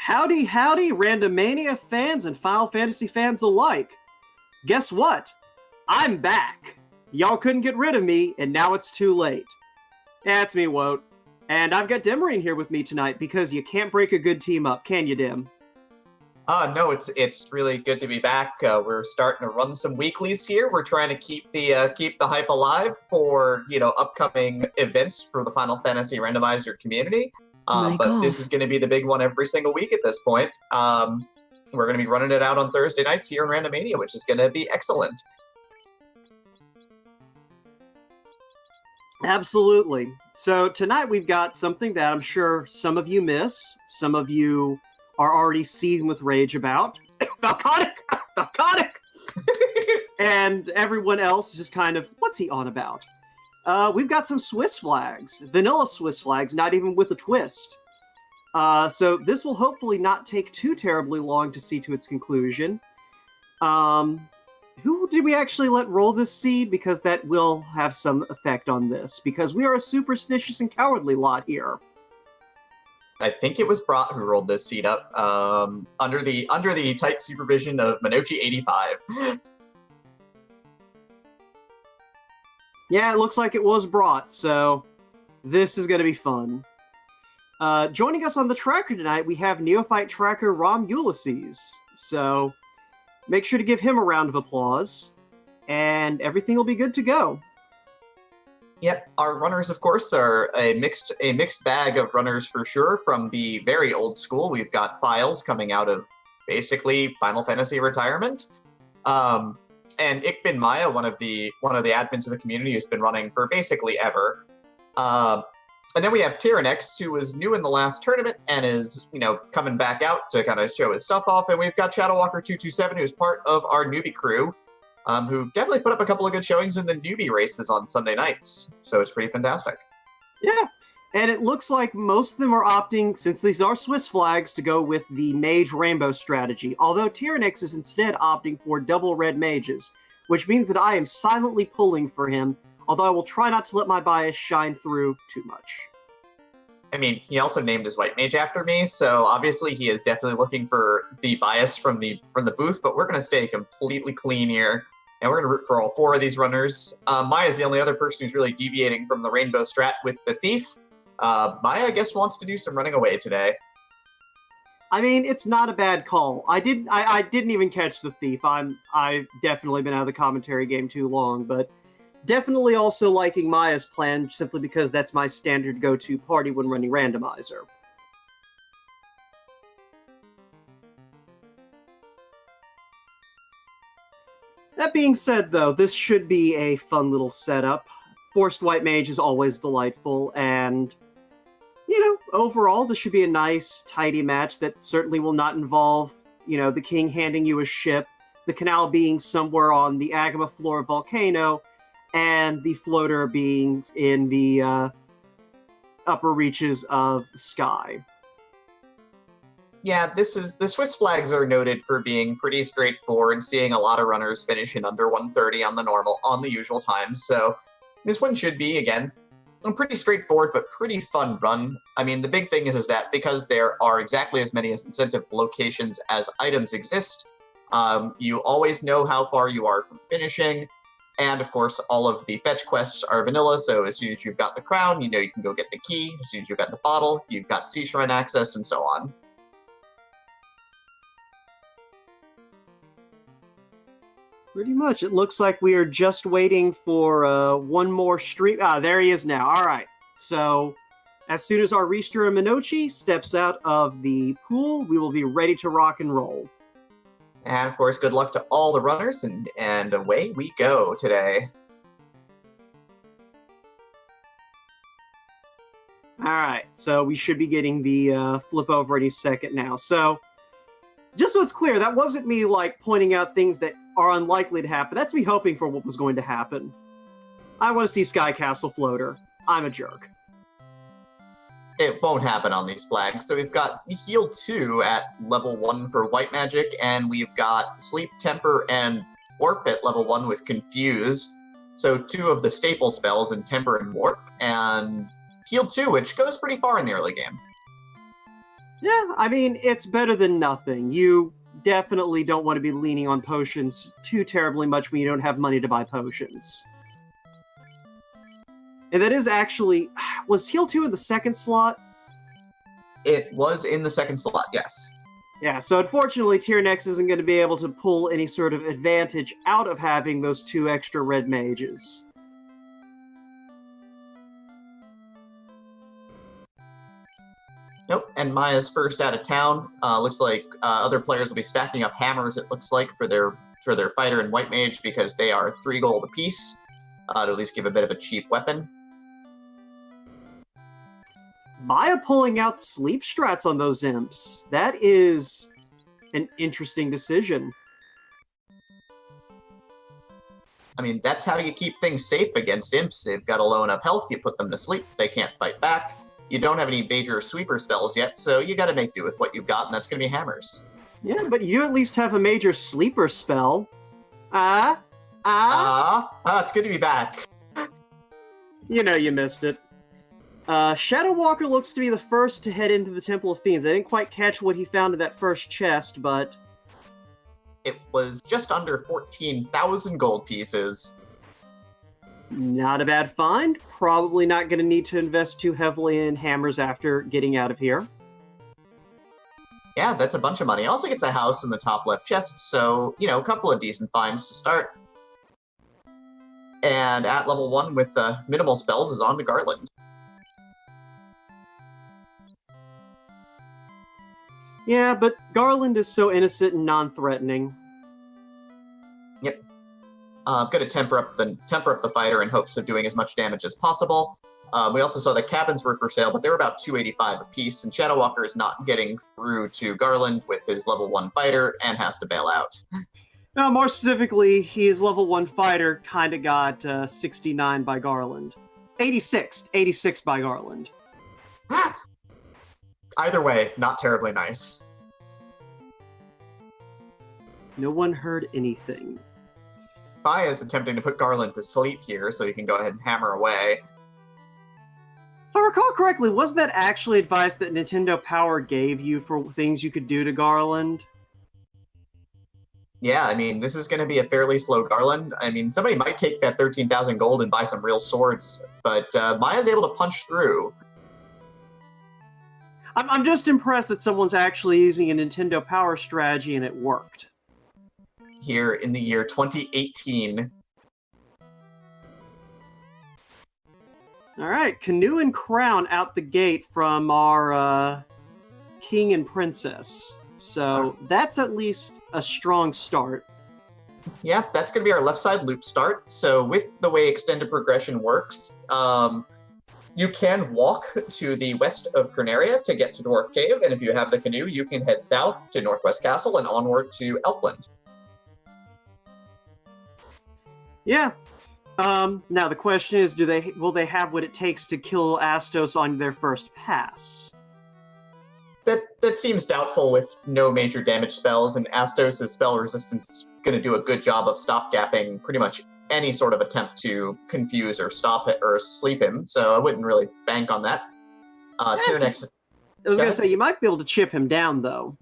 Howdy, howdy, Randomania fans and Final Fantasy fans alike. Guess what? I'm back. Y'all couldn't get rid of me, and now it's too late. That's me, Woat. And I've got Demarine here with me tonight because you can't break a good team up, can you, Dim? No, it's really good to be back. We're starting to run some weeklies here. We're trying to keep the hype alive for upcoming events for the Final Fantasy Randomizer community. But this is going to be the big one every single week at this point. We're going to be running it out on Thursday nights here in Randomania, which is going to be excellent. Absolutely. So tonight we've got something that I'm sure some of you miss, some of you are already seething with rage about. Falconic! Falconic! And everyone else is just kind of, what's he on about? We've got some Swiss flags. Vanilla Swiss flags, not even with a twist. So this will hopefully not take too terribly long to see to its conclusion. Who did we actually let roll this seed? Because that will have some effect on this. Because we are a superstitious and cowardly lot here. I think it was Brat who rolled this seed up, under the tight supervision of Minochi85. Yeah, it looks like it was Brat, so this is going to be fun. Joining us on the tracker tonight, we have Neophyte Tracker Rom Ulysses. So make sure to give him a round of applause, and everything will be good to go. Yep, our runners, of course, are a mixed bag of runners for sure. From the very old school, we've got Files coming out of basically Final Fantasy retirement, and Ikbin Maya, one of the admins of the community, who's been running for basically ever. And then we have Tyrannex, who was new in the last tournament and is coming back out to kind of show his stuff off. And we've got Shadowwalker227, who's part of our newbie crew, who definitely put up a couple of good showings in the newbie races on Sunday nights. So it's pretty fantastic. Yeah, and it looks like most of them are opting, since these are Swiss flags, to go with the Mage Rainbow strategy, although Tyrannex is instead opting for double red mages, which means that I am silently pulling for him, although I will try not to let my bias shine through too much. I mean, he also named his white mage after me, so obviously he is definitely looking for the bias from the booth, but we're going to stay completely clean here. And we're going to root for all four of these runners. Maya is the only other person who's really deviating from the rainbow strat with the thief. Maya, I guess, wants to do some running away today. I mean, it's not a bad call. I didn't even catch the thief. I've definitely been out of the commentary game too long, but definitely also liking Maya's plan simply because that's my standard go-to party when running Randomizer. That being said, though, this should be a fun little setup. Forced White Mage is always delightful, and, overall, this should be a nice, tidy match that certainly will not involve, the king handing you a ship, the canal being somewhere on the Agama floor volcano, and the floater being in the upper reaches of the sky. Yeah, the Swiss flags are noted for being pretty straightforward, seeing a lot of runners finish in under 130 on the usual times. So this one should be, again, a pretty straightforward but pretty fun run. I mean, the big thing is that because there are exactly as many incentive locations as items exist, you always know how far you are from finishing. And of course, all of the fetch quests are vanilla, so as soon as you've got the crown, you can go get the key. As soon as you've got the bottle, you've got Sea Shrine access, and so on. Pretty much. It looks like we are just waiting for one more stream. Ah, there he is now. All right. So as soon as our Reister Minochi steps out of the pool, we will be ready to rock and roll. And of course, good luck to all the runners, and away we go today. All right. So we should be getting the flip over any second now. So just so it's clear, that wasn't me pointing out things that are unlikely to happen. That's me hoping for what was going to happen. I want to see Sky Castle Floater. I'm a jerk. It won't happen on these flags. So we've got Heal 2 at level 1 for White Magic, and we've got Sleep, Temper, and Warp at level 1 with Confuse. So 2 of the staple spells in Temper and Warp, and Heal 2, which goes pretty far in the early game. Yeah, I mean, it's better than nothing. You definitely don't want to be leaning on potions too terribly much when you don't have money to buy potions. And that is actually... Was Heal 2 in the second slot? It was in the second slot, yes. Yeah, so unfortunately, Tyrannix isn't going to be able to pull any sort of advantage out of having those 2 extra red mages. Nope, and Maya's first out of town. Looks like other players will be stacking up hammers, it looks like, for their fighter and white mage, because they are 3 gold apiece, to at least give a bit of a cheap weapon. Maya pulling out sleep strats on those imps. That is an interesting decision. I mean, that's how you keep things safe against imps. They've got a low enough health, you put them to sleep, they can't fight back. You don't have any major sweeper spells yet, so you gotta make do with what you've got, and that's gonna be hammers. Yeah, but you at least have a major sleeper spell. It's good to be back. You know you missed it. Shadow Walker looks to be the first to head into the Temple of Fiends. I didn't quite catch what he found in that first chest, but... It was just under 14,000 gold pieces. Not a bad find. Probably not going to need to invest too heavily in hammers after getting out of here. Yeah, that's a bunch of money. Also gets a house in the top left chest, so, you know, a couple of decent finds to start. And at level 1 with minimal spells is on to Garland. Yeah, but Garland is so innocent and non-threatening. Yep. I'm going to temper up the fighter in hopes of doing as much damage as possible. We also saw that cabins were for sale, but they were about 285 apiece, and Shadow Walker is not getting through to Garland with his level 1 fighter and has to bail out. No, more specifically, his level 1 fighter kind of got 69 by Garland. 86 by Garland. Either way, not terribly nice. No one heard anything. Bai is attempting to put Garland to sleep here, so he can go ahead and hammer away. If I recall correctly, wasn't that actually advice that Nintendo Power gave you for things you could do to Garland? Yeah, I mean, this is going to be a fairly slow Garland. I mean, somebody might take that 13,000 gold and buy some real swords, but Maya's able to punch through. I'm just impressed that someone's actually using a Nintendo Power strategy and it worked. Here in the year 2018. Alright, Canoe and Crown out the gate from our King and Princess. So that's at least a strong start. Yeah, that's going to be our left side loop start. So with the way extended progression works, you can walk to the west of Corneria to get to Dwarf Cave, and if you have the canoe, you can head south to Northwest Castle and onward to Elfland. Yeah. Now the question is, will they have what it takes to kill Astos on their first pass? That seems doubtful with no major damage spells, and Astos' spell resistance is going to do a good job of stopgapping pretty much any sort of attempt to confuse or stop it or sleep him, so I wouldn't really bank on that. Tyrannix... I was going to say, you might be able to chip him down, though.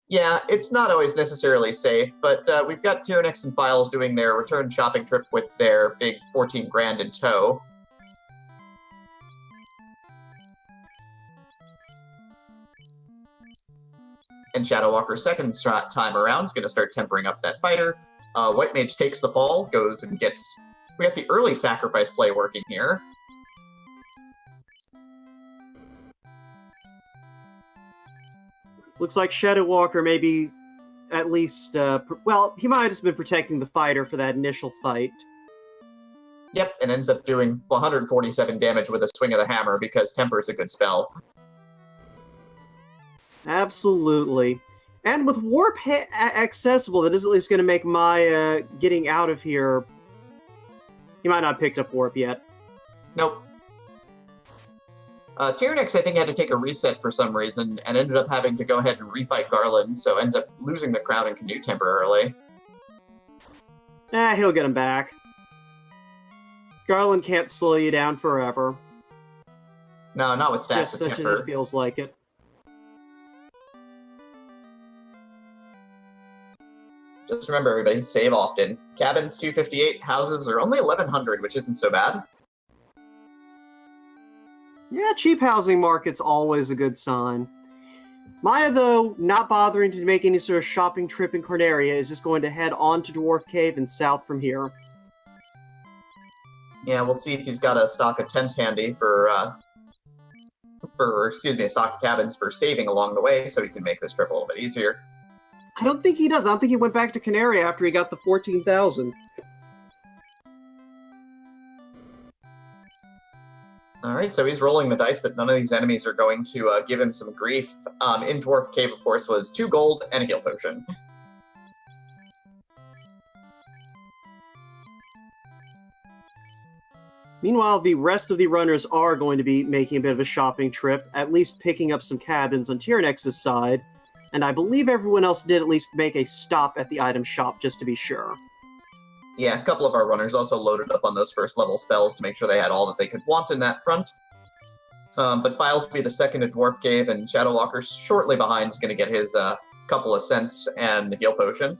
Yeah, it's not always necessarily safe, but we've got Tyrannix and Files doing their return shopping trip with their big 14 grand in tow. And Shadow Walker's second time around is going to start tempering up that fighter. White Mage takes the fall, goes and gets... We got the early sacrifice play working here. Looks like Shadow Walker maybe at least... well, he might have just been protecting the fighter for that initial fight. Yep, and ends up doing 147 damage with a swing of the hammer because Temper is a good spell. Absolutely. And with Warp accessible, that is at least going to make my getting out of here... He might not have picked up Warp yet. Nope. Tyrannix, I think, had to take a reset for some reason, and ended up having to go ahead and refight Garland, so ends up losing the crown and canoe temporarily. He'll get him back. Garland can't slow you down forever. No, not with stats Just of such as temper. it feels like it. Just remember, everybody, save often. Cabins 258, houses are only 1,100, which isn't so bad. Yeah, cheap housing market's always a good sign. Maya, though, not bothering to make any sort of shopping trip in Corneria, is just going to head on to Dwarf Cave and south from here. Yeah, we'll see if he's got a stock of tents handy a stock of cabins for saving along the way, so he can make this trip a little bit easier. I don't think he does. I don't think he went back to Canaria after he got the 14,000. Alright, so he's rolling the dice that none of these enemies are going to give him some grief. In Dwarf Cave, of course, was 2 gold and a heal potion. Meanwhile, the rest of the runners are going to be making a bit of a shopping trip, at least picking up some cabins on Tyrannex's side, and I believe everyone else did at least make a stop at the item shop just to be sure. Yeah, a couple of our runners also loaded up on those first level spells to make sure they had all that they could want in that front. But Files will be the second at Dwarf Cave, and Shadow Walker shortly behind is going to get his couple of cents and heal potion.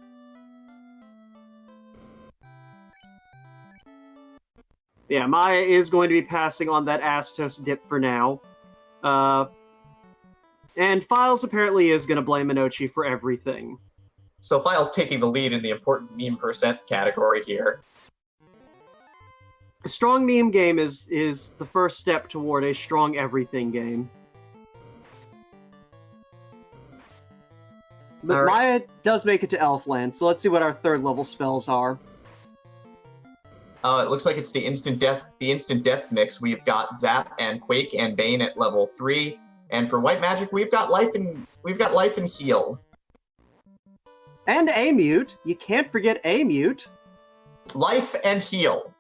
Yeah, Maya is going to be passing on that Astos dip for now. And Files apparently is going to blame Minochi for everything. So Files taking the lead in the important meme percent category here. A strong meme game is the first step toward a strong everything game. But All right. Maya does make it to Elfland, so let's see what our third level spells are. It looks like it's the instant death mix. We've got Zap and Quake and Bane at level 3, and for white magic we've got life and heal. And A-Mute. You can't forget A-Mute. Life and heal.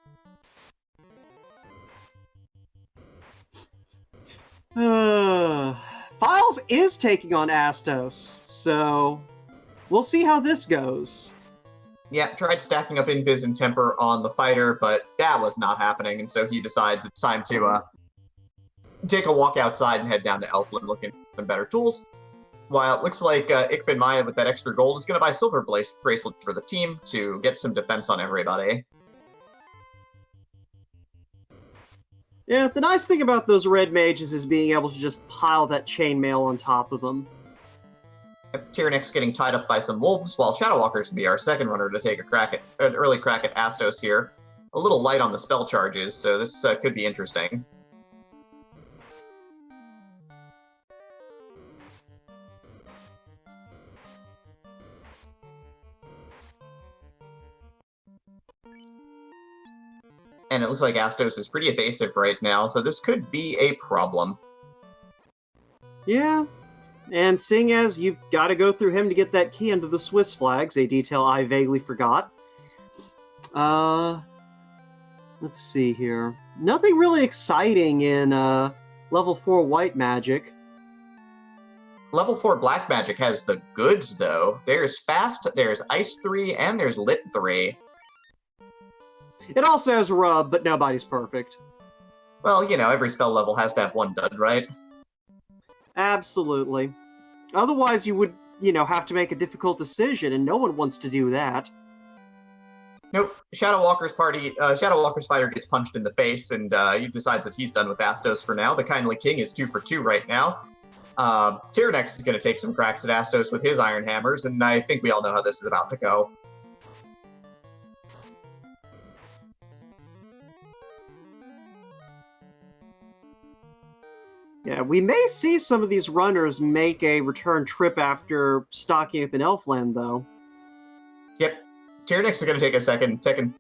Files is taking on Astos, so we'll see how this goes. Yeah, tried stacking up Invis and Temper on the fighter, but that was not happening, and so he decides it's time to take a walk outside and head down to Elfland looking for some better tools. While it looks like Ikbin Maya with that extra gold is going to buy silver bracelets for the team to get some defense on everybody. Yeah, the nice thing about those red mages is being able to just pile that chainmail on top of them. Tyrannex getting tied up by some wolves, while Shadow Walker's going to be our second runner to take an early crack at Astos here. A little light on the spell charges, so this could be interesting. And it looks like Astos is pretty evasive right now, so this could be a problem. Yeah, and seeing as you've got to go through him to get that key under the Swiss flags, a detail I vaguely forgot. Let's see here. Nothing really exciting in level 4 white magic. Level 4 black magic has the goods, though. There's fast, there's ice 3, and there's lit 3. It also has rub, but nobody's perfect. Well, you know, every spell level has to have one dud, right? Absolutely. Otherwise, you would, have to make a difficult decision, and no one wants to do that. Nope. Shadow Walker's fighter gets punched in the face, and he decides that he's done with Astos for now. The Kindly King is 2 for 2 right now. Tyrannex is going to take some cracks at Astos with his Iron Hammers, and I think we all know how this is about to go. Yeah, we may see some of these runners make a return trip after stocking up in Elfland, though. Yep. Tyrannex is going to take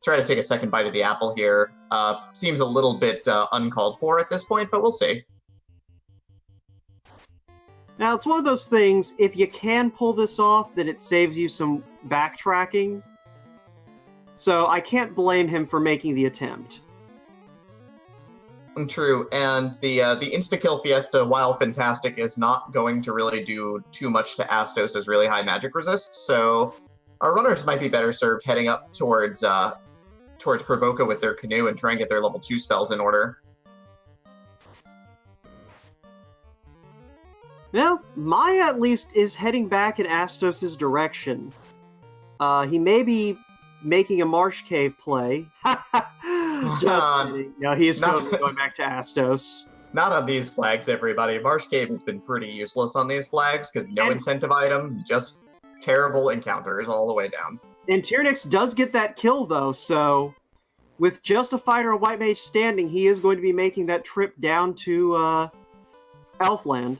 try to take a second bite of the apple here. Seems a little bit uncalled for at this point, but we'll see. Now, it's one of those things, if you can pull this off, then it saves you some backtracking. So I can't blame him for making the attempt. True, and the insta-kill Fiesta, while fantastic, is not going to really do too much to Astos' really high magic resist, so our runners might be better served heading up towards Provoca with their canoe and try and get their level 2 spells in order. Well, Maya at least is heading back in Astos' direction. He may be making a Marsh Cave play. Just kidding. No, he is Not- totally going back to Astos. Not on these flags, everybody. Marsh Cave has been pretty useless on these flags because no And- incentive item, just terrible encounters all the way down. And Tyrannix does get that kill, though, so with just a fighter and White Mage standing, he is going to be making that trip down to Elfland.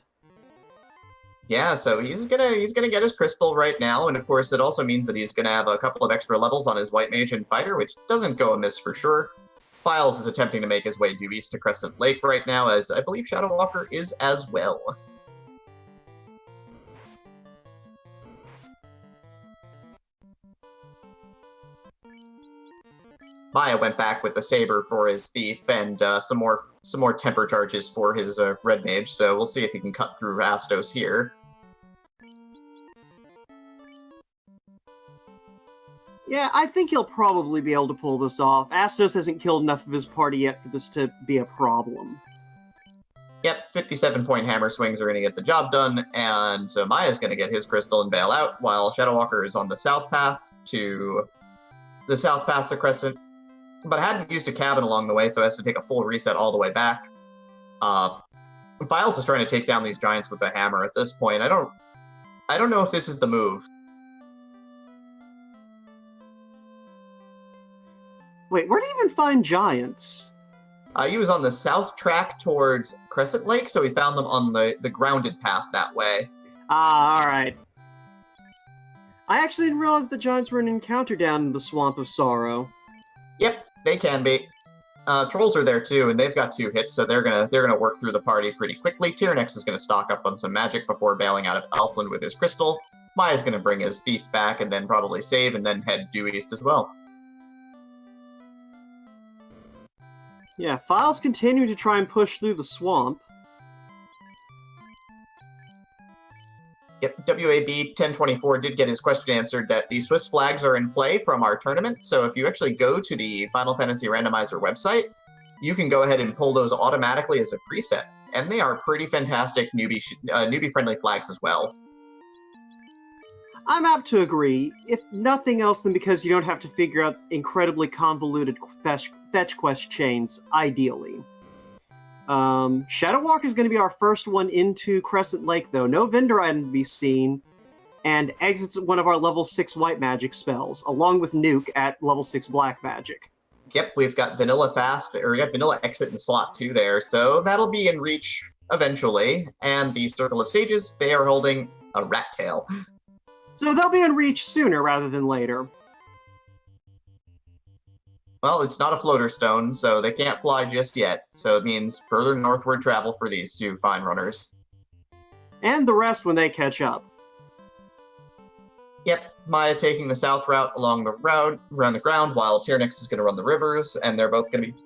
Yeah, so he's gonna get his crystal right now, and of course it also means that he's gonna have a couple of extra levels on his White Mage and Fighter, which doesn't go amiss for sure. Files is attempting to make his way due east to Crescent Lake right now, as I believe Shadow Walker is as well. Maya went back with the saber for his thief and some more temper charges for his red mage. So we'll see if he can cut through Astos here. Yeah, I think he'll probably be able to pull this off. Astos hasn't killed enough of his party yet for this to be a problem. Yep, 57-point hammer swings are going to get the job done, and so Maya's going to get his crystal and bail out, while Shadow Walker is on the south path to Crescent. But hadn't used a cabin along the way, so has to take a full reset all the way back. Files is trying to take down these giants with a hammer at this point. I don't know if this is the move. Wait, where do you even find giants? He was on the south track towards Crescent Lake, so he found them on the grounded path that way. Ah, alright. I actually didn't realize the giants were an encounter down in the Swamp of Sorrow. Yep, they can be. Trolls are there too, and they've got 2 hits, so they're gonna work through the party pretty quickly. Tyrannix is gonna stock up on some magic before bailing out of Elfland with his crystal. Maya's gonna bring his thief back and then probably save and then head due east as well. Yeah, Files continue to try and push through the swamp. Yep, WAB 1024 did get his question answered that the Swiss flags are in play from our tournament, so if you actually go to the Final Fantasy Randomizer website, you can go ahead and pull those automatically as a preset, and they are pretty fantastic newbie-friendly flags as well. I'm apt to agree, if nothing else than because you don't have to figure out incredibly convoluted fetch quest chains, ideally. Shadow Walker is going to be our first one into Crescent Lake, though. No vendor item to be seen, and exits one of our level 6 white magic spells, along with Nuke at level 6 black magic. Yep, we got vanilla exit and slot 2 there, so that'll be in reach eventually. And the Circle of Sages, they are holding a rat tail. So they'll be in reach sooner rather than later. Well, it's not a floater stone, so they can't fly just yet. So it means further northward travel for these 2 fine runners. And the rest when they catch up. Yep, Maya taking the south route along the route, around the ground, while Tyrannix is going to run the rivers, and they're both going to be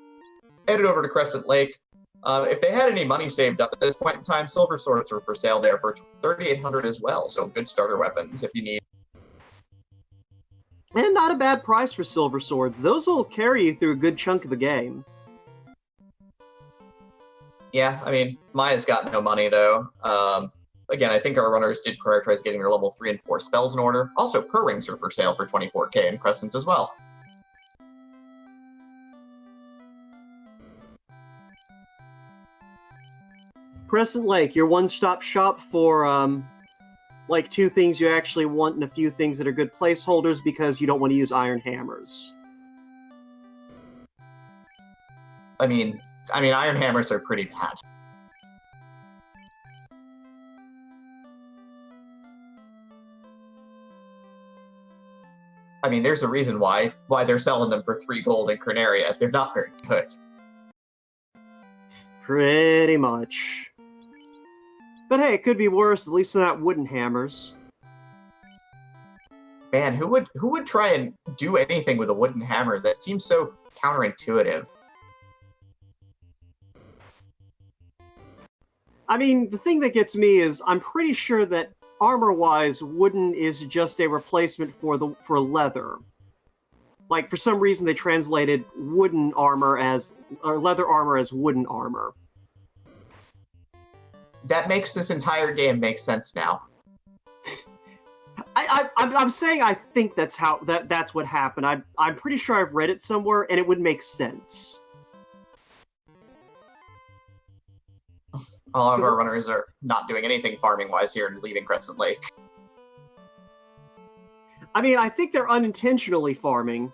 headed over to Crescent Lake. If they had any money saved up at this point in time, silver swords are for sale there for 3,800 as well, so good starter weapons if you need. And not a bad price for silver swords. Those will carry you through a good chunk of the game. Yeah, I mean, Maya's got no money, though. Again, I think our runners did prioritize getting their level 3 and 4 spells in order. Also, Pro Rings are for sale for 24k in Crescent as well. Crescent Lake, your one-stop shop for, like 2 things you actually want and a few things that are good placeholders because you don't want to use iron hammers. I mean, iron hammers are pretty bad. I mean, there's a reason why they're selling them for 3 gold in Cronaria. They're not very good. Pretty much. But hey, it could be worse. At least they're not wooden hammers. Man, who would try and do anything with a wooden hammer? That seems so counterintuitive. I mean, the thing that gets me is I'm pretty sure that armor-wise, wooden is just a replacement for leather. Like, for some reason, they translated wooden armor or leather armor as wooden armor. That makes this entire game make sense now. I I'm saying I think that's what happened. I'm pretty sure I've read it somewhere, and it would make sense. All of our runners are not doing anything farming-wise here and leaving Crescent Lake. I mean, I think they're unintentionally farming.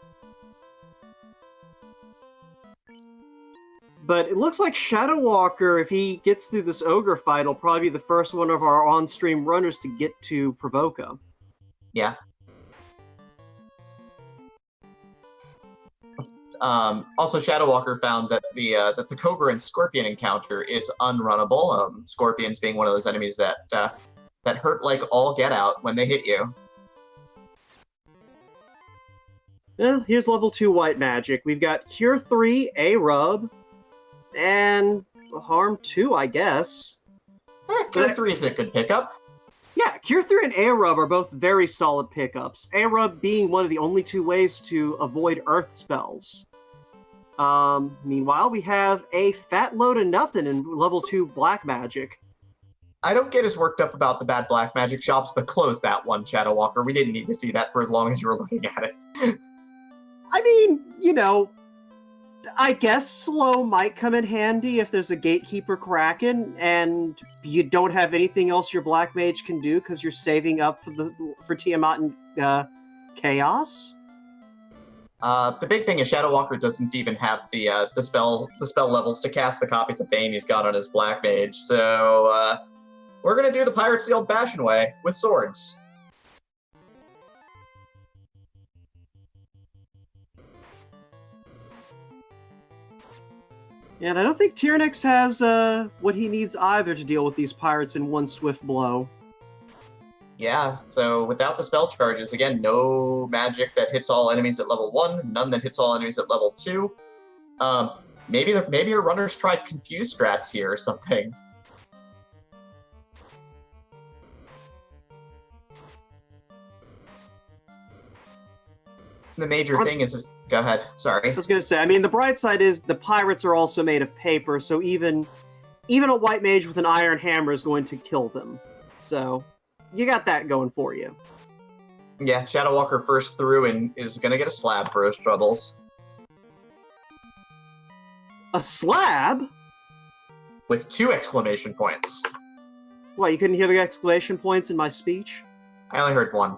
But it looks like Shadow Walker, if he gets through this ogre fight, will probably be the first one of our on-stream runners to get to Provoca. Yeah. Also, Shadow Walker found that the Cobra and Scorpion encounter is unrunnable. Scorpions being one of those enemies that hurt like all get out when they hit you. Yeah, here's level 2 white magic. We've got Cure 3, A-Rub, and Harm 2, I guess. Cure 3 is a good pickup. Yeah, Cure 3 and A-Rub are both very solid pickups. A-Rub being one of the only 2 ways to avoid earth spells. Meanwhile, we have a fat load of nothing in level 2 black magic. I don't get as worked up about the bad black magic shops, but close that one, Shadow Walker. We didn't need to see that for as long as you were looking at it. I mean, you know, I guess slow might come in handy if there's a gatekeeper Kraken and you don't have anything else your black mage can do because you're saving up for Tiamat and Chaos. The big thing is Shadow Walker doesn't even have the spell levels to cast the copies of Bane he's got on his black mage, so we're gonna do the pirates the old-fashioned way with swords. And I don't think Tyrannix has what he needs either to deal with these pirates in one swift blow. Yeah, so without the spell charges, again, no magic that hits all enemies at level 1, none that hits all enemies at level 2. Maybe your runners tried confuse strats here or something. The major thing is... Go ahead, sorry. I was going to say, I mean, the bright side is the pirates are also made of paper, so even a white mage with an iron hammer is going to kill them. So, you got that going for you. Yeah, Shadow Walker first through and is going to get a slab for his troubles. A slab? With 2 exclamation points. What, you couldn't hear the exclamation points in my speech? I only heard 1.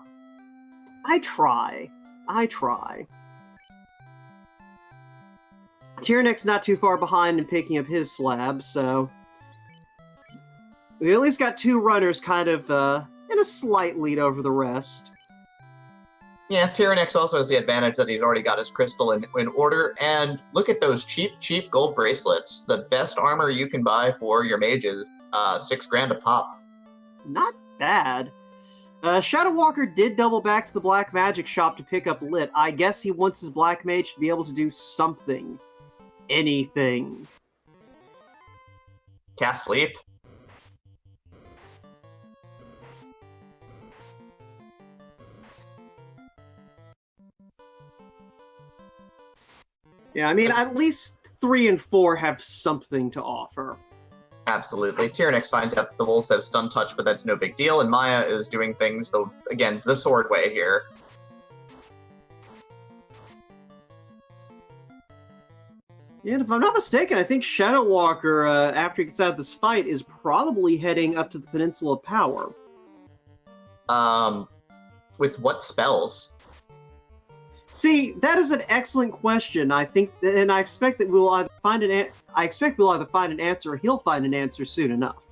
I try. Tyrannix not too far behind in picking up his slab, so we at least got 2 runners kind of in a slight lead over the rest. Yeah, Tyrannix also has the advantage that he's already got his crystal in order, and look at those cheap gold bracelets. The best armor you can buy for your mages, $6,000 a pop. Not bad. Shadow Walker did double back to the black magic shop to pick up Lit. I guess he wants his black mage to be able to do something. Anything. Cast Sleep. Yeah, I mean, at least 3 and 4 have something to offer. Absolutely. Tyrannix finds out the wolves have stun touch, but that's no big deal, and Maya is doing things, again, the sword way here. And if I'm not mistaken, I think Shadow Walker, after he gets out of this fight, is probably heading up to the Peninsula of Power. With what spells? See, that is an excellent question. I think, and I expect that we'll either find an answer, or he'll find an answer soon enough.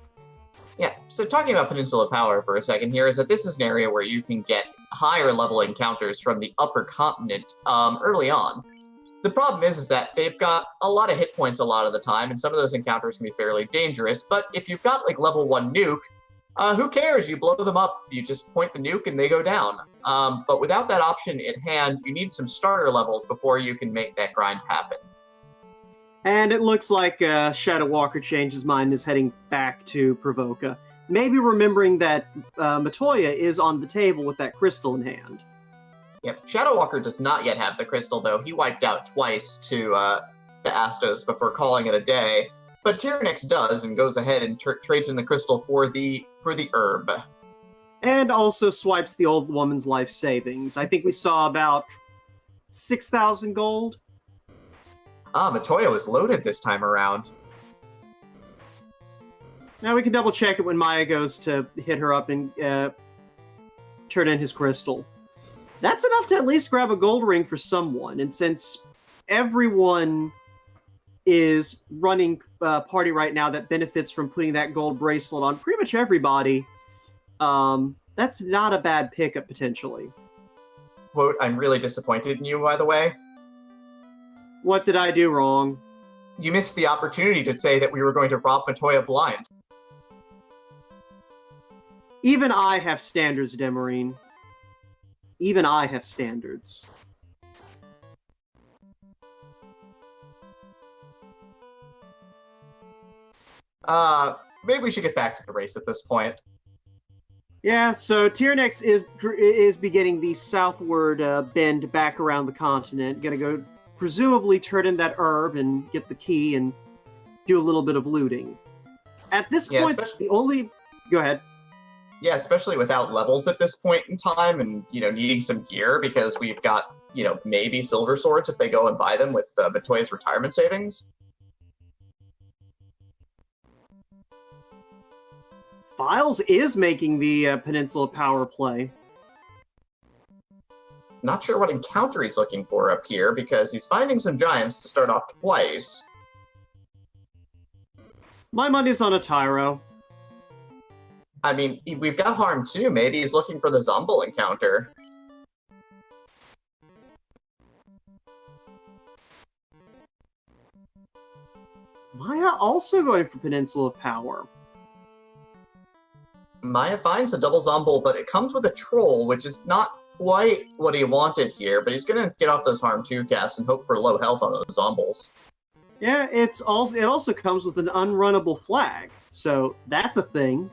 Yeah. So talking about Peninsula Power for a second here is that this is an area where you can get higher level encounters from the upper continent early on. The problem is that they've got a lot of hit points a lot of the time, and some of those encounters can be fairly dangerous. But if you've got like level 1 nuke, who cares? You blow them up, you just point the nuke and they go down. But without that option at hand, you need some starter levels before you can make that grind happen. And it looks like Shadow Walker changed his mind and is heading back to Provoca. Maybe remembering that Matoya is on the table with that crystal in hand. Yep. Shadow Walker does not yet have the crystal, though. He wiped out twice to Astos before calling it a day. But Tyrannix does and goes ahead and trades in the crystal for the herb. And also swipes the old woman's life savings. I think we saw about 6,000 gold. Matoya was loaded this time around. Now we can double check it when Maya goes to hit her up and turn in his crystal. That's enough to at least grab a gold ring for someone. And since everyone is running a party right now that benefits from putting that gold bracelet on pretty much everybody, that's not a bad pickup potentially. Quote, I'm really disappointed in you, by the way. What did I do wrong? You missed the opportunity to say that we were going to rob Matoya blind. Even I have standards, Demarine. Even I have standards. Maybe we should get back to the race at this point. Yeah, so Tyrannix is beginning the southward bend back around the continent. Gonna go presumably turn in that herb and get the key and do a little bit of looting. At this point, the only... Go ahead. Yeah, especially without levels at this point in time and, needing some gear because we've got, maybe silver swords if they go and buy them with Matoya's retirement savings. Files is making the Peninsula power play. Not sure what encounter he's looking for up here because he's finding some giants to start off twice. My money's on a Tyro. I mean, we've got Harm too. Maybe he's looking for the Zomble encounter. Maya also going for Peninsula Power. Maya finds a double Zomble, but it comes with a Troll, which is not quite what he wanted here, but he's going to get off those Harm 2 casts and hope for low health on those Zombles. Yeah, it also comes with an unrunnable flag, so that's a thing.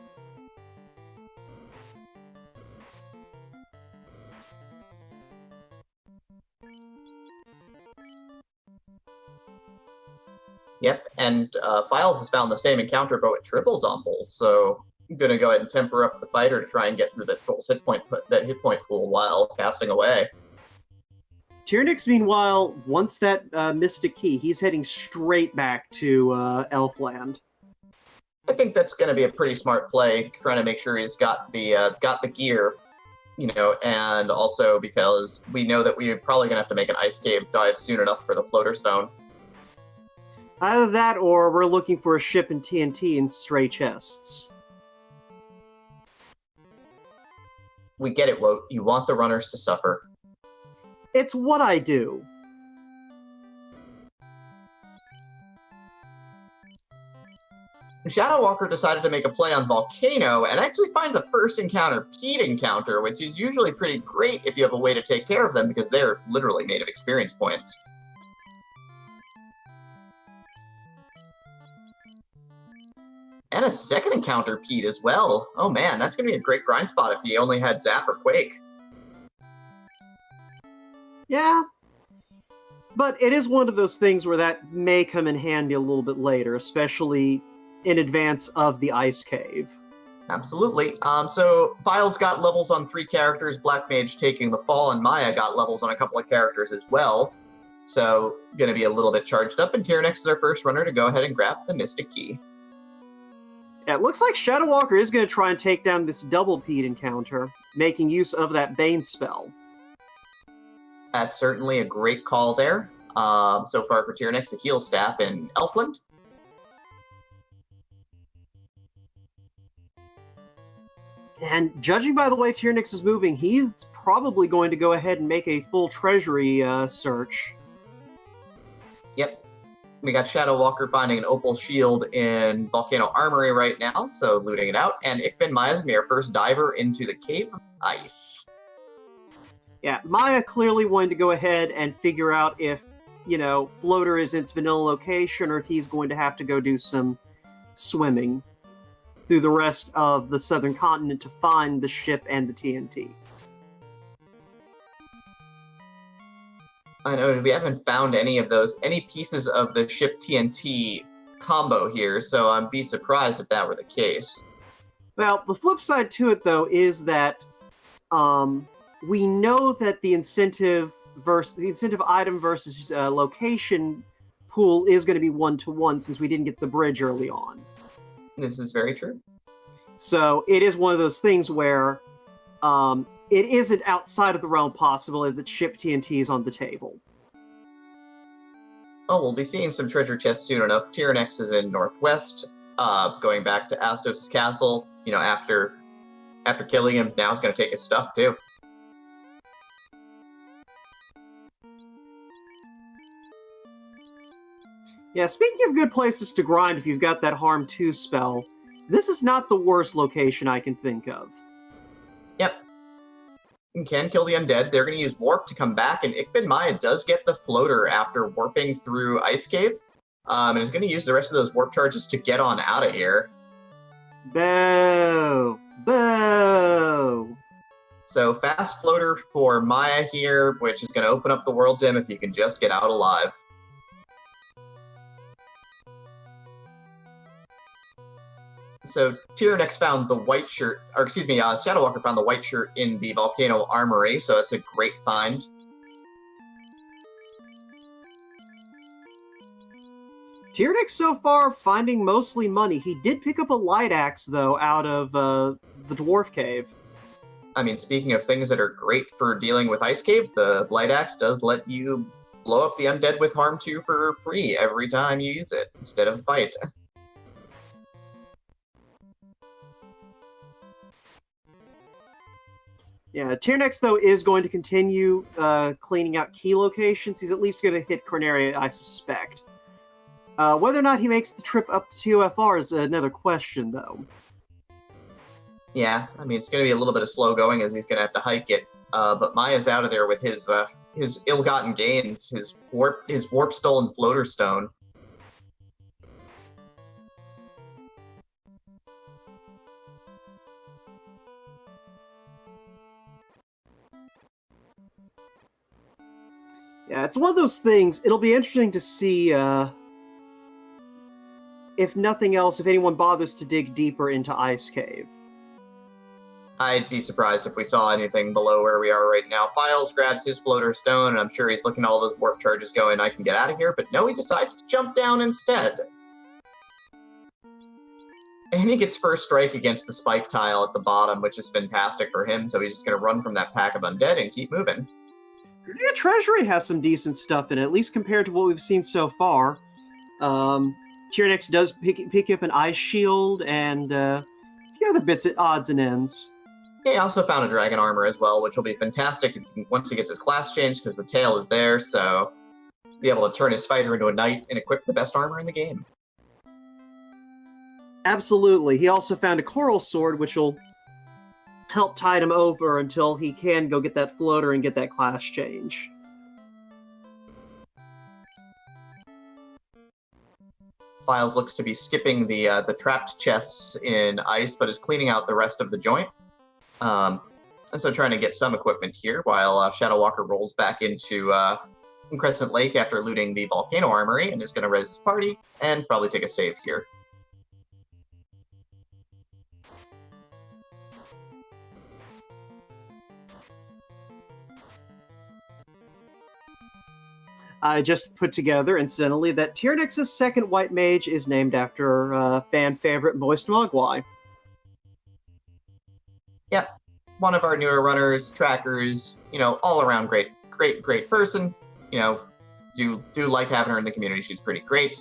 Yep, and Files has found the same encounter, but with triple Zombles, so I'm going to go ahead and temper up the fighter to try and get through the Troll's hit point pool while casting away. Tyrannix, meanwhile, wants that Mystic Key. He's heading straight back to Elfland. I think that's going to be a pretty smart play, trying to make sure he's got the gear, and also because we know that we're probably going to have to make an Ice Cave dive soon enough for the Floater Stone. Either that, or we're looking for a ship in TNT in stray chests. We get it, Woat. You want the runners to suffer. It's what I do. Shadow Walker decided to make a play on Volcano and actually finds a first encounter Pete encounter, which is usually pretty great if you have a way to take care of them because they're literally made of experience points. And a second encounter Pete as well. Oh man, that's going to be a great grind spot if he only had Zap or Quake. Yeah. But it is one of those things where that may come in handy a little bit later, especially in advance of the Ice Cave. Absolutely. So Files got levels on 3 characters, Black Mage taking the fall, and Maya got levels on a couple of characters as well. So going to be a little bit charged up, and Tyrannix is our first runner to go ahead and grab the Mystic Key. Yeah, it looks like Shadow Walker is going to try and take down this double Pete encounter, making use of that Bane spell. That's certainly a great call there. So far for Tyrannix, a heal staff in Elfland. And judging by the way Tyrannix is moving, he's probably going to go ahead and make a full treasury search. Yep. We got Shadow Walker finding an Opal Shield in Volcano Armory right now, so looting it out. And Ikben Maya's going to be our first diver into the Cave of Ice. Yeah, Maya clearly wanted to go ahead and figure out if, Floater is its vanilla location or if he's going to have to go do some swimming through the rest of the southern continent to find the ship and the TNT. I know we haven't found any pieces of the ship TNT combo here, so I'd be surprised if that were the case. Well, the flip side to it, though, is that we know that the incentive item versus location pool is going to be 1-to-1 since we didn't get the bridge early on. This is very true. So it is one of those things where it isn't outside of the realm possibility that ship TNT is on the table. Oh, we'll be seeing some treasure chests soon enough. Tyrannex is in Northwest, going back to Astos' castle. You know, after killing him, now he's going to take his stuff too. Yeah, speaking of good places to grind if you've got that Harm 2 spell, this is not the worst location I can think of. Yep. You can kill the undead. They're going to use Warp to come back, and Ikbid Maya does get the floater after warping through Ice Cave, and is going to use the rest of those warp charges to get on out of here. Boo! Boo! So fast floater for Maya here, which is going to open up the world to him if he can just get out alive. So Tyrannex found the white shirt, or excuse me, Shadowwalker found the white shirt in the Volcano Armory, so that's a great find. Tyrannex so far finding mostly money. He did pick up a light axe, though, out of the Dwarf Cave. I mean, speaking of things that are great for dealing with Ice Cave, the light axe does let you blow up the undead with Harm 2 for free every time you use it, instead of fight. Yeah, Tyrannex, though, is going to continue cleaning out key locations. He's at least going to hit Corneria, I suspect. Whether or not he makes the trip up to TOFR is another question, though. Yeah, I mean, it's going to be a little bit of slow going as he's going to have to hike it. But Maya's out of there with his ill-gotten gains, his warp stolen floater stone. Yeah, it's one of those things. It'll be interesting to see, if nothing else, if anyone bothers to dig deeper into Ice Cave. I'd be surprised if we saw anything below where we are right now. Files grabs his floater stone, and I'm sure he's looking at all those warp charges going, I can get out of here, but no, he decides to jump down instead. And he gets first strike against the spike tile at the bottom, which is fantastic for him, so he's just going to run from that pack of undead and keep moving. Yeah, Treasury has some decent stuff in it, at least compared to what we've seen so far. Tyrannex does pick up an ice shield and a few other bits at odds and ends. Yeah, he also found a dragon armor as well, which will be fantastic once he gets his class changed, because the tail is there, so he'll be able to turn his fighter into a knight and equip the best armor in the game. Absolutely. He also found a coral sword, which will help tide him over until he can go get that floater and get that class change. Files looks to be skipping the trapped chests in ice, but is cleaning out the rest of the joint. And so trying to get some equipment here while Shadowwalker rolls back into Crescent Lake after looting the Volcano Armory and is going to res his party and probably take a save here. I just put together, incidentally, that Tyrannex's second white mage is named after fan favorite Moist Mogwai. Yep, one of our newer runners, trackers, you know, all around great person. You know, do like having her in the community. She's pretty great.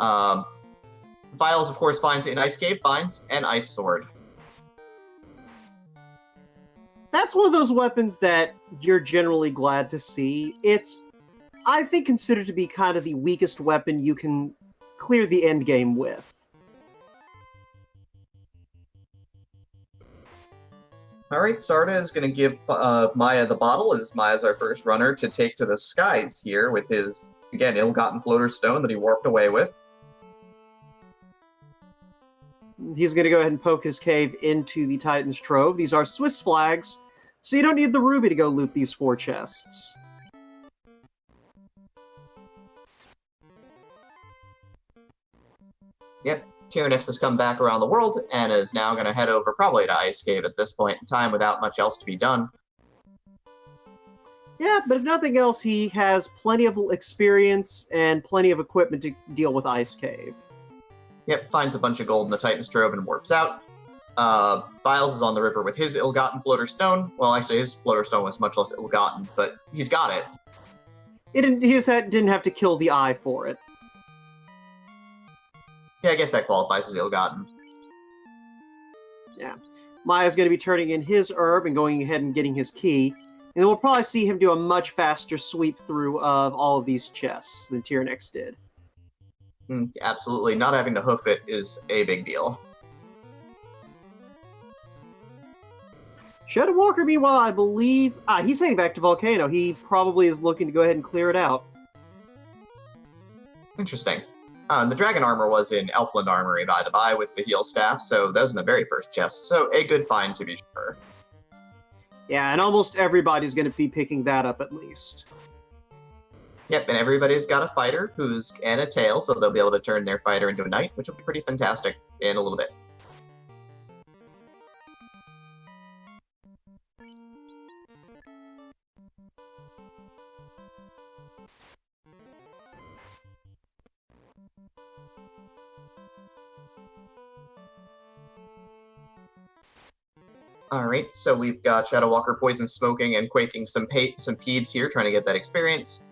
Files, of course, finds in Ice Cave, finds an ice sword. That's one of those weapons that you're generally glad to see. It's, I think, considered to be kind of the weakest weapon you can clear the end game with. All right, Sarda is going to give Maya the bottle, as Maya's our first runner to take to the skies here with his, again, ill-gotten floater stone that he warped away with. He's going to go ahead and poke his cave into the Titan's Trove. These are Swiss flags, so you don't need the ruby to go loot these 4 chests. Yep, Tyrannix has come back around the world and is now going to head over probably to Ice Cave at this point in time without much else to be done. Yeah, but if nothing else, he has plenty of experience and plenty of equipment to deal with Ice Cave. Yep, finds a bunch of gold in the Titan's Trove and warps out. Files is on the river with his ill-gotten floater stone. Well, actually, his floater stone was much less ill-gotten, but he's got it. He just didn't have to kill the eye for it. Yeah, I guess that qualifies as ill-gotten. Yeah. Maya's going to be turning in his herb and going ahead and getting his key. And then we'll probably see him do a much faster sweep through of all of these chests than Tyrannix did. Absolutely. Not having to hoof it is a big deal. Shadow Walker, meanwhile, I believe... he's heading back to Volcano. He probably is looking to go ahead and clear it out. Interesting. The dragon armor was in Elfland Armory, by the by, with the heal staff, so that was in the very first chest, so a good find to be sure. Yeah, and almost everybody's going to be picking that up at least. Yep, and everybody's got a fighter and a tail, so they'll be able to turn their fighter into a knight, which will be pretty fantastic in a little bit. Alright, so we've got Shadow Walker poison smoking and quaking some peeds here, trying to get that experience.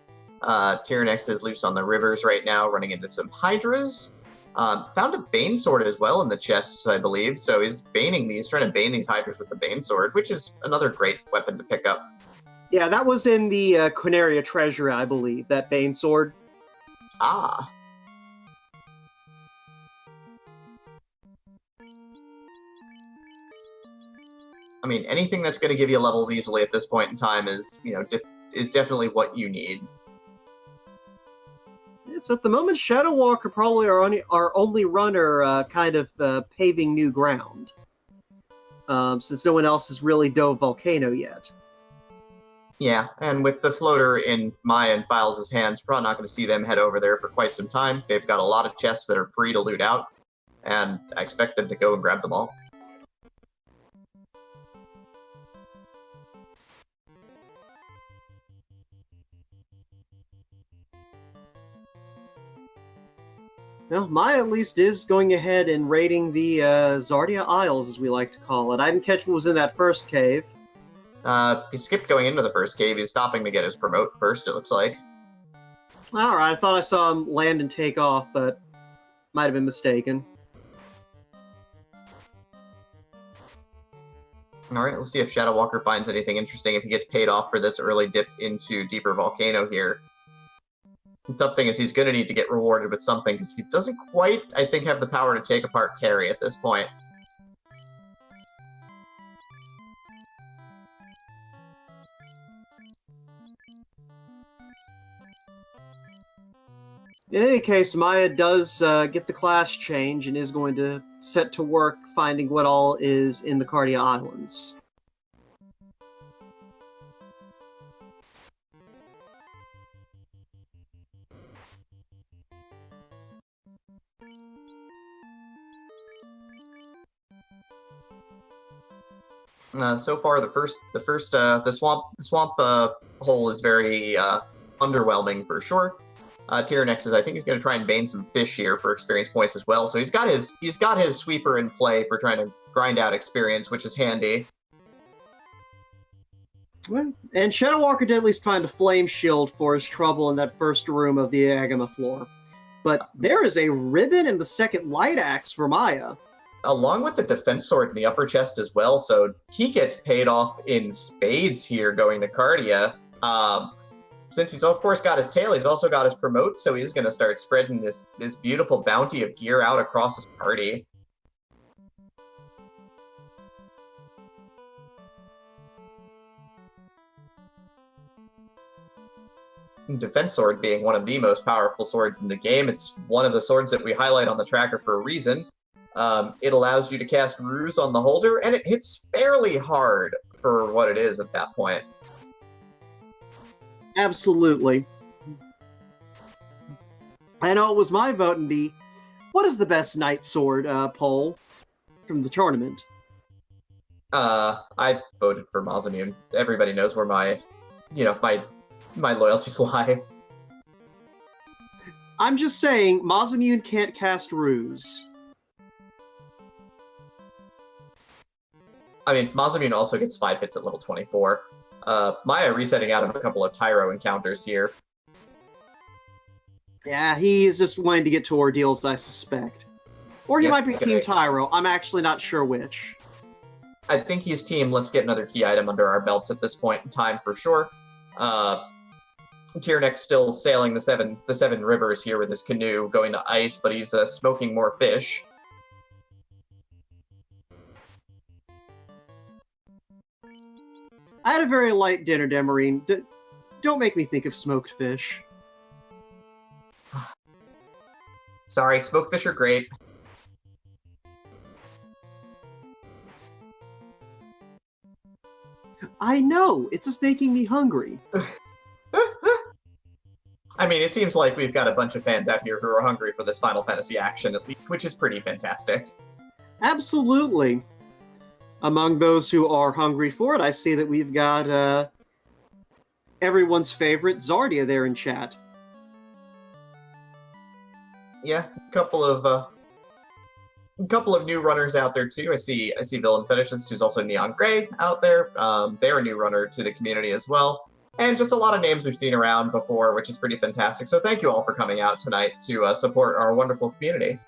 Tyrannix is loose on the rivers right now, running into some hydras. Found a Bane Sword as well in the chests, I believe, so he's trying to bane these hydras with the Bane Sword, which is another great weapon to pick up. Yeah, that was in the Quinaria treasury, I believe, that Bane Sword. Ah. I mean, anything that's going to give you levels easily at this point in time is, is definitely what you need. Yes, at the moment, Shadow Walker probably our only runner kind of paving new ground. Since no one else has really dove Volcano yet. Yeah, and with the floater in Maya and Files' hands, probably not going to see them head over there for quite some time. They've got a lot of chests that are free to loot out, and I expect them to go and grab them all. Well, Maya at least is going ahead and raiding the Zardia Isles, as we like to call it. I didn't catch what was in that first cave. He skipped going into the first cave. He's stopping to get his promote first, it looks like. Alright, I thought I saw him land and take off, but might have been mistaken. Alright, let's see if Shadow Walker finds anything interesting, if he gets paid off for this early dip into Deeper Volcano here. The tough thing is he's going to need to get rewarded with something, because he doesn't quite, I think, have the power to take apart Carry at this point. In any case, Maya does get the class change and is going to set to work finding what all is in the Cardia Islands. So far, the swamp hole is very underwhelming for sure. Tyrannix is, I think, he's going to try and bane some fish here for experience points as well. So he's got his sweeper in play for trying to grind out experience, which is handy. And Shadow Walker did at least find a flame shield for his trouble in that first room of the Agama floor. But there is a ribbon in the second light axe for Maya. Along with the defense sword in the upper chest as well, so he gets paid off in spades here going to Cardia. Since he's of course got his tail, he's also got his promote, so he's going to start spreading this beautiful bounty of gear out across his party. Defense sword being one of the most powerful swords in the game. It's one of the swords that we highlight on the tracker for a reason. It allows you to cast Ruse on the holder, and it hits fairly hard for what it is at that point. Absolutely. I know it was my vote in the what is the best Knight Sword poll from the tournament? I voted for Mazamune. Everybody knows where my loyalties lie. I'm just saying, Mazamune can't cast Ruse. I mean, Mazamune also gets 5 hits at level 24. Maya resetting out of a couple of Tyro encounters here. Yeah, he's just wanting to get to ordeals, I suspect. Or he Yep, might be okay. Team Tyro. I'm actually not sure which. I think he's team, let's get another key item under our belts at this point in time for sure. Tyranic still sailing the seven rivers here with his canoe, going to ice, but he's smoking more fish. I had a very light dinner, Demarine. Don't make me think of smoked fish. Sorry, smoked fish are great. I know, it's just making me hungry. I mean, it seems like we've got a bunch of fans out here who are hungry for this Final Fantasy action, at least, which is pretty fantastic. Absolutely. Among those who are hungry for it, I see that we've got everyone's favorite Zardia there in chat. Yeah, a couple of new runners out there too. I see Villain Fetishist, who's also Neon Gray out there. They're a new runner to the community as well. And just a lot of names we've seen around before, which is pretty fantastic. So thank you all for coming out tonight to support our wonderful community.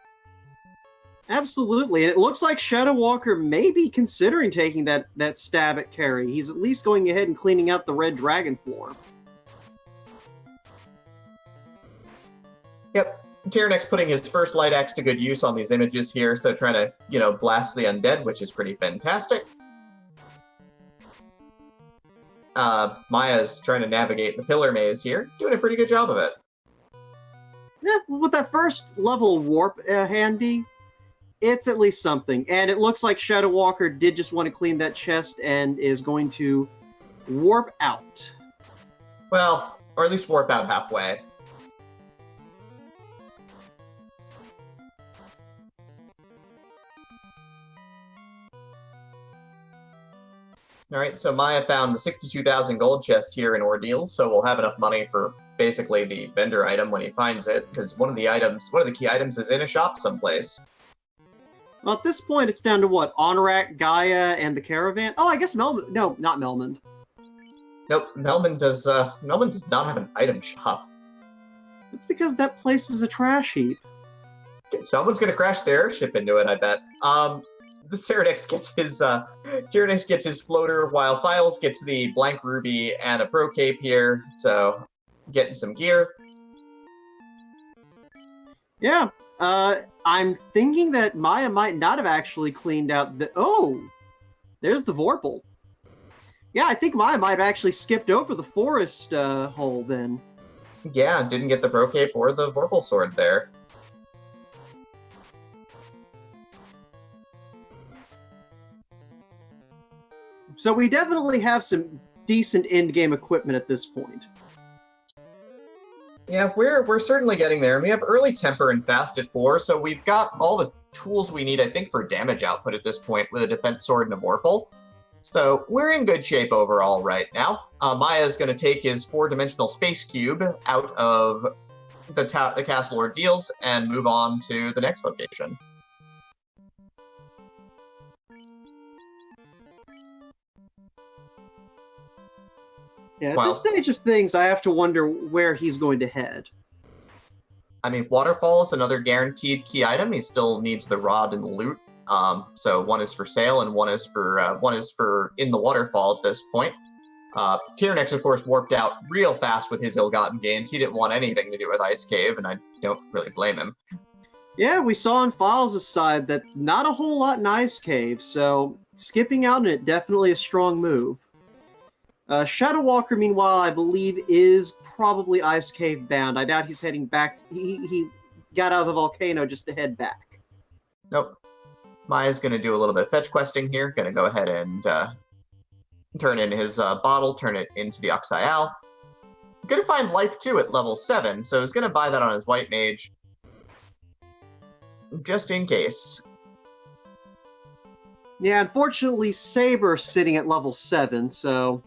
Absolutely, and it looks like Shadow Walker may be considering taking that stab at carry. He's at least going ahead and cleaning out the red dragon floor. Yep, Tyranix putting his first light axe to good use on these images here, so trying to, blast the undead, which is pretty fantastic. Maya's trying to navigate the pillar maze here, doing a pretty good job of it. Yeah, with that first level warp handy, it's at least something. And it looks like Shadow Walker did just want to clean that chest and is going to warp out. Well, or at least warp out halfway. Alright, so Maya found the 62,000 gold chest here in Ordeals, so we'll have enough money for basically the vendor item when he finds it, because one of the key items is in a shop someplace. Well, at this point, it's down to what? Honorak, Gaia, and the Caravan? Oh, I guess Melmond. No, not Melmond. Nope, Melmond does not have an item shop. It's because that place is a trash heap. Someone's gonna crash their airship into it, I bet. The Tyranix gets his floater, while Files gets the blank ruby and a pro cape here, so getting some gear. Yeah, I'm thinking that Maya might not have actually cleaned out the... Oh! There's the Vorpal. Yeah, I think Maya might have actually skipped over the forest hole then. Yeah, didn't get the pro cape or the Vorpal sword there. So we definitely have some decent end-game equipment at this point. Yeah, we're certainly getting there. We have early temper and fast at 4, so we've got all the tools we need, I think, for damage output at this point with a defense sword and a Vorpal. So we're in good shape overall right now. Maya's going to take his 4-dimensional space cube out of the castle ordeals and move on to the next location. Yeah, at this stage of things, I have to wonder where he's going to head. I mean, Waterfall is another guaranteed key item. He still needs the rod and the loot. So one is for sale and one is for in the waterfall at this point. Tyranix, of course, warped out real fast with his ill-gotten gains. He didn't want anything to do with Ice Cave, and I don't really blame him. Yeah, we saw on Files' side that not a whole lot in Ice Cave, so skipping out on it definitely a strong move. Shadow Walker, meanwhile, I believe is probably Ice Cave bound. I doubt he's heading back. He got out of the volcano just to head back. Nope. Maya's going to do a little bit of fetch questing here. Going to go ahead and turn in his bottle, turn it into the Oxyal. Going to find Life 2 at level 7, so he's going to buy that on his White Mage. just in case. Yeah, unfortunately, Saber's sitting at level 7, so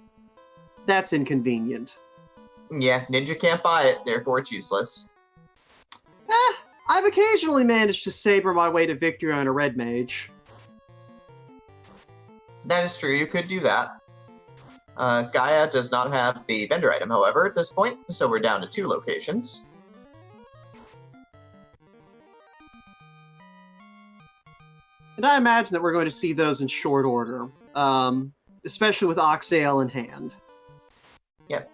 that's inconvenient. Yeah, Ninja can't buy it, therefore it's useless. I've occasionally managed to Saber my way to victory on a red mage. That is true, you could do that. Gaia does not have the vendor item, however, at this point, so we're down to 2 locations. And I imagine that we're going to see those in short order, especially with Oxael in hand. Yep.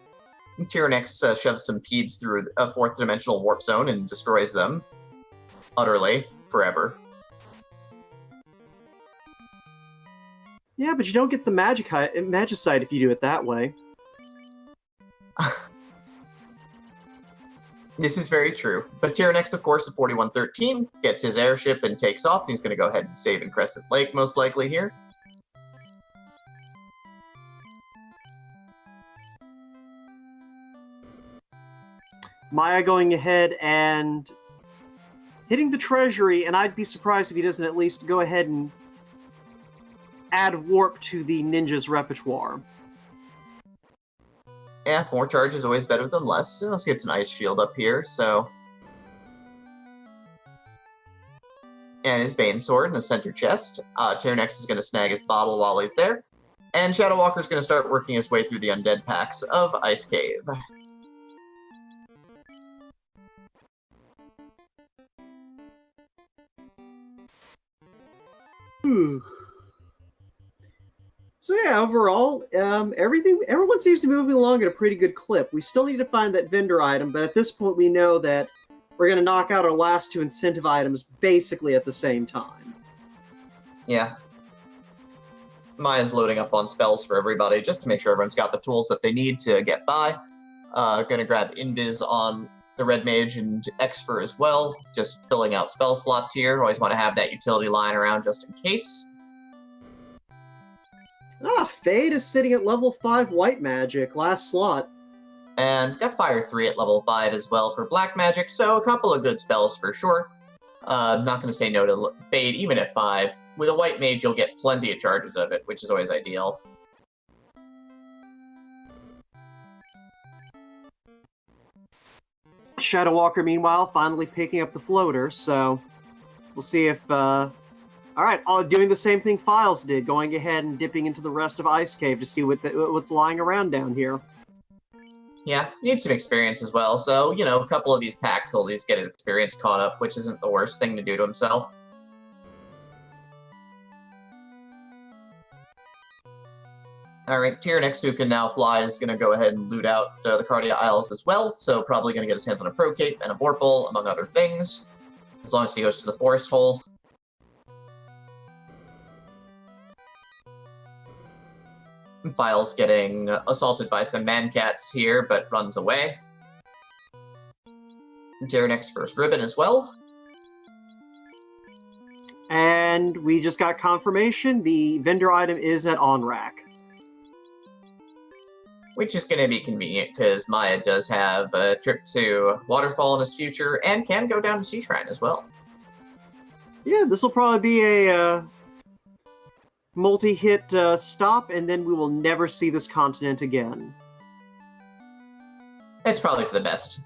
Tyrannex shoves some Peds through a 4th dimensional warp zone and destroys them. Utterly. Forever. Yeah, but you don't get the Magicite if you do it that way. This is very true. But Tyrannex, of course, at 4113, gets his airship and takes off. He's going to go ahead and save in Crescent Lake, most likely here. Maya going ahead and hitting the treasury, and I'd be surprised if he doesn't at least go ahead and add warp to the ninja's repertoire. Yeah, more charge is always better than less. So let's get an ice shield up here, so... And his Bane Sword in the center chest. Tyrannex is going to snag his bottle while he's there. And Shadow Walker's going to start working his way through the undead packs of Ice Cave. So yeah, overall, everyone seems to be moving along at a pretty good clip. We still need to find that vendor item, but at this point we know that we're going to knock out our last 2 incentive items basically at the same time. Yeah. Maya's loading up on spells for everybody, just to make sure everyone's got the tools that they need to get by. Gonna grab Invis on the Red Mage and Exfer as well, just filling out spell slots here. Always want to have that utility lying around just in case. Fade is sitting at level 5 white magic, last slot. And got Fire 3 at level 5 as well for black magic, so a couple of good spells for sure. I'm not going to say no to Fade even at 5. With a white mage, you'll get plenty of charges of it, which is always ideal. Shadow Walker, meanwhile, finally picking up the floater, so we'll see if... Alright, doing the same thing Files did, going ahead and dipping into the rest of Ice Cave to see what's lying around down here. Yeah, needs some experience as well, so, you know, a couple of these packs will at least get his experience caught up, which isn't the worst thing to do to himself. Alright, Tyrannex, who can now fly, is going to go ahead and loot out the Cardia Isles as well, so probably going to get his hands on a Pro Cape and a Vorpal, among other things, as long as he goes to the Forest Hole. Files getting assaulted by some Mancats here, but runs away. Tyrannex first ribbon as well. And we just got confirmation, the vendor item is at on-rack. Which is going to be convenient, because Maya does have a trip to Waterfall in his future, and can go down to Sea Shrine as well. Yeah, this will probably be a multi-hit stop, and then we will never see this continent again. It's probably for the best.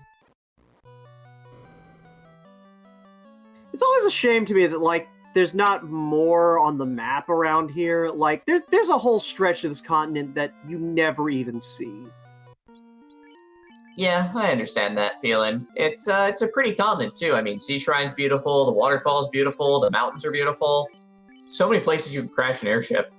It's always a shame to me that, like, there's not more on the map around here. Like, there's a whole stretch of this continent that you never even see. Yeah, I understand that feeling. It's a pretty continent, too. I mean, Sea Shrine's beautiful, the waterfall's beautiful, the mountains are beautiful. So many places you can crash an airship.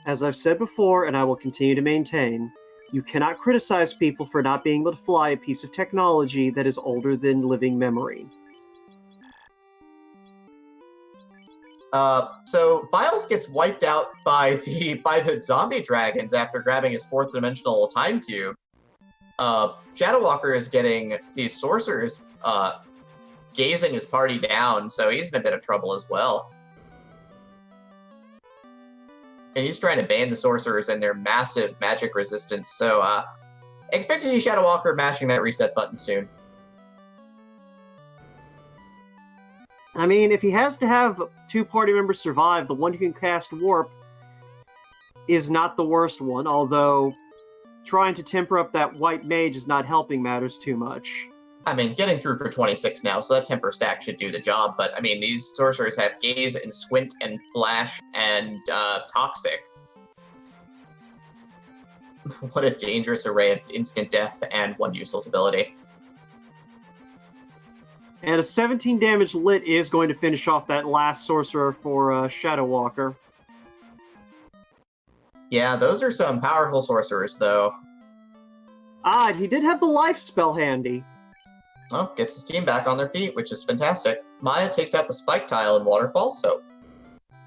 As I've said before, and I will continue to maintain, you cannot criticize people for not being able to fly a piece of technology that is older than living memory. So Files gets wiped out by the zombie dragons after grabbing his 4th dimensional time cube. Shadow Walker is getting these sorcerers gazing his party down, so he's in a bit of trouble as well. And he's trying to ban the sorcerers and their massive magic resistance, so Expect to see Shadow Walker mashing that reset button soon. I mean, if he has to have 2 party members survive, the one who can cast Warp is not the worst one, although trying to temper up that white mage is not helping matters too much. I mean, getting through for 26 now, so that temper stack should do the job, but I mean, these sorcerers have Gaze and Squint and Flash and Toxic. What a dangerous array of instant death and 1 useless ability. And a 17 damage lit is going to finish off that last sorcerer for Shadow Walker. Yeah, those are some powerful sorcerers, though. Ah, he did have the life spell handy. Well, gets his team back on their feet, which is fantastic. Maya takes out the spike tile in Waterfall, so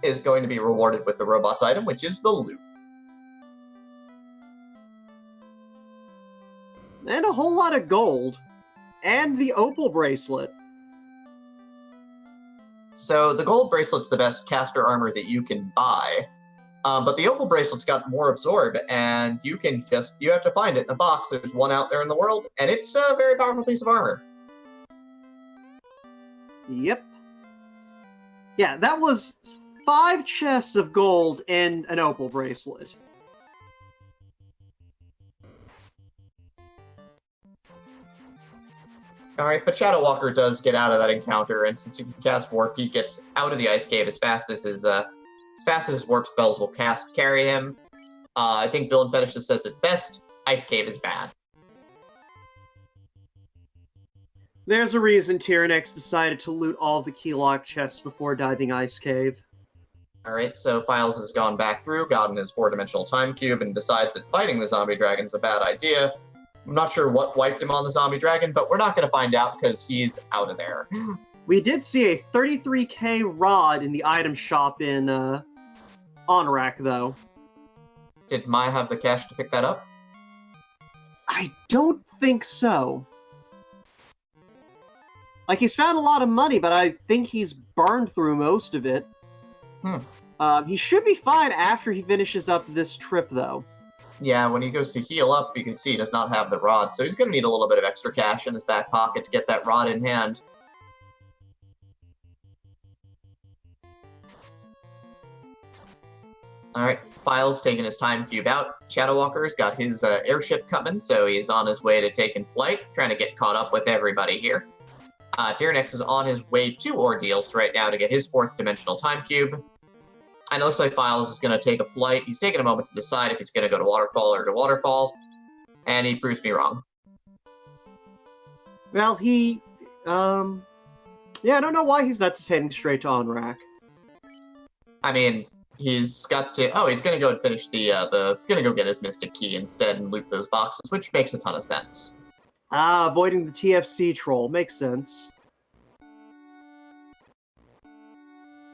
is going to be rewarded with the robot's item, which is the loot. And a whole lot of gold. And the opal bracelet. So the gold bracelet's the best caster armor that you can buy. But the opal bracelet's got more absorb, and you have to find it in a box. There's one out there in the world, and it's a very powerful piece of armor. Yep. Yeah, that was 5 chests of gold and an opal bracelet. Alright, but Shadow Walker does get out of that encounter, and since he can cast Warp, he gets out of the Ice Cave as fast as his warp spells will carry him. I think Villain Fetish says it best, Ice Cave is bad. There's a reason Tyrannex decided to loot all of the keylock chests before diving Ice Cave. Alright, so Files has gone back through, gotten his 4-dimensional time cube, and decides that fighting the zombie dragon's a bad idea. I'm not sure what wiped him on the zombie dragon, but we're not going to find out because he's out of there. We did see a 33k rod in the item shop in Onrak, though. Did Maya have the cash to pick that up? I don't think so. Like, he's found a lot of money, but I think he's burned through most of it. He should be fine after he finishes up this trip, though. Yeah, when he goes to heal up, you can see he does not have the rod, so he's going to need a little bit of extra cash in his back pocket to get that rod in hand. Alright, Files taking his time cube out. Shadow Walker's got his airship coming, so he's on his way to taking flight, trying to get caught up with everybody here. Tyrannex is on his way to Ordeals right now to get his 4th-dimensional time cube. And it looks like Files is going to take a flight. He's taking a moment to decide if he's going to go to Waterfall or to Waterfall. And he proves me wrong. Well, yeah, I don't know why he's not just heading straight to Onrak. I mean, he's got to... Oh, he's going to go and finish he's going to go get his Mystic Key instead and loot those boxes, which makes a ton of sense. Ah, avoiding the TFC troll. Makes sense.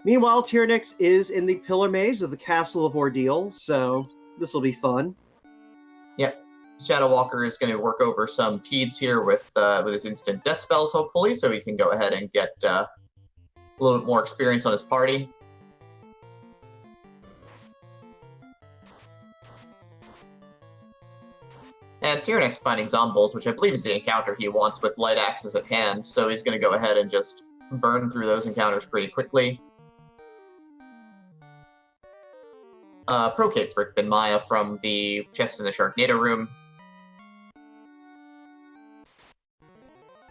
Meanwhile, Tyrannex is in the Pillar Maze of the Castle of Ordeal, so this will be fun. Yep. Shadow Walker is going to work over some peds here with his instant death spells, hopefully, so he can go ahead and get a little bit more experience on his party. And Tyrannex finding Zombols, which I believe is the encounter he wants with light axes at hand, so he's going to go ahead and just burn through those encounters pretty quickly. Pro Cape for Bin Maya from the chest in the Sharknado room.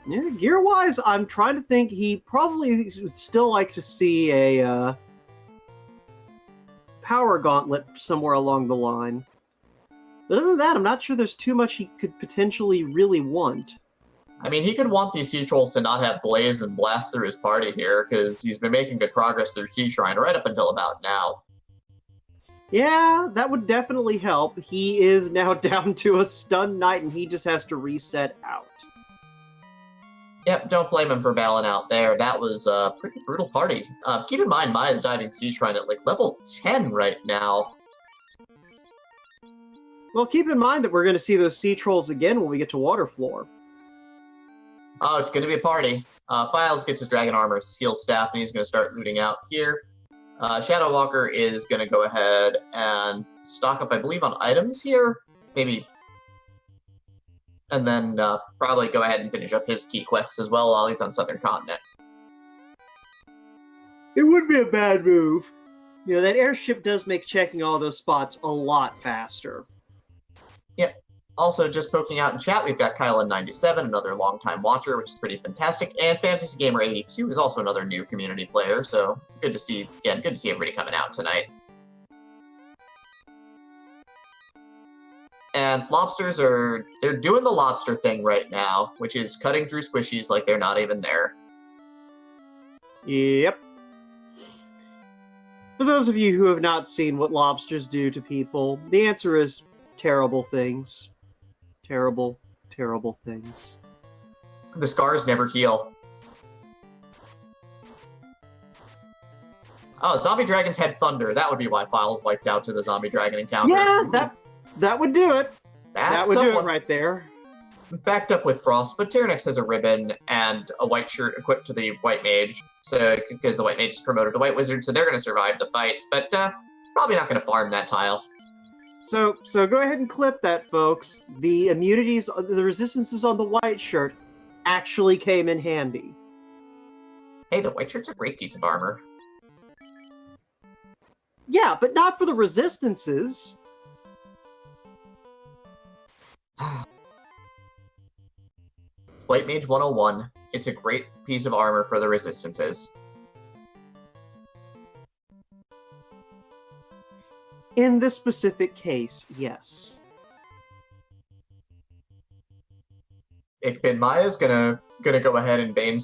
Yeah, gear-wise, I'm trying to think he probably would still like to see a power gauntlet somewhere along the line. But other than that, I'm not sure there's too much he could potentially really want. I mean, he could want these Sea Trolls to not have Blaze and Blast through his party here, because he's been making good progress through Sea Shrine right up until about now. Yeah, that would definitely help. He is now down to a stun knight, and he just has to reset out. Yep, don't blame him for bailing out there. That was a pretty brutal party. Keep in mind, Maya's diving Sea Shrine at, like, level 10 right now. Well, keep in mind that we're going to see those Sea Trolls again when we get to Waterfloor. Oh, it's going to be a party. Files gets his Dragon Armor, his Heal Staff, and he's going to start looting out here. Shadow Walker is going to go ahead and stock up, I believe, on items here. Maybe and then probably go ahead and finish up his key quests as well while he's on Southern Continent. It would be a bad move. You know, that airship does make checking all those spots a lot faster. Yep. Also, just poking out in chat, we've got Kylan97, another longtime watcher, which is pretty fantastic, and Fantasy Gamer 82 is also another new community player, so good to see everybody coming out tonight. And lobsters they're doing the lobster thing right now, which is cutting through squishies like they're not even there. Yep. For those of you who have not seen what lobsters do to people, the answer is terrible things. Terrible, terrible things. The scars never heal. Oh, zombie dragons had thunder. That would be why Files wiped out to the zombie dragon encounter. Yeah, that would do it. That would do it right there. Backed up with Frost, but Tyrannix has a ribbon and a white shirt equipped to the White Mage, so because the White Mage is promoted to White Wizard, so they're going to survive the fight, but probably not going to farm that tile. So go ahead and clip that, folks. The immunities, the resistances on the white shirt actually came in handy. Hey, the white shirt's a great piece of armor. Yeah, but not for the resistances. White Mage 101. It's a great piece of armor for the resistances. In this specific case, yes. Ikbin Maya's gonna go ahead and bane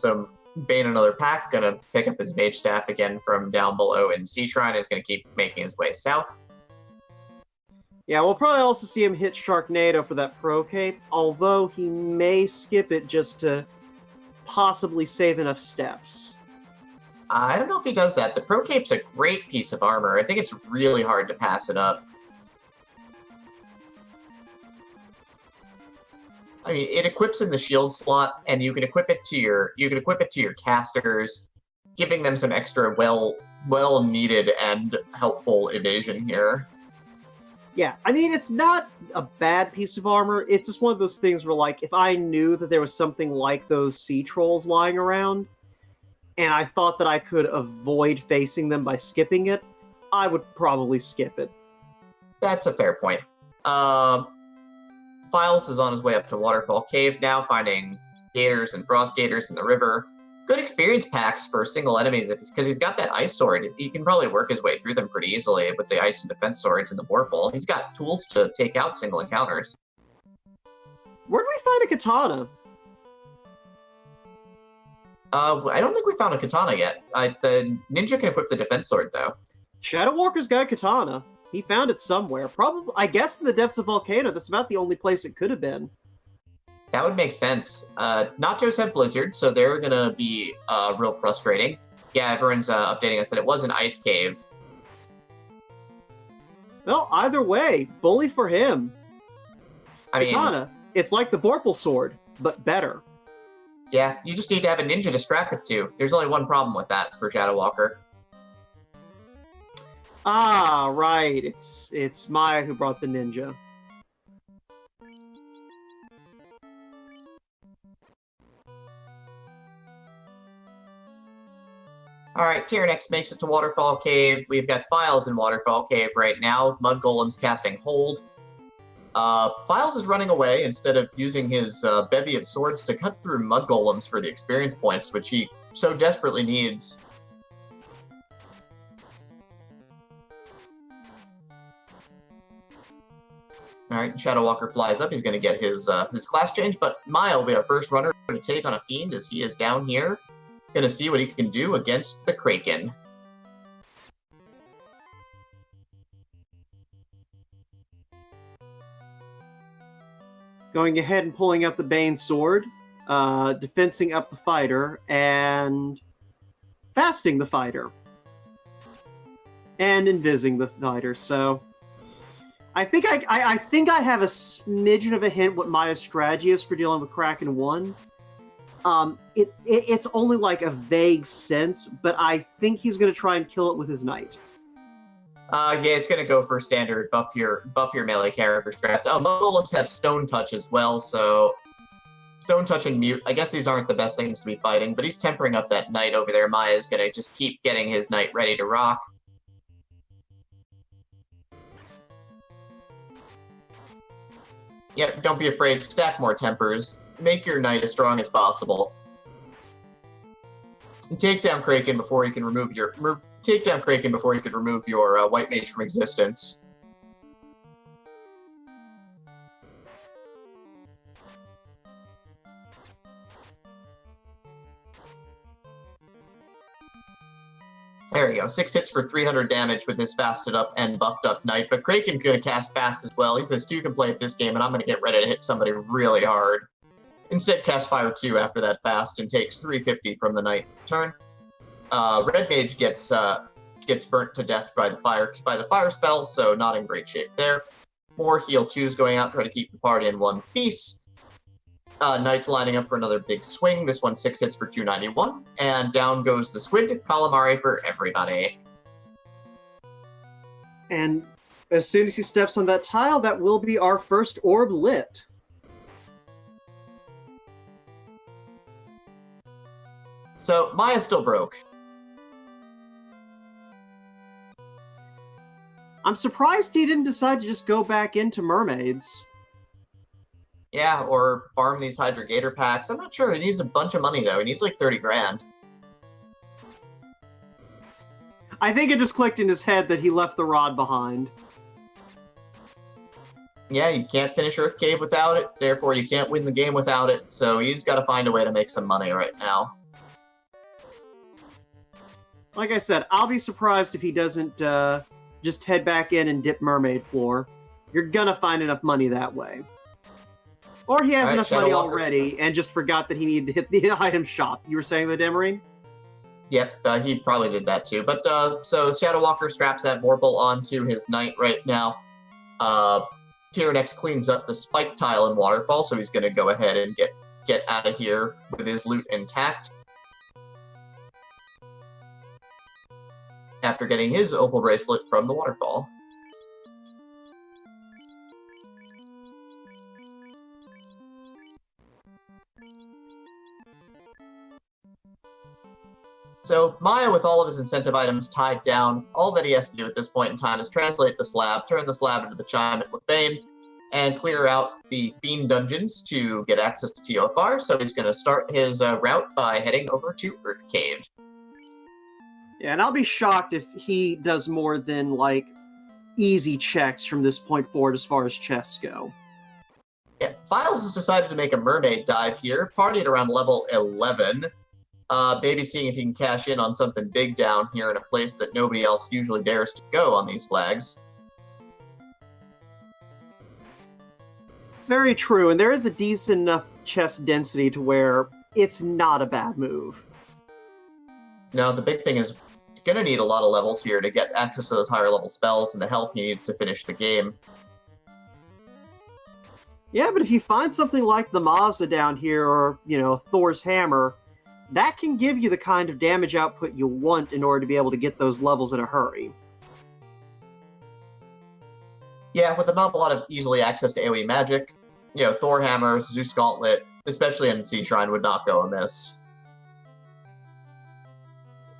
another pack, gonna pick up his mage staff again from down below in Sea Shrine, is gonna keep making his way south. Yeah, we'll probably also see him hit Sharknado for that Pro Cape, although he may skip it just to possibly save enough steps. I don't know if he does that. The Pro Cape's a great piece of armor. I think it's really hard to pass it up. I mean, it equips in the shield slot, and you can equip it to your casters, giving them some extra well needed and helpful evasion here. Yeah, I mean, it's not a bad piece of armor. It's just one of those things where, like, if I knew that there was something like those sea trolls lying around, and I thought that I could avoid facing them by skipping it, I would probably skip it. That's a fair point. Files is on his way up to Waterfall Cave now, finding gators and frost gators in the river. Good experience packs for single enemies, because he's got that ice sword. He can probably work his way through them pretty easily with the ice and defense swords and the Vorpal. He's got tools to take out single encounters. Where do we find a katana? I don't think we found a katana yet. The ninja can equip the defense sword, though. Shadow Walker's got a katana. He found it somewhere. Probably, I guess, in the depths of Volcano. That's about the only place it could have been. That would make sense. Nachos have Blizzard, so they're going to be real frustrating. Yeah, everyone's updating us that it was an ice cave. Well, either way, bully for him. I mean, Katana, it's like the Vorpal sword, but better. Yeah, you just need to have a ninja to strap it to. There's only one problem with that for Shadow Walker. Ah, right. It's Maya who brought the ninja. Alright, Tyrannix makes it to Waterfall Cave. We've got Files in Waterfall Cave right now. Mud Golem's casting Hold. Files is running away instead of using his bevy of swords to cut through Mud Golems for the experience points, which he so desperately needs. Alright, Shadow Walker flies up. He's going to get his class change, but Maya will be our first runner to take on a Fiend as he is down here. Going to see what he can do against the Kraken. Going ahead and pulling out the Bane sword, defensing up the fighter, and fasting the fighter. And invising the fighter, so... I think I have a smidgen of a hint what Maya's strategy is for dealing with Kraken 1. It's only like a vague sense, but I think he's going to try and kill it with his knight. Yeah, it's gonna go for standard buff your melee character strats. Oh, golems have stone touch as well, so stone touch and mute. I guess these aren't the best things to be fighting, but he's tempering up that knight over there. Maya's gonna just keep getting his knight ready to rock. Yep, don't be afraid. Stack more tempers. Make your knight as strong as possible. And take down Kraken before you can remove your white mage from existence. There we go. 6 hits for 300 damage with this fasted up and buffed up knight. But Kraken's going to cast fast as well. He says 2 can play at this game, and I'm going to get ready to hit somebody really hard. Instead, cast Fire 2 after that fast and takes 350 from the knight turn. Red mage gets burnt to death by the fire spell, so not in great shape there. More heal 2s going out, try to keep the party in one piece. Knight's lining up for another big swing. This one 6 hits for 291. And down goes the squid. Calamari for everybody. And as soon as he steps on that tile, that will be our first orb lit. So, Maya's still broke. I'm surprised he didn't decide to just go back into mermaids. Yeah, or farm these Hydra Gator packs. I'm not sure. He needs a bunch of money, though. He needs like 30 grand. I think it just clicked in his head that he left the rod behind. Yeah, you can't finish Earth Cave without it. Therefore, you can't win the game without it. So he's got to find a way to make some money right now. Like I said, I'll be surprised if he doesn't just head back in and dip mermaid floor. You're gonna find enough money that way. Or he has enough money already and just forgot that he needed to hit the item shop. You were saying the Demarine? Yep, he probably did that too. But so Shadow Walker straps that Vorpal onto his knight right now. Tyrannex cleans up the spike tile in Waterfall, so he's going to go ahead and get out of here with his loot intact. After getting his opal bracelet from the Waterfall. So Maya, with all of his incentive items tied down, all that he has to do at this point in time is translate the slab, turn the slab into the chime at Lefane, and clear out the Fiend dungeons to get access to TOFR. So he's going to start his route by heading over to Earth Cave. Yeah, and I'll be shocked if he does more than, like, easy checks from this point forward as far as chests go. Yeah, Files has decided to make a mermaid dive here, partied around level 11. Maybe seeing if he can cash in on something big down here in a place that nobody else usually dares to go on these flags. Very true, and there is a decent enough chest density to where it's not a bad move. Now, the big thing is, he's going to need a lot of levels here to get access to those higher level spells and the health he needs to finish the game. Yeah, but if you find something like the Mazda down here, or, you know, Thor's Hammer, that can give you the kind of damage output you want in order to be able to get those levels in a hurry. Yeah, with not a lot of easily access to AoE magic, you know, Thor Hammer, Zeus Gauntlet, especially in Sea Shrine, would not go amiss.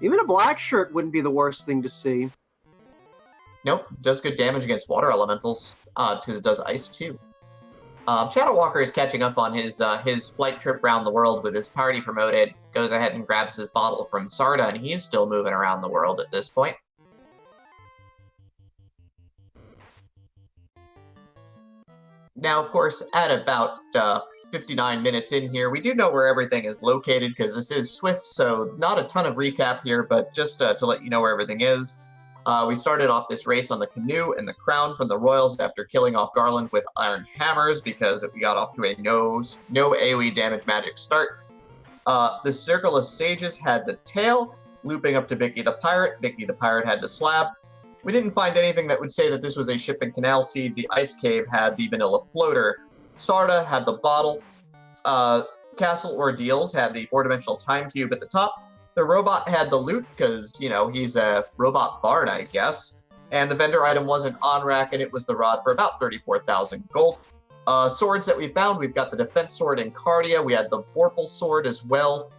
Even a black shirt wouldn't be the worst thing to see. Nope, does good damage against water elementals, because it does ice too. Shadow Walker is catching up on his flight trip around the world with his party promoted, goes ahead and grabs his bottle from Sarda, and he's still moving around the world at this point. Now, of course, at about 59 minutes in here, we do know where everything is located, because this is Swiss, so not a ton of recap here, but just to let you know where everything is. We started off this race on the canoe and the crown from the Royals after killing off Garland with iron hammers because we got off to a no AoE damage magic start. The Circle of Sages had the tail, looping up to Vicky the Pirate. Vicky the Pirate had the slab. We didn't find anything that would say that this was a ship and canal seed. The Ice Cave had the vanilla floater. Sarda had the bottle. Castle Ordeals had the 4-dimensional time cube at the top. The robot had the loot, because, you know, he's a robot bard, I guess. And the vendor item was an on-rack, and it was the rod for about 34,000 gold. Swords that we found, we've got the defense sword in Cardia. We had the Vorpal sword as well.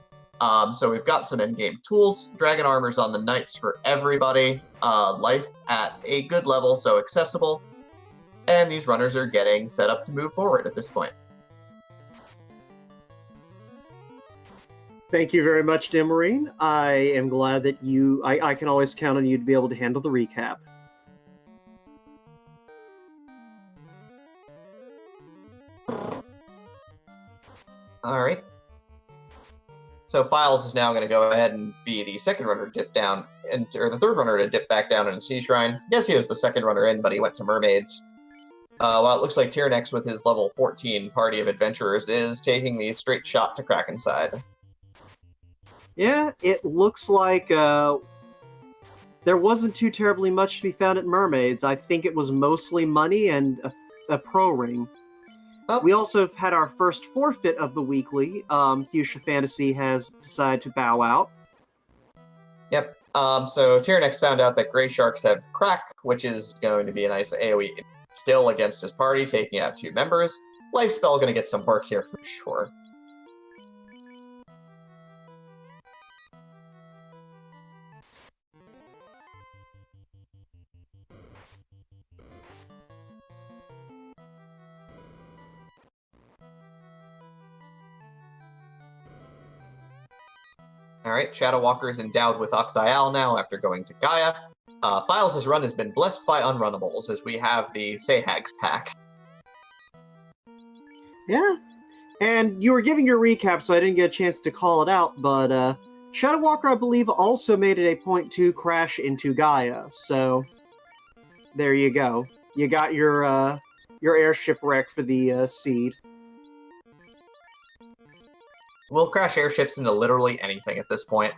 So we've got some in-game tools. Dragon armors on the knights for everybody. Life at a good level, so accessible. And these runners are getting set up to move forward at this point. Thank you very much, Demarine. I am glad that I can always count on you to be able to handle the recap. All right. So Files is now going to go ahead and be the second runner to dip down, or the third runner to dip back down in the Sea Shrine. Yes, he was the second runner in, but he went to Mermaids. While it looks like Tyrannex with his level 14 party of adventurers is taking the straight shot to Krakenside. Yeah, it looks like there wasn't too terribly much to be found at Mermaids. I think it was mostly money and a pro ring. Oh. We also have had our first forfeit of the weekly. Fuchsia Fantasy has decided to bow out. Yep. So Tyrannex found out that Grey Sharks have Crack, which is going to be a nice AoE kill against his party, taking out 2 members. Life spell going to get some work here for sure. Alright, Shadow Walker is endowed with Oxial now after going to Gaia. Files' run has been blessed by unrunnables, as we have the Sayhags pack. Yeah, and you were giving your recap, so I didn't get a chance to call it out, but Shadow Walker, I believe, also made it a point to crash into Gaia, so there you go. You got your airship wreck for the seed. We'll crash airships into literally anything at this point.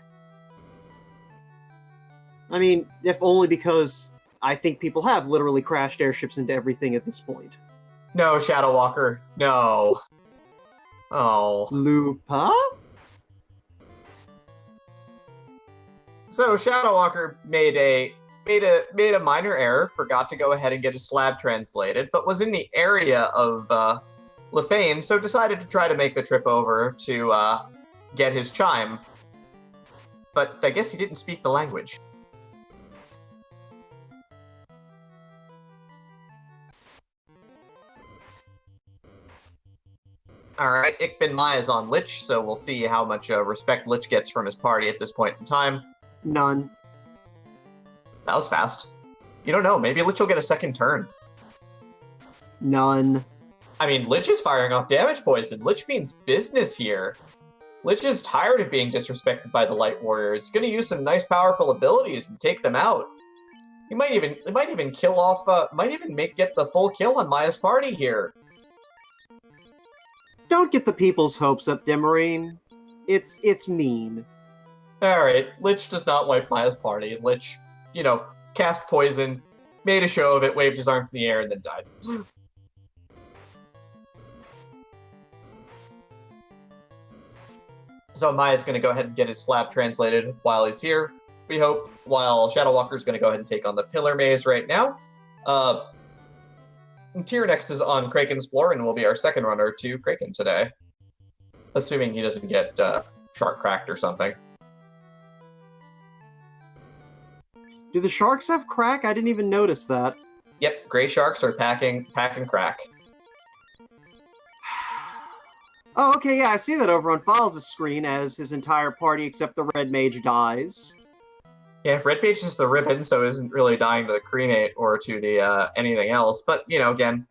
I mean, if only because I think people have literally crashed airships into everything at this point. No, Shadow Walker. No. Oh. Lupa? So Shadow Walker made a minor error, forgot to go ahead and get his slab translated, but was in the area of Lefane, so decided to try to make the trip over to get his chime. But I guess he didn't speak the language. Alright, Ikbin Mai is on Lich, so we'll see how much respect Lich gets from his party at this point in time. None. That was fast. You don't know, maybe Lich will get a second turn. None. I mean, Lich is firing off damage poison. Lich means business here. Lich is tired of being disrespected by the Light Warriors. He's going to use some nice, powerful abilities and take them out. He might even kill off. Get the full kill on Maya's party here. Don't get the people's hopes up, Demarine. It's mean. All right, Lich does not wipe Maya's party. Lich, cast poison, made a show of it, waved his arms in the air, and then died. So Maya's going to go ahead and get his slab translated while he's here, we hope, while Shadow Walker's going to go ahead and take on the Pillar Maze right now. Tyrannex is on Kraken's floor and will be our second runner to Kraken today. Assuming he doesn't get shark cracked or something. Do the sharks have crack? I didn't even notice that. Yep, gray sharks are packing crack. Oh, okay, yeah, I see that over on Files' screen as his entire party except the Red Mage dies. Yeah, Red Mage is the ribbon, so isn't really dying to the cremate or to the anything else. But, again,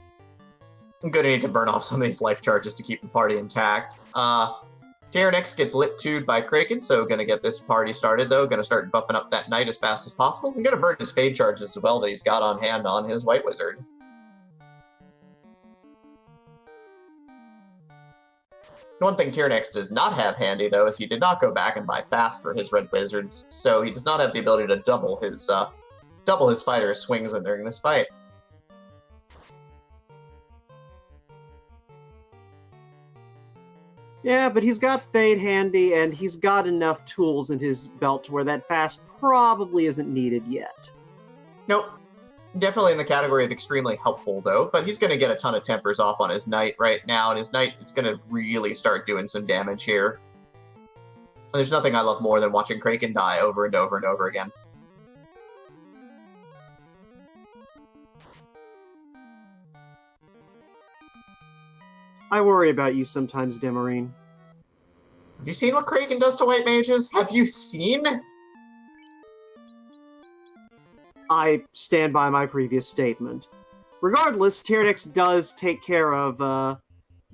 I'm going to need to burn off some of these life charges to keep the party intact. Tyrannex gets lit 2'd by Kraken, so going to get this party started, though. Going to start buffing up that knight as fast as possible. I'm going to burn his Fade charges as well that he's got on hand on his White Wizard. One thing Tyrannex does not have handy, though, is he did not go back and buy fast for his Red Wizards, so he does not have the ability to double his fighter's swings during this fight. Yeah, but he's got Fade handy, and he's got enough tools in his belt to where that fast probably isn't needed yet. Nope. Definitely in the category of extremely helpful, though, but he's going to get a ton of tempers off on his knight right now, and his knight is going to really start doing some damage here. There's nothing I love more than watching Kraken die over and over and over again. I worry about you sometimes, Demarine. Have you seen what Kraken does to white mages? Have you seen? I stand by my previous statement. Regardless, Tyrannix does take care of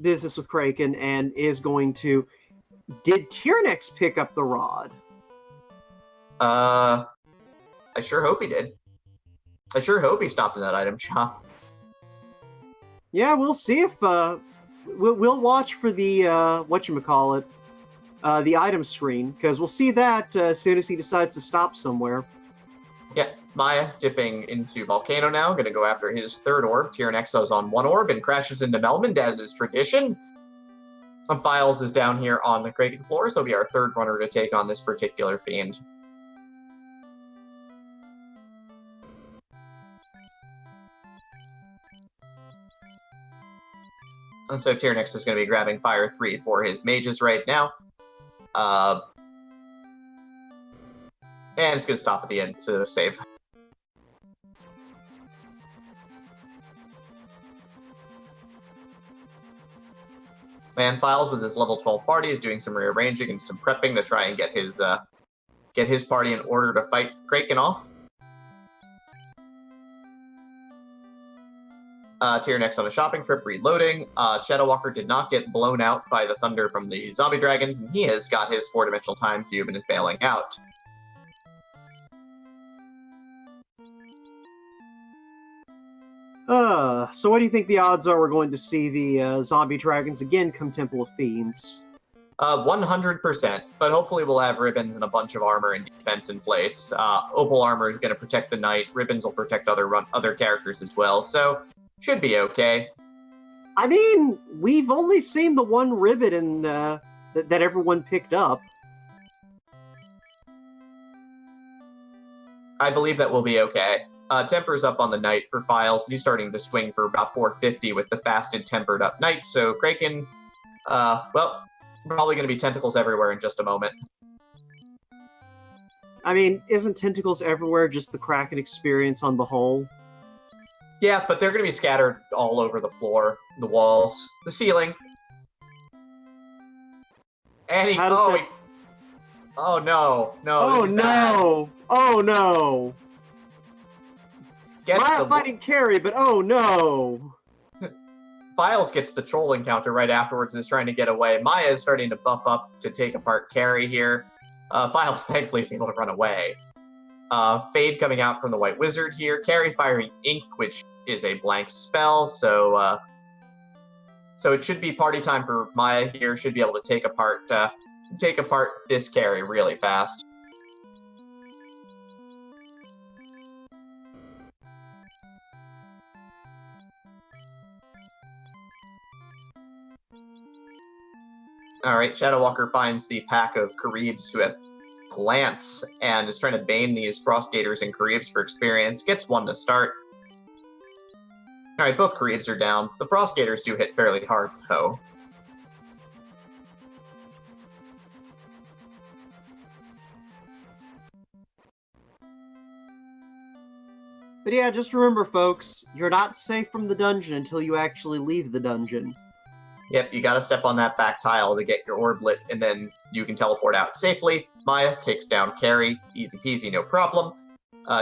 business with Kraken and is going to... Did Tyrannix pick up the rod? I sure hope he did. I sure hope he stopped in that item shop. Yeah, we'll see if... We'll watch for the, whatchamacallit, the item screen, because we'll see that as soon as he decides to stop somewhere. Yeah, Maya dipping into Volcano now, gonna go after his third orb. Tyrannexo's on one orb and crashes into Melmond, as is tradition. Files is down here on the Kraken floor, so he'll be our third runner to take on this particular fiend. And so Tyrannix is going to be grabbing Fire 3 for his mages right now. And it's going to stop at the end to save. And Files with his level 12 party is doing some rearranging and some prepping to try and get his party in order to fight Kraken off. Tyrannix on a shopping trip, reloading. Shadow Walker did not get blown out by the thunder from the zombie dragons, and he has got his 4-dimensional time cube and is bailing out. So what do you think the odds are we're going to see the zombie dragons again come Temple of Fiends? 100%, but hopefully we'll have Ribbons and a bunch of armor and defense in place. Opal armor is going to protect the knight. Ribbons will protect other characters as well, so should be okay. I mean, we've only seen the one ribbon in, that everyone picked up. I believe that will be okay. Temper's up on the knight for Files. He's starting to swing for about 450 with the fasted tempered up knight, so Kraken, well, probably going to be tentacles everywhere in just a moment. I mean, isn't tentacles everywhere just the Kraken experience on the whole? Yeah, but they're going to be scattered all over the floor, the walls, the ceiling. And he... Oh, no. Oh, no! Oh, no! Maya fighting Carrie, but oh, no! Files gets the troll encounter right afterwards and is trying to get away. Maya is starting to buff up to take apart Carrie here. Files thankfully is able to run away. Fade coming out from the White Wizard here. Carrie firing Ink, which is a blank spell, so it should be party time for Maya here. Should be able to take apart this Carrie really fast. Alright, Shadow Walker finds the pack of Caribs who have plants and is trying to bane these Frost Gators and Caribs for experience. Gets one to start. Alright, both Caribs are down. The Frost Gators do hit fairly hard, though. But yeah, just remember, folks, you're not safe from the dungeon until you actually leave the dungeon. Yep, you gotta step on that back tile to get your orb lit, and then you can teleport out safely. Maya takes down Carrie, easy peasy, no problem.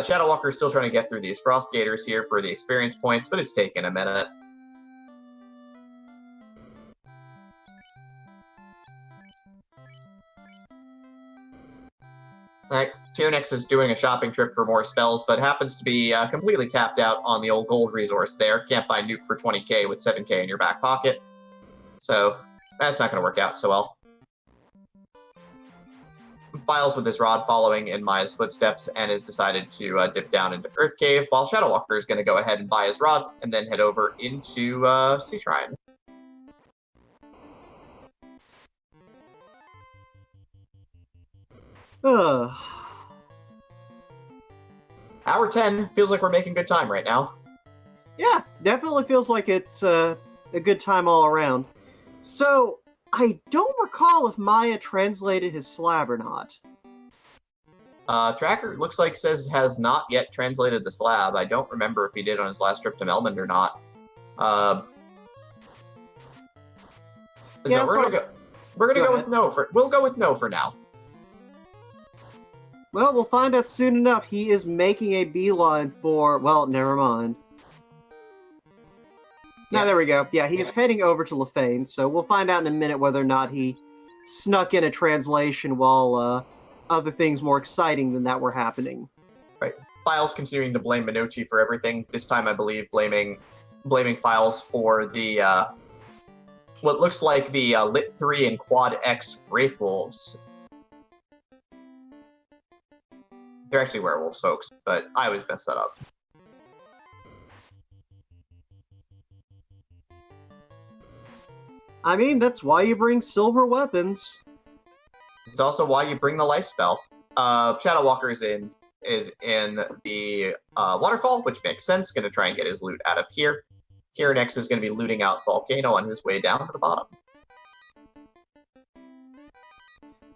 Shadow Walker's still trying to get through these Frost Gators here for the experience points, but it's taking a minute. Alright, Tyrannix is doing a shopping trip for more spells, but happens to be completely tapped out on the old gold resource there. Can't buy Nuke for 20k with 7k in your back pocket. So, that's not going to work out so well. Files with his rod following in Maya's footsteps and has decided to dip down into Earth Cave, while Shadow Walker is going to go ahead and buy his rod and then head over into Sea Shrine. Hour 10 feels like we're making good time right now. Yeah, definitely feels like it's a good time all around. So, I don't recall if Maya translated his slab or not. Tracker looks like says has not yet translated the slab. I don't remember if he did on his last trip to Melmond or not. Yeah, So we're gonna go with no for we'll go with no for now. Well, we'll find out soon enough. He is making a beeline for, well, never mind. Yeah. Now, there we go. Yeah, he is heading over to Lefane, so we'll find out in a minute whether or not he snuck in a translation while other things more exciting than that were happening. Right. Files continuing to blame Minochi for everything. This time, I believe, blaming Files for the what looks like the Lit 3 and Quad X Wraith Wolves. They're actually werewolves, folks, but I always mess that up. I mean, that's why you bring silver weapons. It's also why you bring the life spell. Shadow Walker is in the waterfall, which makes sense. Going to try and get his loot out of here. Here next is going to be looting out Volcano on his way down to the bottom.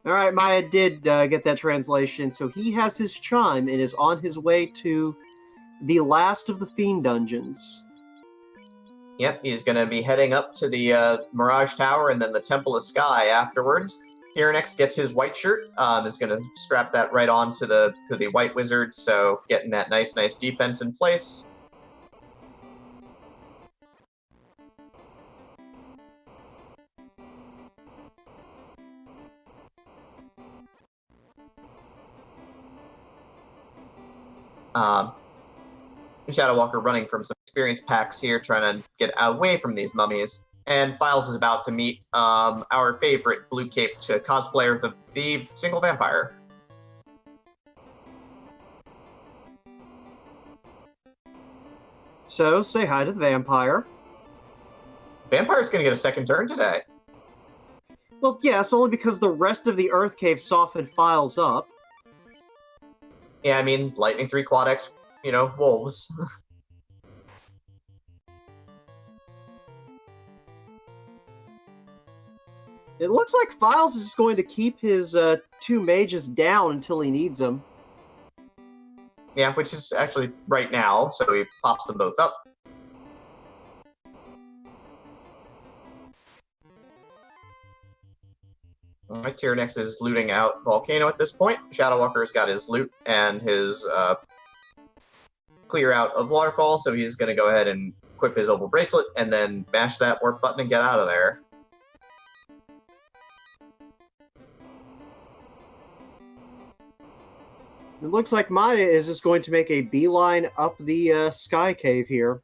All right, Maya did get that translation, so he has his chime and is on his way to the last of the Fiend dungeons. Yep, he's going to be heading up to the Mirage Tower and then the Temple of Sky afterwards. Here next gets his white shirt. Is going to strap that right on to the White Wizard, so getting that nice defense in place. Shadow Walker running from some experience packs here, trying to get away from these mummies. And Files is about to meet our favorite blue-caped cosplayer, the single vampire. So, say hi to the vampire. Vampire's going to get a second turn today. Well, yes, only because the rest of the Earth Cave softened Files up. Yeah, I mean, Lightning 3 Quad X, wolves. It looks like Files is going to keep his two mages down until he needs them. Yeah, which is actually right now, so he pops them both up. Alright, Tyrannex is looting out Volcano at this point. Shadow Walker's got his loot and his clear out of Waterfall, so he's going to go ahead and equip his Opal Bracelet and then mash that warp button and get out of there. It looks like Maya is just going to make a beeline up the Sky Cave here.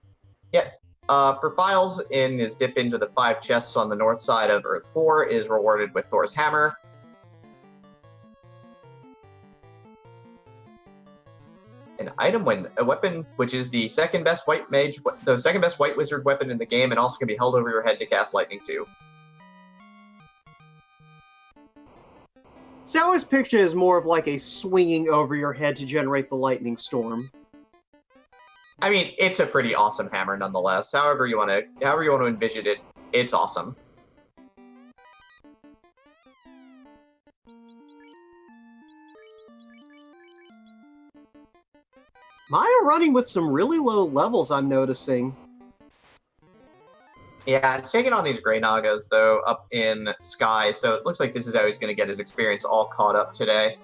Yeah. For Files, in his dip into the 5 chests on the north side of Earth 4 is rewarded with Thor's Hammer. An item a weapon which is the second best white wizard weapon in the game, and also can be held over your head to cast lightning too. See, I always picture it as more of like a swinging over your head to generate the lightning storm. I mean, it's a pretty awesome hammer nonetheless. However you want to envision it, it's awesome. Maya running with some really low levels, I'm noticing. Yeah, it's taking on these Grey Nagas, though, up in Sky, so it looks like this is how he's going to get his experience all caught up today.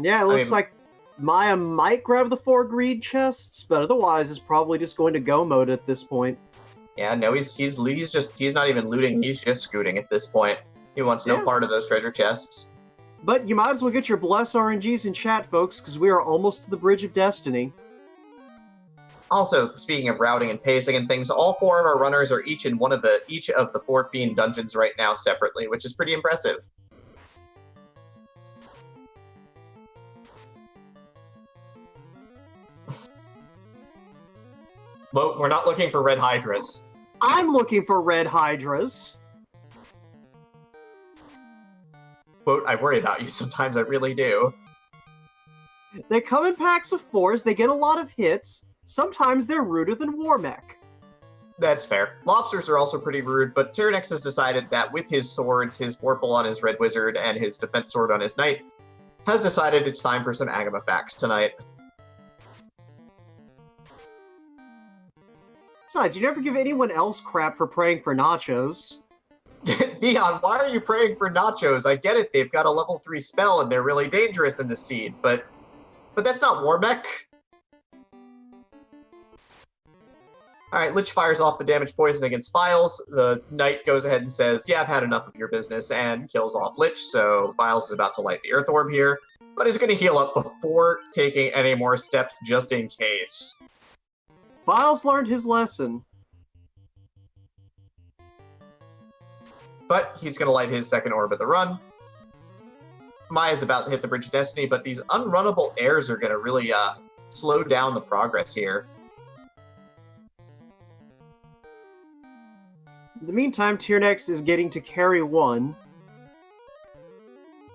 Yeah, it looks like Maya might grab the 4 greed chests, but otherwise is probably just going to go mode at this point. Yeah, no, he's not even looting, he's just scooting at this point. He wants no part of those treasure chests. But you might as well get your bless RNGs in chat, folks, because we are almost to the Bridge of Destiny. Also, speaking of routing and pacing and things, all 4 of our runners are each of the 4 Fiend dungeons right now separately, which is pretty impressive. Well, we're not looking for red hydras. I'm looking for red hydras. Quote, I worry about you sometimes, I really do. They come in packs of 4s, they get a lot of hits. Sometimes they're ruder than Warmech. That's fair. Lobsters are also pretty rude, but Tyrannex has decided that with his swords, his Vorpal on his Red Wizard, and his Defense Sword on his Knight, has decided it's time for some Agama facts tonight. Besides, you never give anyone else crap for praying for nachos. Dion, why are you praying for nachos? I get it, they've got a level 3 spell and they're really dangerous in the seed, but that's not Warmech. Alright, Lich fires off the damage poison against Files. The Knight goes ahead and says, yeah, I've had enough of your business, and kills off Lich, so Files is about to light the Earth Orb here, but he's going to heal up before taking any more steps just in case. Files learned his lesson. But he's going to light his second orb at the run. Maya's about to hit the Bridge of Destiny, but these unrunnable airs are going to really slow down the progress here. In the meantime, Tyrannex is getting to carry 1.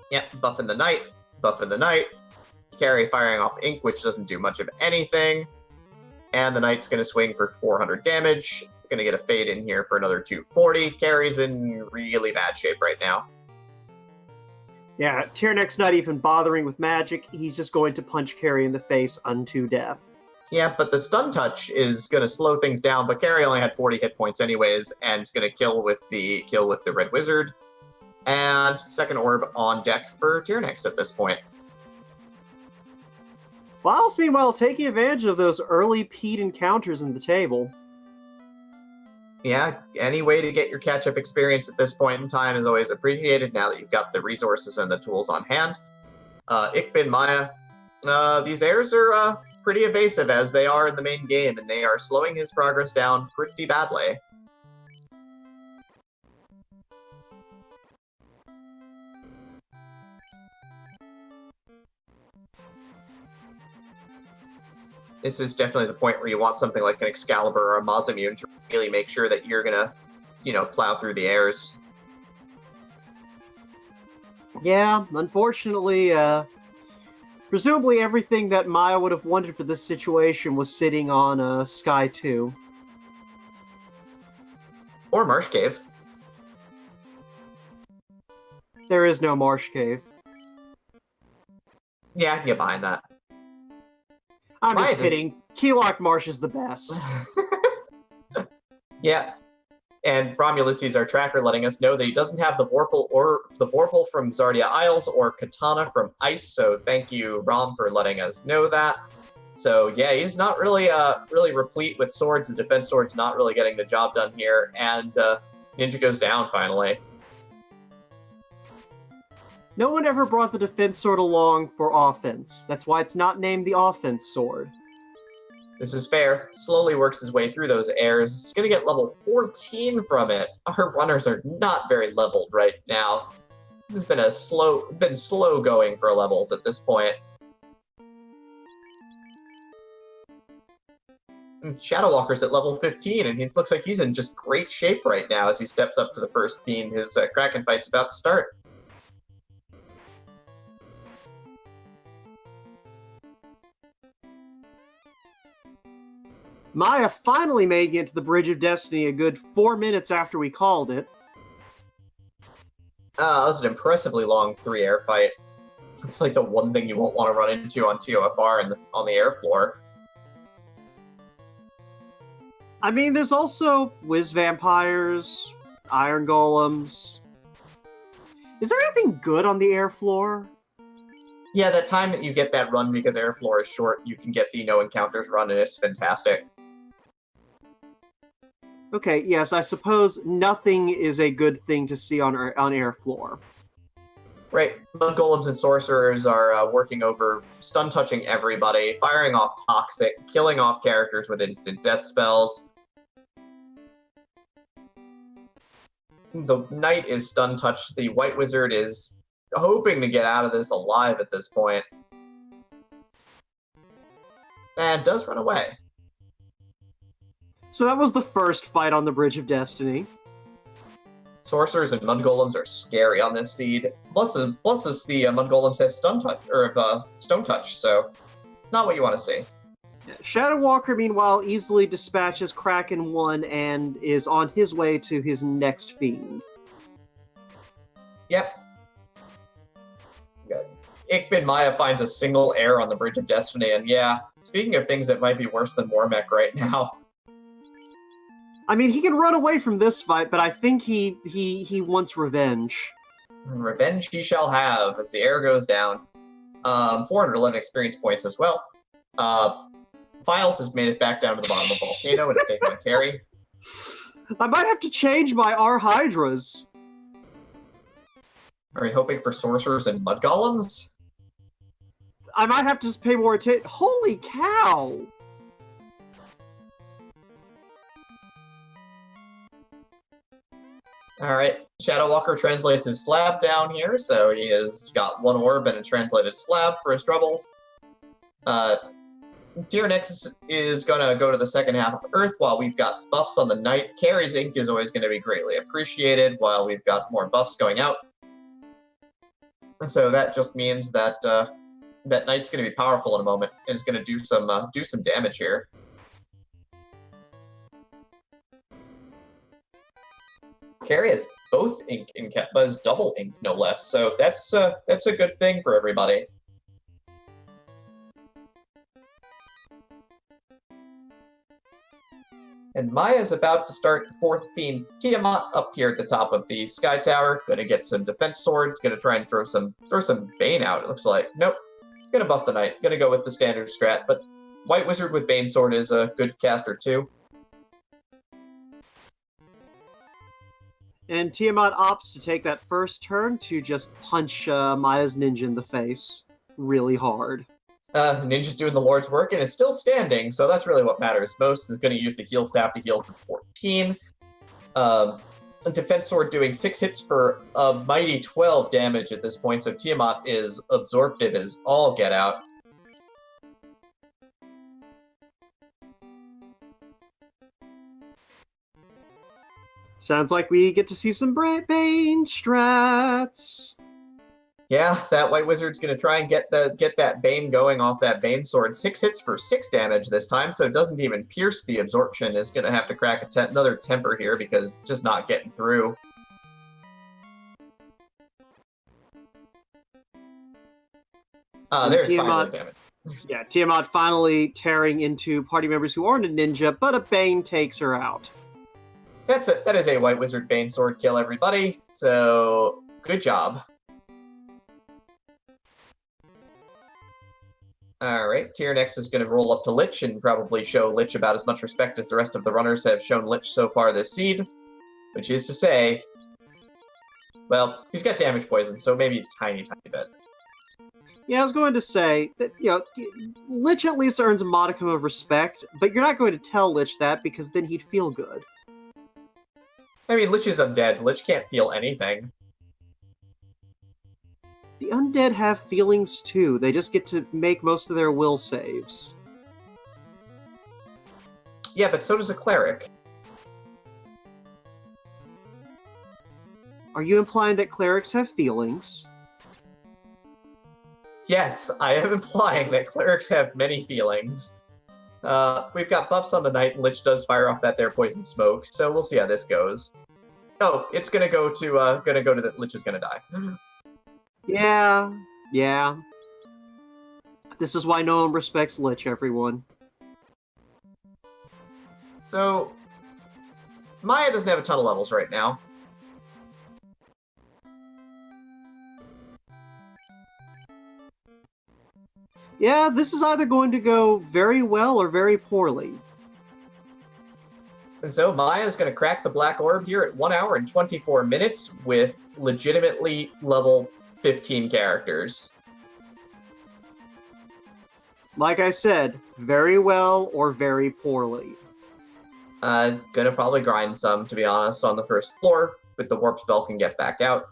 Yep, buffing the Knight, buffing the Knight. Carry firing off Ink, which doesn't do much of anything. And the Knight's going to swing for 400 damage. Going to get a fade in here for another 240. Carry's in really bad shape right now. Yeah, Tyrannex not even bothering with magic. He's just going to punch Carry in the face unto death. Yeah, but the stun touch is going to slow things down, but Carry only had 40 hit points anyways, and it's going to kill with the Red Wizard. And second orb on deck for Tyrannex at this point. Files, meanwhile, taking advantage of those early Pete encounters in the table. Yeah, any way to get your catch-up experience at this point in time is always appreciated now that you've got the resources and the tools on hand. Ikbin, Maya, these airs are pretty evasive as they are in the main game, and they are slowing his progress down pretty badly. This is definitely the point where you want something like an Excalibur or a Mazamune to really make sure that you're gonna, plow through the airs. Yeah, unfortunately, presumably everything that Maya would have wanted for this situation was sitting on Sky 2. Or Marsh Cave. There is no Marsh Cave. Yeah, I can get behind that. I'm just kidding. Keylock Marsh is the best. Yeah. And from Ulysses, our tracker, letting us know that he doesn't have the Vorpal from Zardia Isles or Katana from Ice, so thank you, Rom, for letting us know that. So yeah, he's not really replete with swords. The defense sword's not really getting the job done here, and Ninja goes down finally. No one ever brought the defense sword along for offense. That's why it's not named the offense sword. This is fair. Slowly works his way through those airs. He's gonna get level 14 from it. Our runners are not very leveled right now. It's been slow going for levels at this point. Shadow Walker's at level 15, and he looks like he's in just great shape right now as he steps up to the first beam. His Kraken fight's about to start. Maya finally making it to the Bridge of Destiny a good 4 minutes after we called it. That was an impressively long 3-air fight. It's like the one thing you won't want to run into on TOFR and on the air floor. I mean, there's also Whiz Vampires, Iron Golems. Is there anything good on the air floor? Yeah, that time that you get that run because air floor is short, you can get the no encounters run, and it's fantastic. Okay, yes, I suppose nothing is a good thing to see on air floor. Right, Mud Golems and Sorcerers are working over stun touching everybody, firing off Toxic, killing off characters with instant death spells. The Knight is stun touched, the White Wizard is hoping to get out of this alive at this point. And does run away. So that was the first fight on the Bridge of Destiny. Sorcerers and Mud Golems are scary on this seed. Plus the Mud Golems have stone touch, so not what you want to see. Shadow Walker, meanwhile, easily dispatches Kraken 1 and is on his way to his next fiend. Yep. Ikbin Maya finds a single air on the Bridge of Destiny, and yeah, speaking of things that might be worse than Warmech right now. I mean, he can run away from this fight, but I think he wants revenge. Revenge he shall have as the air goes down. 411 experience points as well. Files has made it back down to the bottom of the volcano and is taking a carry. I might have to change my R Hydras. Are we hoping for sorcerers and mud golems? I might have to just pay more attention. Holy cow! Alright, Shadow Walker translates his slab down here, so he has got one orb and a translated slab for his troubles. Tyrannix is gonna go to the second half of Earth while we've got buffs on the Night. Carrie's ink is always gonna be greatly appreciated while we've got more buffs going out. So that just means that that Knight's gonna be powerful in a moment and is gonna do some damage here. Carrie has both ink and Kepma's double ink, no less. So that's a good thing for everybody. And Maya's about to start fourth fiend Tiamat up here at the top of the Sky Tower. Gonna get some defense swords. Gonna try and throw some Bane out. It looks like. Nope. Gonna buff the Knight. Gonna go with the standard strat. But White Wizard with Bane Sword is a good caster too. And Tiamat opts to take that first turn to just punch Maya's ninja in the face really hard. Ninja's doing the Lord's work and is still standing, so that's really what matters most. Is going to use the heal staff to heal for 14. Defense sword doing 6 hits for a mighty 12 damage at this point, so Tiamat is absorptive as all get out. Sounds like we get to see some Bane strats. Yeah, that White Wizard's going to try and get that Bane going off that Bane sword. 6 hits for 6 damage this time, so it doesn't even pierce the absorption. Is going to have to crack another temper here because it's just not getting through. There's Tiamat, 5 damage. Yeah, Tiamat finally tearing into party members who aren't a ninja, but a Bane takes her out. That is a White Wizard Bane sword kill, everybody. So, good job. Alright, Tyrannix is going to roll up to Lich and probably show Lich about as much respect as the rest of the runners have shown Lich so far this seed. Which is to say, well, he's got damage poison, so maybe it's tiny bit. Yeah, I was going to say that, Lich at least earns a modicum of respect, but you're not going to tell Lich that because then he'd feel good. I mean, Lich is undead. Lich can't feel anything. The undead have feelings too. They just get to make most of their will saves. Yeah, but so does a cleric. Are you implying that clerics have feelings? Yes, I am implying that clerics have many feelings. We've got buffs on the Knight, and Lich does fire off that there poison smoke, so we'll see how this goes. Oh, it's gonna go to the Lich is gonna die. Yeah. This is why no one respects Lich, everyone. So, Maya doesn't have a ton of levels right now. Yeah, this is either going to go very well or very poorly. So Maya's going to crack the Black Orb here at 1 hour and 24 minutes with legitimately level 15 characters. Like I said, very well or very poorly. Gonna probably grind some, to be honest, on the first floor, but the warp spell can get back out.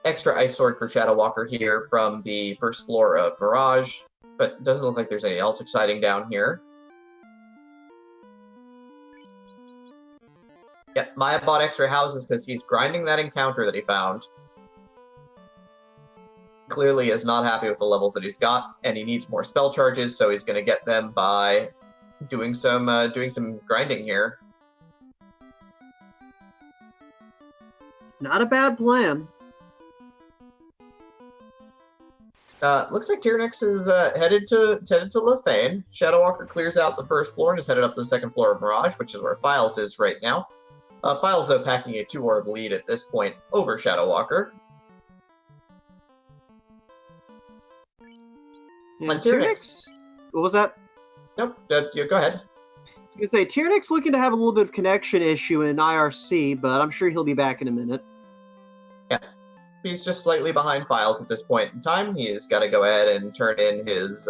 Extra Ice Sword for Shadow Walker here from the first floor of Mirage. but doesn't look like there's anything else exciting down here. Yeah, Maya bought extra houses because he's grinding that encounter that he found. Clearly is not happy with the levels that he's got, and he needs more spell charges, so he's going to get them by doing some grinding here. Not a bad plan. Looks like Tyrannix is headed to Lethane. Shadowwalker clears out the first floor and is headed up to the second floor of Mirage, which is where Files is right now. Files, though, packing a 2-orb lead at this point over Shadowwalker. Yeah, And Tyrannix. What was that? Nope, go ahead. I was gonna say, Tyrannix looking to have a little bit of connection issue in IRC, but I'm sure he'll be back in a minute. Yeah, he's just slightly behind Files at this point in time. He's got to go ahead and turn in his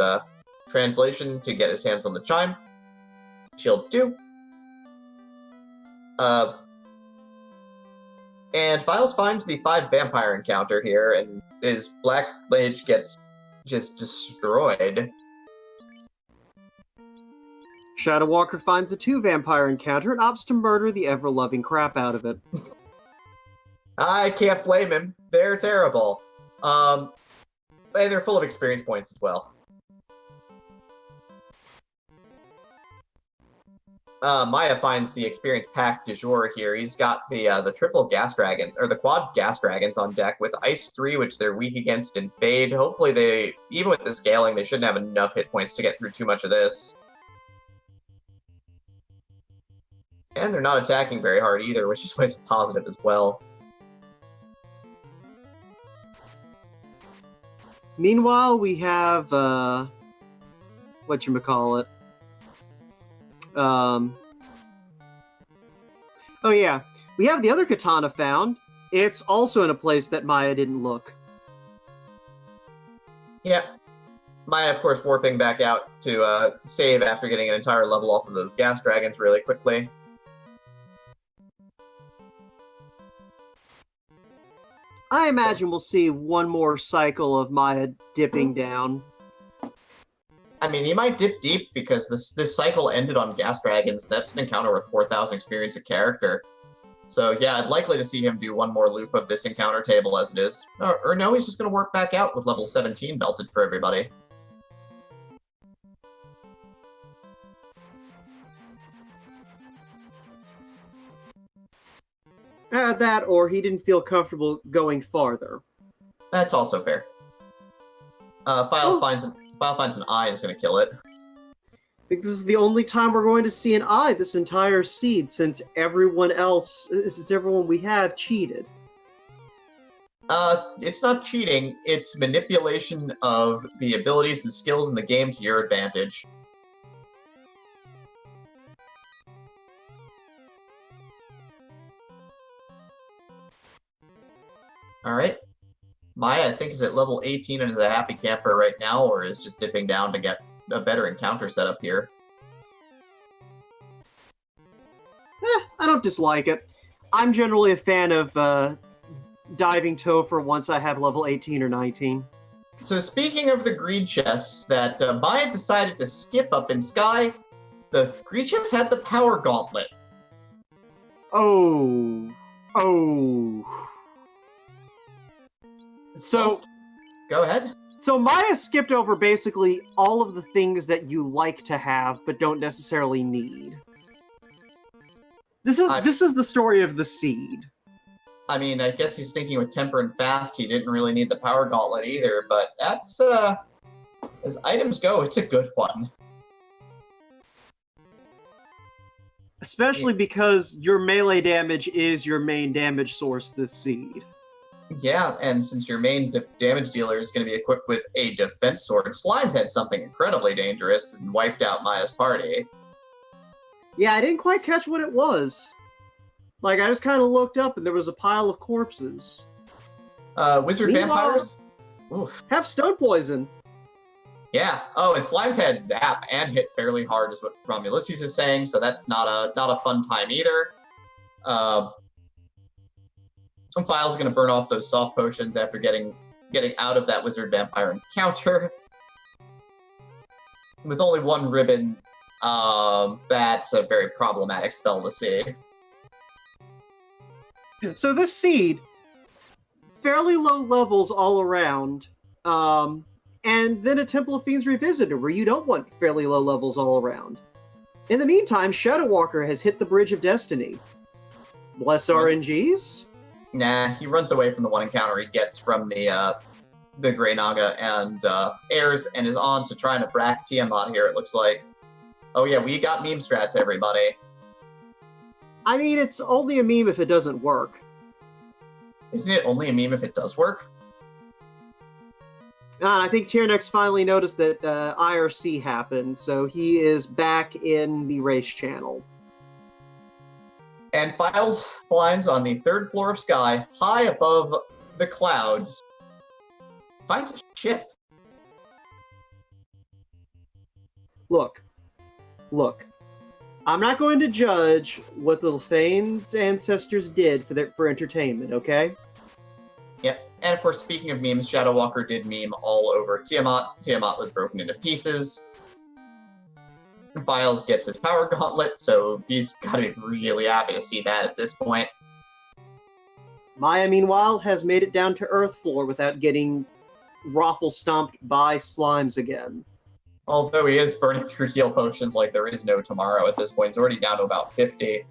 translation to get his hands on the chime. She'll do. And Files finds the 5 vampire encounter here, and his Black Mage gets just destroyed. Shadowwalker finds a 2 vampire encounter and opts to murder the ever-loving crap out of it. I can't blame him. They're terrible. And they're full of experience points as well. Maya finds the experience pack du jour here. He's got the triple gas dragon, or the quad gas dragons on deck with Ice 3, which they're weak against, and Fade. Hopefully even with the scaling, they shouldn't have enough hit points to get through too much of this. And they're not attacking very hard either, which is always a positive as well. Meanwhile, we have, whatchamacallit. Oh yeah, we have the other katana found. It's also in a place that Maya didn't look. Yeah. Maya, of course, warping back out to save after getting an entire level off of those gas dragons really quickly. I imagine we'll see one more cycle of Maya dipping down. I mean, he might dip deep because this cycle ended on gas dragons. That's an encounter with 4,000 experience a character. So yeah, I'd likely to see him do one more loop of this encounter table as it is. Or no, he's just going to work back out with level 17 belted for everybody. That, or he didn't feel comfortable going farther. That's also fair. Files finds an eye and is going to kill it. I think this is the only time we're going to see an eye this entire seed, since everyone we have cheated. It's not cheating, it's manipulation of the abilities and skills in the game to your advantage. Alright. Maya, I think, is at level 18 and is a happy camper right now, or is just dipping down to get a better encounter set up here. I don't dislike it. I'm generally a fan of diving Topher once I have level 18 or 19. So speaking of the greed chests that Maya decided to skip up in Sky, the greed chests had the power gauntlet. Oh. So, go ahead. So Maya skipped over basically all of the things that you like to have but don't necessarily need. This is the story of the seed. I mean, I guess he's thinking with Temper and Fast, he didn't really need the power gauntlet either, but that's, as items go, it's a good one. Especially because your melee damage is your main damage source this seed. Yeah, and since your main damage dealer is going to be equipped with a defense sword, Slimes had something incredibly dangerous and wiped out Maya's party. Yeah, I didn't quite catch what it was. Like, I just kind of looked up and there was a pile of corpses. Wizard vampires? Oof. Have stone poison. Yeah. Oh, and Slimes had zap and hit fairly hard, is what Romulus is saying, so that's not a fun time either. Some File's going to burn off those soft potions after getting out of that wizard vampire encounter. with only one ribbon, that's a very problematic spell to see. So this seed, fairly low levels all around, and then a Temple of Fiends Revisited, where you don't want fairly low levels all around. In the meantime, Shadow Walker has hit the Bridge of Destiny. Less RNGs? Nah, he runs away from the one encounter he gets from the Grey Naga and airs and is on to trying to brack Tiamat here, it looks like. Oh yeah, we got meme strats, everybody. I mean, it's only a meme if it doesn't work. Isn't it only a meme if it does work? I think Tyrnex finally noticed that IRC happened, so he is back in the race channel. And Files flies on the 3rd floor of Sky, high above the clouds. Finds a ship. Look. I'm not going to judge what the Fane's ancestors did for entertainment, okay? Yep. And of course, speaking of memes, Shadow Walker did meme all over Tiamat. Tiamat was broken into pieces. Files gets his power gauntlet, so he's gotta be really happy to see that at this point. Maya, meanwhile, has made it down to Earth floor without getting raffle stomped by slimes again. Although he is burning through heal potions like there is no tomorrow at this point. He's already down to about 50.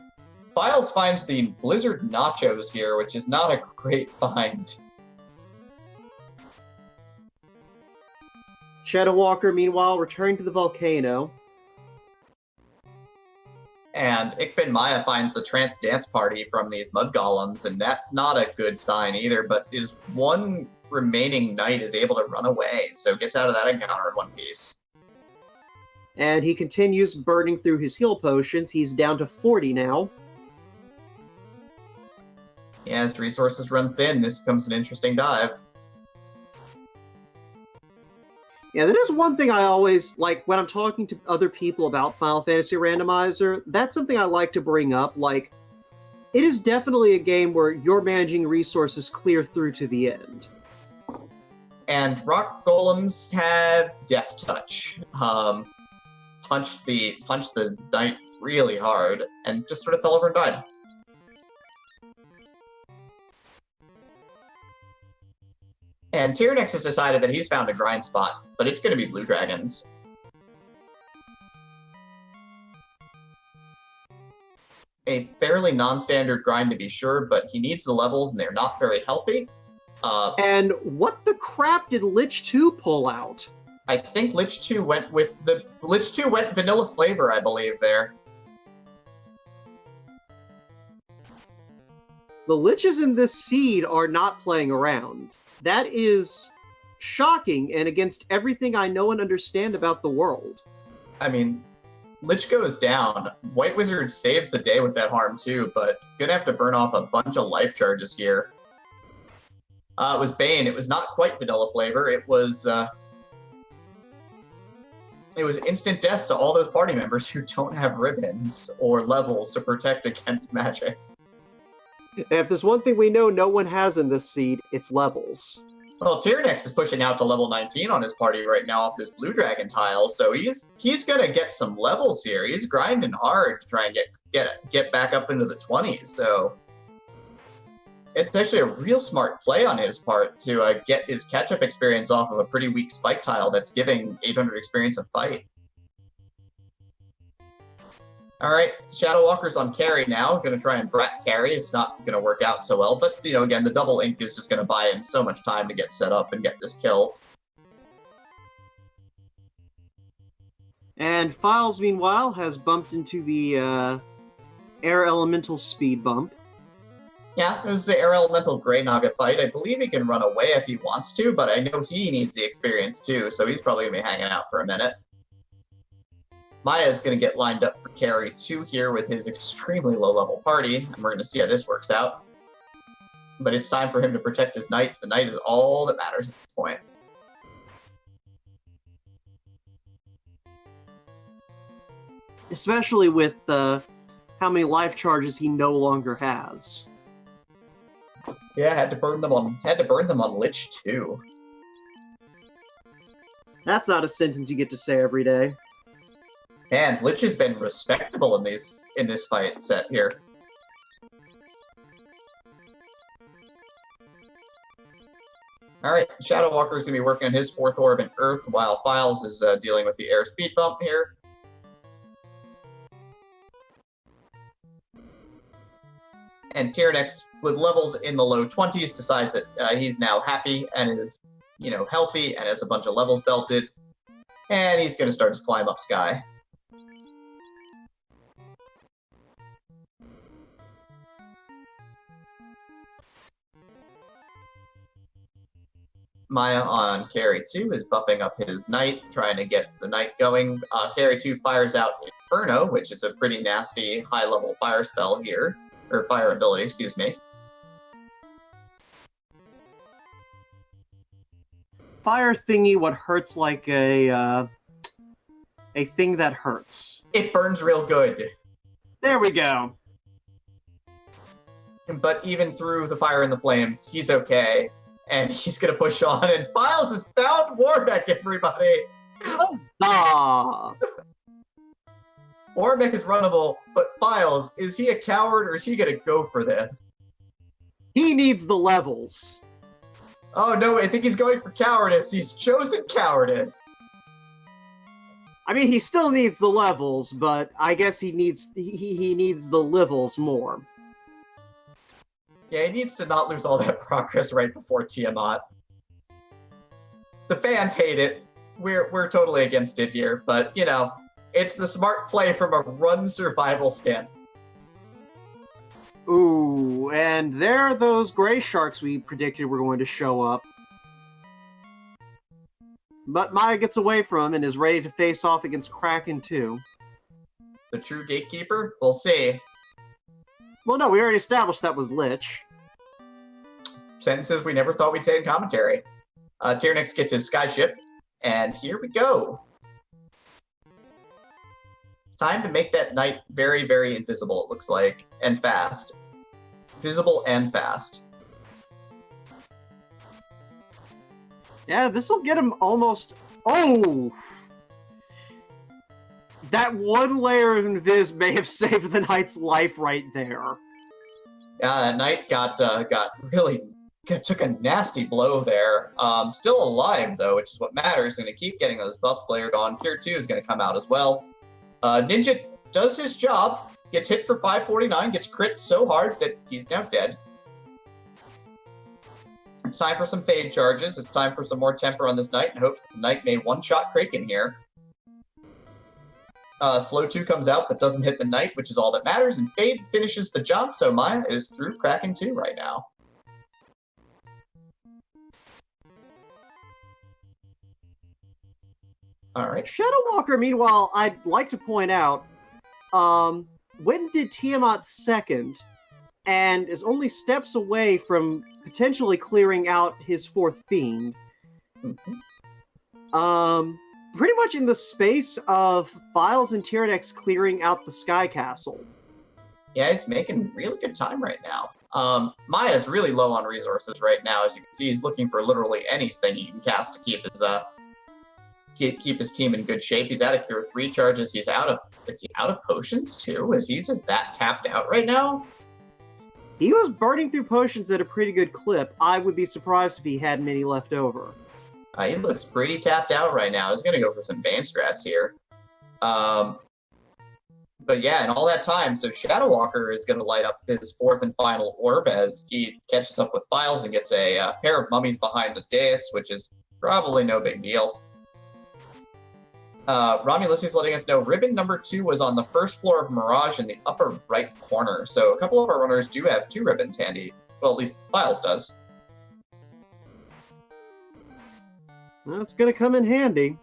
Files finds the Blizzard Nachos here, which is not a great find. Shadow Walker, meanwhile, returning to the volcano. And Ikbin Maya finds the trance dance party from these mud golems, and that's not a good sign either, but his one remaining knight is able to run away, so gets out of that encounter in one piece. And he continues burning through his heal potions. He's down to 40 now. Yeah, as resources run thin, this becomes an interesting dive. Yeah, that is one thing I always like when I'm talking to other people about Final Fantasy Randomizer. That's something I like to bring up. Like, it is definitely a game where you're managing resources clear through to the end. And rock golems have death touch. Punched the knight really hard and just sort of fell over and died. And Tyrnex has decided that he's found a grind spot, but it's going to be blue dragons. A fairly non-standard grind to be sure, but he needs the levels and they're not very healthy. And what the crap did Lich 2 pull out? I think Lich 2 went vanilla flavor, I believe, there. The Liches in this seed are not playing around. That is shocking and against everything I know and understand about the world. I mean, Lich goes down. White Wizard saves the day with that harm too, but gonna have to burn off a bunch of life charges here. It was Bane. It was not quite vanilla flavor. It was instant death to all those party members who don't have ribbons or levels to protect against magic. If there's one thing we know no one has in this seed, it's levels. Well, Tyrnex is pushing out to level 19 on his party right now off this blue dragon tile, so he's gonna get some levels here. He's grinding hard to try and get back up into the 20s, so it's actually a real smart play on his part to get his catch-up experience off of a pretty weak spike tile that's giving 800 experience a fight. Alright, Shadow Walker's on carry now. Gonna try and brat carry. It's not gonna work out so well, but, you know, again, the double ink is just gonna buy him so much time to get set up and get this kill. And Files, meanwhile, has bumped into the Air Elemental speed bump. Yeah, it was the Air Elemental Grey Naga fight. I believe he can run away if he wants to, but I know he needs the experience too, so he's probably gonna be hanging out for a minute. Maya's going to get lined up for carry 2 here with his extremely low-level party, and we're going to see how this works out. But it's time for him to protect his knight. The knight is all that matters at this point. Especially with how many life charges he no longer has. Yeah, had to burn them on Lich too. That's not a sentence you get to say every day. And Lich has been respectable in this fight set here. Alright, Shadow Walker is going to be working on his 4th orb in Earth, while Files is dealing with the air speed bump here. And Tyranix, with levels in the low 20s, decides that he's now happy and is, healthy and has a bunch of levels belted. And he's going to start his climb up Sky. Maya on Carry 2 is buffing up his Knight, trying to get the Knight going. Carry 2 fires out Inferno, which is a pretty nasty high-level fire spell here. Or fire ability, excuse me. Fire thingy, what hurts like a thing that hurts. It burns real good. There we go. But even through the fire and the flames, he's okay. And he's going to push on, and Files has found Warbeck, everybody! Ah. Warbeck is runnable, but Files, is he a coward, or is he going to go for this? He needs the levels. Oh no, I think he's going for cowardice. He's chosen cowardice. I mean, he still needs the levels, but I guess he needs the levels more. Yeah, he needs to not lose all that progress right before Tiamat. The fans hate it. We're totally against it here, but it's the smart play from a run survival stand. Ooh, and there are those gray sharks we predicted were going to show up. But Maya gets away from him and is ready to face off against Kraken too. The true gatekeeper? We'll see. Well, no, we already established that was Lich. Sentences we never thought we'd say in commentary. Tyranix gets his skyship, and here we go. It's time to make that Knight very, very invisible, it looks like, and fast. Visible and fast. Yeah, this will get him almost... Oh! That one layer of invis may have saved the Knight's life right there. Yeah, that Knight took a nasty blow there. Still alive, though, which is what matters. Going to keep getting those buffs layered on. Tier 2 is going to come out as well. Ninja does his job, gets hit for 549, gets crit so hard that he's now dead. It's time for some fade charges. It's time for some more temper on this Knight, and hopes the Knight may one-shot Kraken here. Slow 2 comes out, but doesn't hit the Knight, which is all that matters, and fade finishes the job, so Maya is through Kraken 2 right now. All right. Shadow Walker, meanwhile, I'd like to point out, when did Tiamat second, and is only steps away from potentially clearing out his 4th Fiend. Mm-hmm. Pretty much in the space of Files and Tyranix clearing out the Sky Castle. Yeah, he's making really good time right now. Maya's really low on resources right now. As you can see, he's looking for literally anything he can cast to keep his team in good shape. He's out of Cure 3 charges. Is he out of potions too? Is he just that tapped out right now? He was burning through potions at a pretty good clip. I would be surprised if he had many left over. He looks pretty tapped out right now. He's going to go for some Bane strats here. But yeah, in all that time, so Shadow Walker is going to light up his 4th and final orb as he catches up with Files and gets a pair of mummies behind the dais, which is probably no big deal. Romulus is letting us know ribbon number 2 was on the 1st floor of Mirage in the upper right corner. So a couple of our runners do have 2 ribbons handy. Well, at least Files does. That's going to come in handy.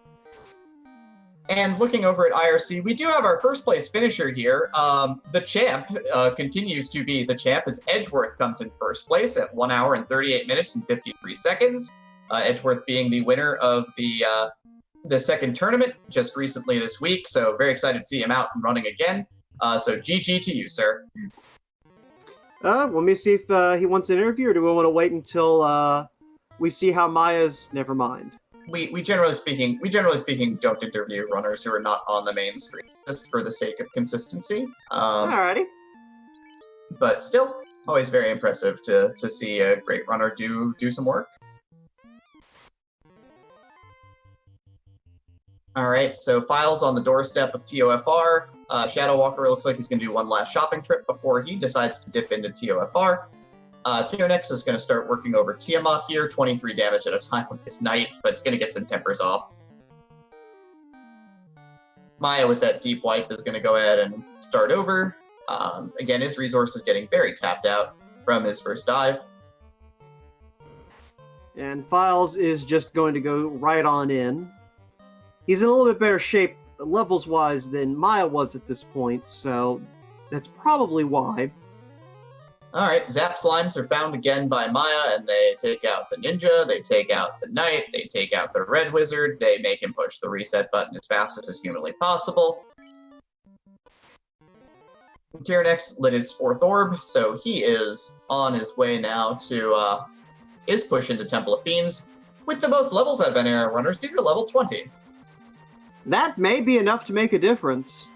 And looking over at IRC, we do have our first place finisher here. The champ continues to be the champ as Edgeworth comes in first place at 1 hour and 38 minutes and 53 seconds. Edgeworth being the winner of the 2nd tournament just recently this week. So very excited to see him out and running again. So GG to you, sir. Let me see if he wants an interview, or do we want to wait until we see how Maya's... Never mind. we generally speaking don't interview runners who are not on the main stream just for the sake of consistency. Alrighty. But still, always very impressive to see a great runner do some work. All right, so Files on the doorstep of TOFR. Shadow Walker looks like he's going to do one last shopping trip before he decides to dip into TOFR. Tyrnex is going to start working over Tiamat here, 23 damage at a time with his Knight, but it's going to get some tempers off. Maya with that deep wipe is going to go ahead and start over. Again, his resource is getting very tapped out from his first dive. And Files is just going to go right on in. He's in a little bit better shape levels-wise than Maya was at this point, so that's probably why. All right, Zap Slimes are found again by Maya, and they take out the Ninja, they take out the Knight, they take out the Red Wizard, they make him push the reset button as fast as is humanly possible. Tyrnex lit his 4th orb, so he is on his way now to his push into Temple of Fiends. With the most levels out of any runners, these are level 20. That may be enough to make a difference.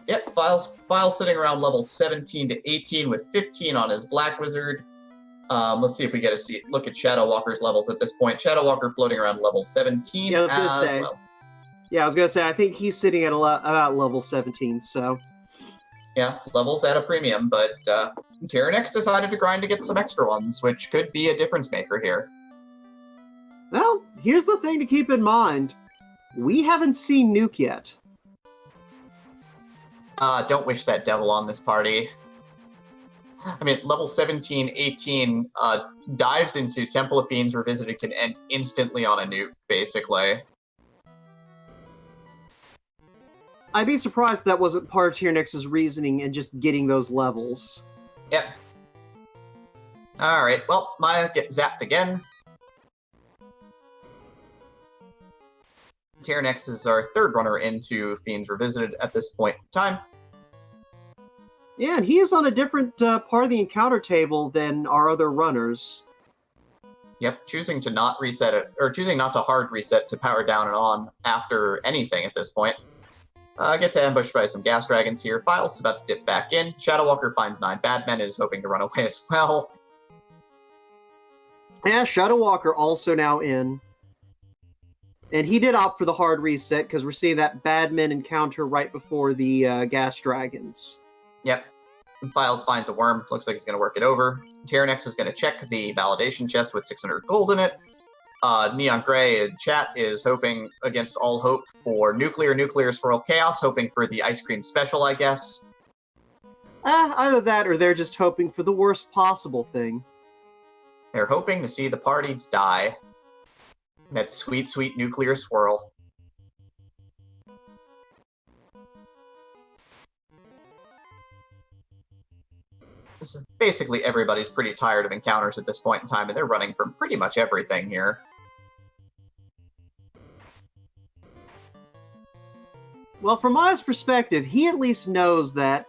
Yep, Files sitting around level 17 to 18 with 15 on his Black Wizard. Let's see if we get a look at Shadow Walker's levels at this point. Shadow Walker floating around level 17 as well. Yeah, I was going to say, I think he's sitting at about level 17, so... Yeah, levels at a premium, but Tyrnex decided to grind to get some extra ones, which could be a difference maker here. Well, here's the thing to keep in mind. We haven't seen Nuke yet. Don't wish that devil on this party. I mean, level 17, 18 dives into Temple of Fiends Revisited can end instantly on a nuke, basically. I'd be surprised if that wasn't part of Tyrnex's reasoning and just getting those levels. Yep. Alright, well, Maya gets zapped again. Tyrnex is our 3rd runner into Fiends Revisited at this point in time. Yeah, and he is on a different part of the encounter table than our other runners. Yep, choosing to not reset it, or choosing not to hard reset to power down and on after anything at this point. Gets ambushed by some gas dragons here. Files is about to dip back in. Shadow Walker finds 9 bad men and is hoping to run away as well. Yeah, Shadow Walker also now in. And he did opt for the hard reset because we're seeing that Badman encounter right before the gas dragons. Yep. And Files finds a worm. Looks like he's going to work it over. Tyrnex is going to check the validation chest with 600 gold in it. Neon Gray in chat is hoping against all hope for Nuclear Swirl Chaos, hoping for the ice cream special, I guess. Either that or they're just hoping for the worst possible thing. They're hoping to see the party die. That sweet, sweet nuclear swirl. So basically, everybody's pretty tired of encounters at this point in time, and they're running from pretty much everything here. Well, from Maya's perspective, he at least knows that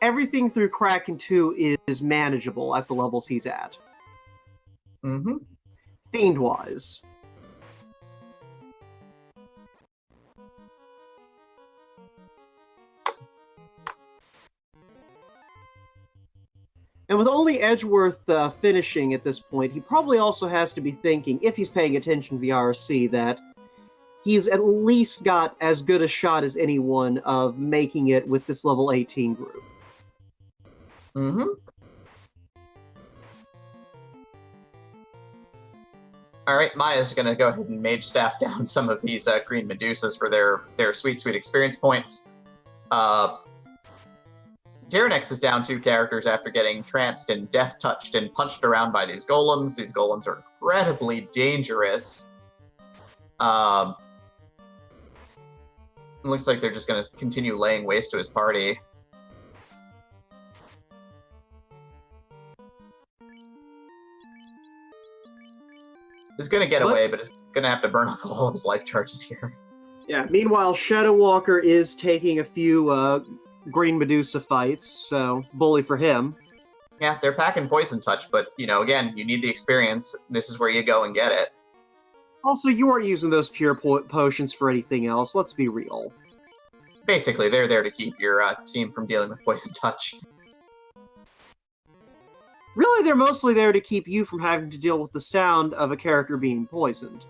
everything through Kraken 2 is manageable at the levels he's at. Mm-hmm. Fiend-wise. And with only Edgeworth finishing at this point, he probably also has to be thinking, if he's paying attention to the RC, that he's at least got as good a shot as anyone of making it with this level 18 group. Mm-hmm. Alright, Maya's going to go ahead and Mage Staff down some of these green Medusas for their sweet, sweet experience points. Tyrnex is down 2 characters after getting tranced and death-touched and punched around by these golems. These golems are incredibly dangerous. It looks like they're just going to continue laying waste to his party. He's going to get away, but he's going to have to burn off all of his life charges here. Yeah, meanwhile, Shadow Walker is taking a few Green Medusa fights, so bully for him. Yeah, they're packing Poison Touch, but, you know, again, you need the experience. This is where you go and get it. Also, you aren't using those pure potions for anything else, let's be real. Basically, they're there to keep your team from dealing with poison touch. Really, they're mostly there to keep you from having to deal with the sound of a character being poisoned.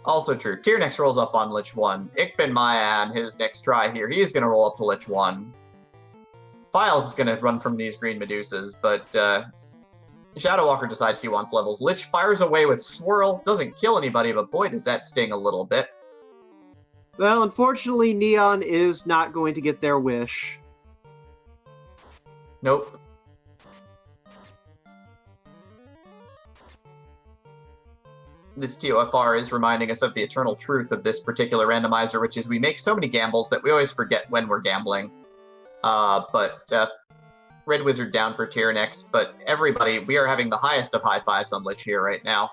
Also true. Tyranix rolls up on Lich 1. Ikben Maya on his next try here. He is going to roll up to Lich 1. Files is going to run from these green Medusas, but Shadow Walker decides he wants levels. Lich fires away with Swirl. Doesn't kill anybody, but boy, does that sting a little bit. Well, unfortunately, Neon is not going to get their wish. Nope. This TOFR is reminding us of the eternal truth of this particular randomizer, which is we make so many gambles that we always forget when we're gambling. But Red Wizard down for Tyranix, but everybody, we are having the highest of high fives on Lich here right now.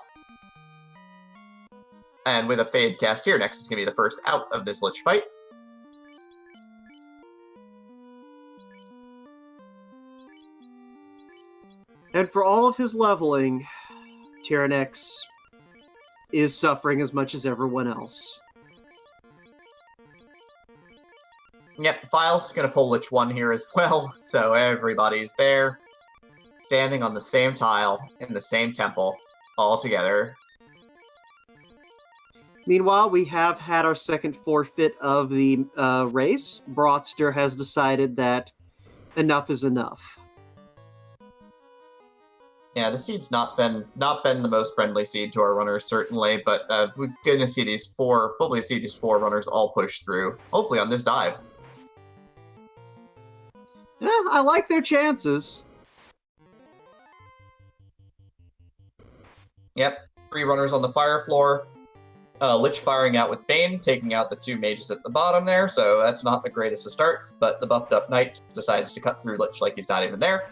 And with a Fade cast, Tyranix is going to be the first out of this Lich fight. And for all of his leveling, Tyranix is suffering as much as everyone else. Yep, Files is going to pull Lich 1 here as well, so everybody's there, standing on the same tile, in the same temple, all together. Meanwhile, we have had our second forfeit of the race. Broadster has decided that enough is enough. Yeah, the seed's not been the most friendly seed to our runners, certainly, but we're going to see these four runners all push through, hopefully on this dive. Yeah, I like their chances. Yep, 3 runners on the fire floor. Lich firing out with Bane, taking out the 2 mages at the bottom there, so that's not the greatest of starts, but the buffed up knight decides to cut through Lich like he's not even there.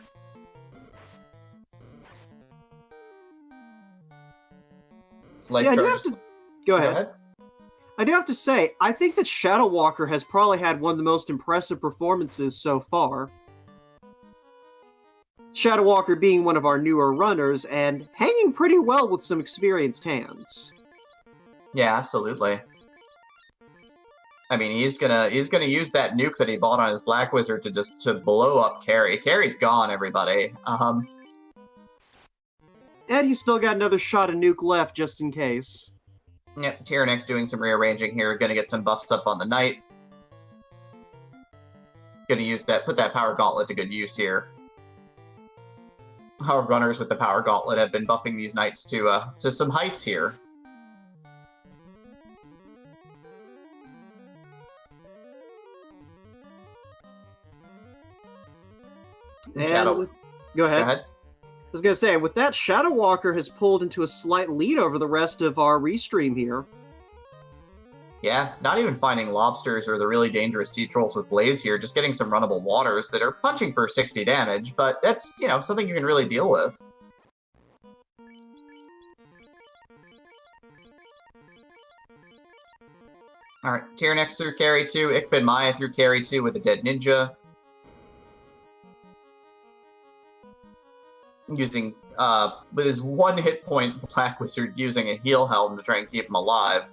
Life Yeah, charges. Go ahead. I do have to say, I think that Shadow Walker has probably had one of the most impressive performances so far. Shadow Walker being one of our newer runners and hanging pretty well with some experienced hands. Yeah, absolutely. I mean, he's gonna use that nuke that he bought on his Black Wizard to blow up Carrie. Carrie's gone, everybody. And he's still got another shot of nuke left, just in case. Yep, Tyranix doing some rearranging here, gonna get some buffs up on the knight. Gonna use that, put that power gauntlet to good use here. Our runners with the power gauntlet have been buffing these knights to some heights here. And go ahead. I was going to say, with that, Shadow Walker has pulled into a slight lead over the rest of our restream here. Yeah, not even finding lobsters or the really dangerous sea trolls with Blaze here, just getting some runnable waters that are punching for 60 damage, but that's, something you can really deal with. Alright, Tyranix through carry 2, Ikben Maya through carry 2 with a dead ninja. Using, with his 1 hit point, Black Wizard using a heal helm to try and keep him alive.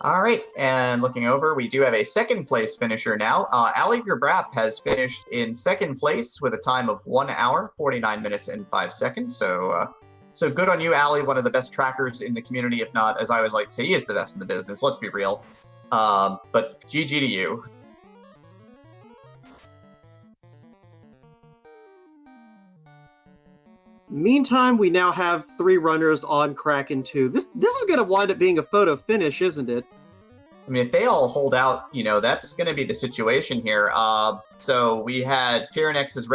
Alright, and looking over, we do have a second place finisher now. Ali Gerbrap has finished in second place with a time of 1 hour, 49 minutes, and 5 seconds. So good on you, Ali, one of the best trackers in the community, if not, as I always like to say, he is the best in the business, let's be real. But GG to you. Meantime, we now have 3 runners on Kraken 2. This is going to wind up being a photo finish, isn't it? I mean, if they all hold out, that's going to be the situation here. So we had Tyrannix's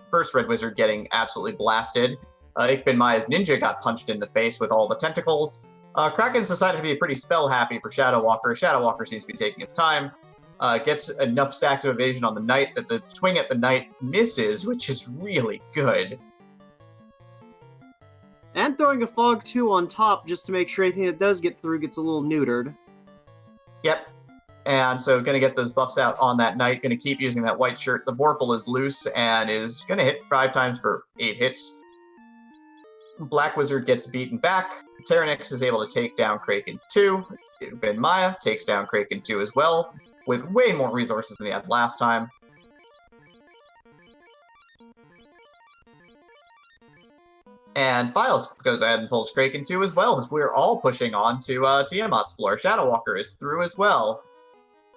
first Red Wizard getting absolutely blasted. Ikben Maya's Ninja got punched in the face with all the tentacles. Kraken's decided to be pretty spell-happy for Shadow Walker. Shadow Walker seems to be taking its time. Gets enough stacks of evasion on the Knight that the swing at the Knight misses, which is really good. And throwing a Fog 2 on top just to make sure anything that does get through gets a little neutered. Yep. And so going to get those buffs out on that knight. Going to keep using that white shirt. The Vorpal is loose and is going to hit 5 times for 8 hits. Black Wizard gets beaten back. Tyrannix is able to take down Kraken 2. Ben Maya takes down Kraken 2 as well, with way more resources than he had last time. And Files goes ahead and pulls Kraken 2 as well, as we're all pushing on to Tiamat's floor. Shadow Walker is through as well.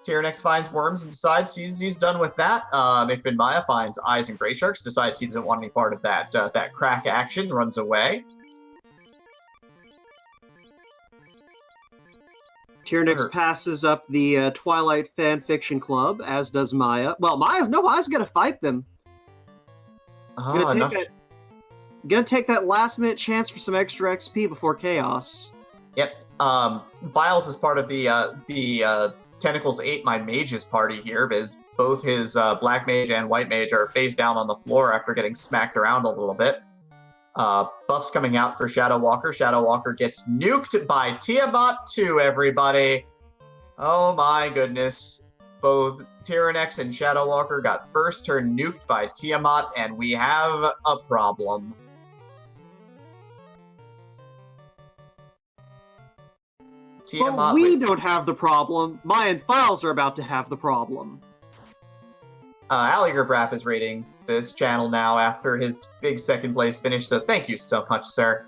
Tyrannix finds Worms and decides he's done with that. Ben Maya finds Eyes and Grey Sharks, decides he doesn't want any part of that crack action, runs away. Tyrannix passes up the Twilight Fanfiction Club, as does Maya. Well, Maya's gonna fight them. Gonna take that last-minute chance for some extra XP before Chaos. Yep. Viles is part of the Tentacles 8 My Mages party here, because both his Black Mage and White Mage are face down on the floor after getting smacked around a little bit. Buffs coming out for Shadow Walker. Shadow Walker gets nuked by Tiamat 2, everybody. Oh my goodness. Both Tyrannix and Shadow Walker got first turn nuked by Tiamat, and we have a problem. But we don't have the problem. Maya and Files are about to have the problem. Alliger Brap is rating this channel now after his big second place finish, so thank you so much, sir.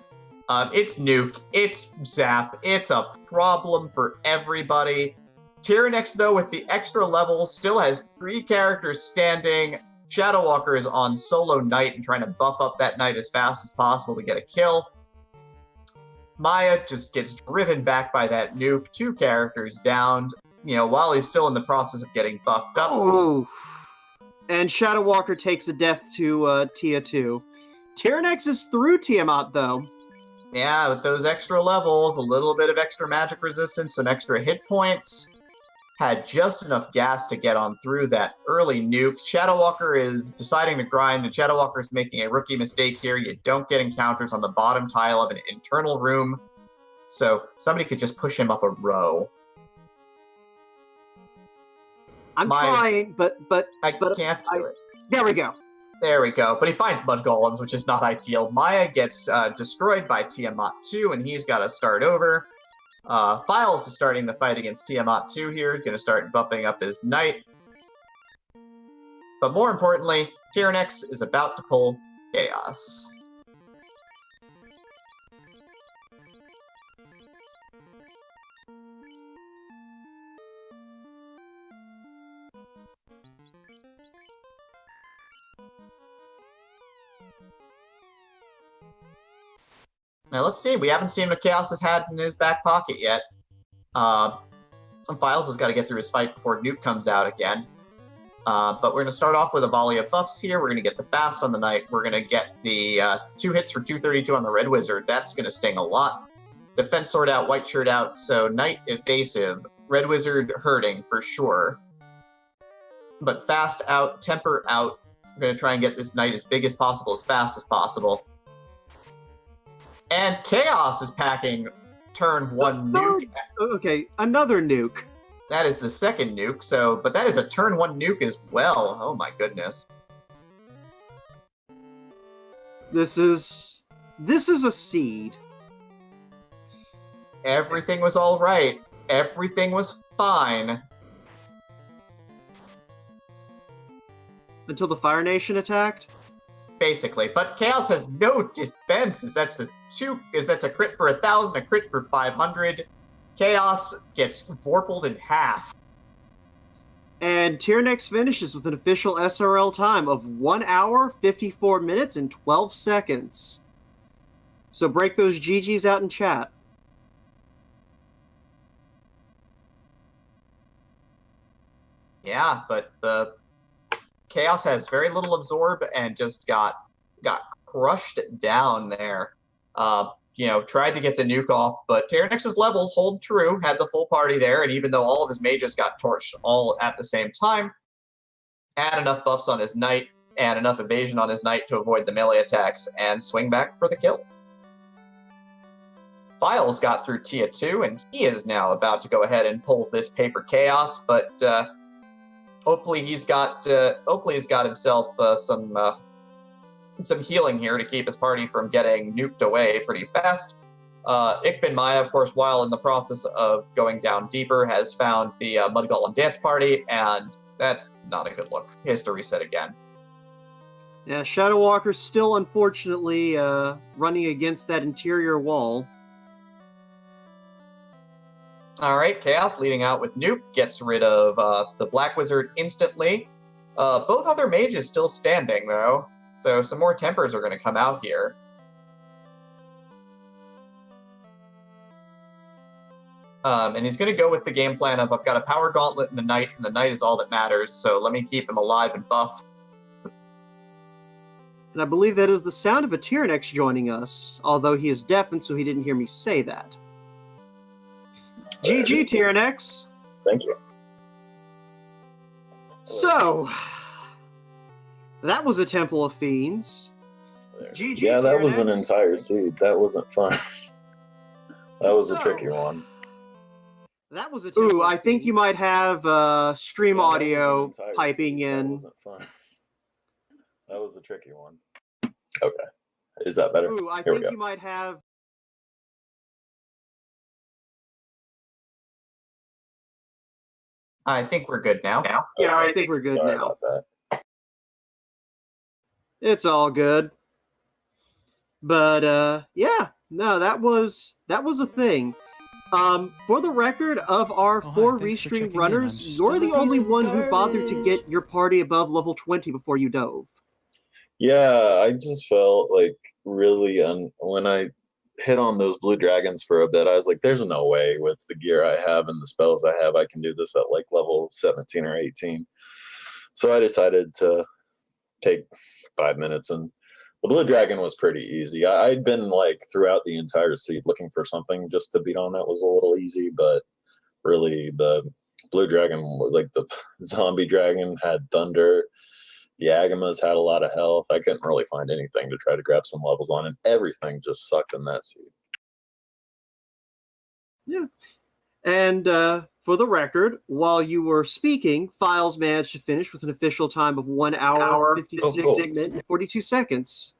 It's Nuke, it's Zap, it's a problem for everybody. Tyrannix, though, with the extra levels, still has 3 characters standing. Shadow Walker is on solo Knight and trying to buff up that Knight as fast as possible to get a kill. Maya just gets driven back by that nuke, 2 characters downed, while he's still in the process of getting buffed up. Oh. And Shadow Walker takes a death to Tia 2. Tyrannix is through Tiamat, though. Yeah, with those extra levels, a little bit of extra magic resistance, some extra hit points. Had just enough gas to get on through that early nuke. Shadow Walker is deciding to grind, and Shadow Walker is making a rookie mistake here. You don't get encounters on the bottom tile of an internal room, so somebody could just push him up a row. I'm trying, but I can't do it. There we go. There we go. But he finds Mud Golems, which is not ideal. Maya gets destroyed by Tiamat 2, and he's got to start over. Files is starting the fight against Tiamat 2 here. He's going to start buffing up his Knight. But more importantly, Tyrannix is about to pull Chaos. Now let's see. We haven't seen what Chaos has had in his back pocket yet. Files has got to get through his fight before Nuke comes out again. But we're going to start off with a volley of buffs here. We're going to get the fast on the Knight. We're going to get the 2 hits for 232 on the Red Wizard. That's going to sting a lot. Defense Sword out, White Shirt out. So Knight evasive. Red Wizard hurting for sure. But fast out, temper out. I'm going to try and get this Knight as big as possible, as fast as possible. And Chaos is packing turn 1 nuke. Okay, another nuke. That is the second nuke, but that is a turn 1 nuke as well. Oh my goodness. This is a seed. Everything was all right. Everything was fine. Until the Fire Nation attacked? Basically, but Chaos has no defense. That's a crit for 1,000, a crit for 500. Chaos gets vorpaled in half. And Tyrannix finishes with an official SRL time of 1 hour, 54 minutes, and 12 seconds. So break those GGs out in chat. Yeah, but the Chaos has very little absorb and just got crushed down there. Tried to get the nuke off, but Tyrannix's levels hold true, had the full party there, and even though all of his mages got torched all at the same time, had enough buffs on his Knight and enough evasion on his Knight to avoid the melee attacks and swing back for the kill. Files got through Tia 2, and he is now about to go ahead and pull this paper chaos, but hopefully he's got himself some healing here to keep his party from getting nuked away pretty fast. Ikbin Maya, of course, while in the process of going down deeper, has found the Mud Golem Dance Party, and that's not a good look. He has to reset again. Yeah, Shadow Walker's still, unfortunately, running against that interior wall. All right, Chaos leading out with Nuke gets rid of the Black Wizard instantly. Both other mages still standing, though, so some more tempers are going to come out here. And he's going to go with the game plan of, I've got a Power Gauntlet and the Knight is all that matters, so let me keep him alive and buff. And I believe that is the sound of a Tyrannex joining us, although he is deaf and so he didn't hear me say that. GG, Tyrannex! Thank you. So, that was a Temple of Fiends. GG, yeah, that was an Tyrannex. entire seed. That wasn't fun. That was a tricky one. That was a Temple I think you might have stream audio piping seed. in. That wasn't fun. That was a tricky one. Okay. Is that better? Ooh, I Here we think go. you might have... I think we're good now. Yeah, I think we're good Sorry now. about that. It's all good. But yeah, no, that was a thing. For the record, of our 4 restream runners, you're the only one who bothered to get your party above level 20 before you dove. Yeah, I just felt like really when I hit on those blue dragons for a bit, I was like, there's no way with the gear I have and the spells I have, I can do this at like level 17 or 18. So I decided to take 5 minutes, and the blue dragon was pretty easy. I'd been like throughout the entire seed looking for something just to beat on that was a little easy, but really the blue dragon, like the zombie dragon, had thunder. The Agamas had a lot of health. I couldn't really find anything to try to grab some levels on, and everything just sucked in that seed. Yeah. And for the record, while you were speaking, Files managed to finish with an official time of 1 hour, 56 minutes, and 42 seconds.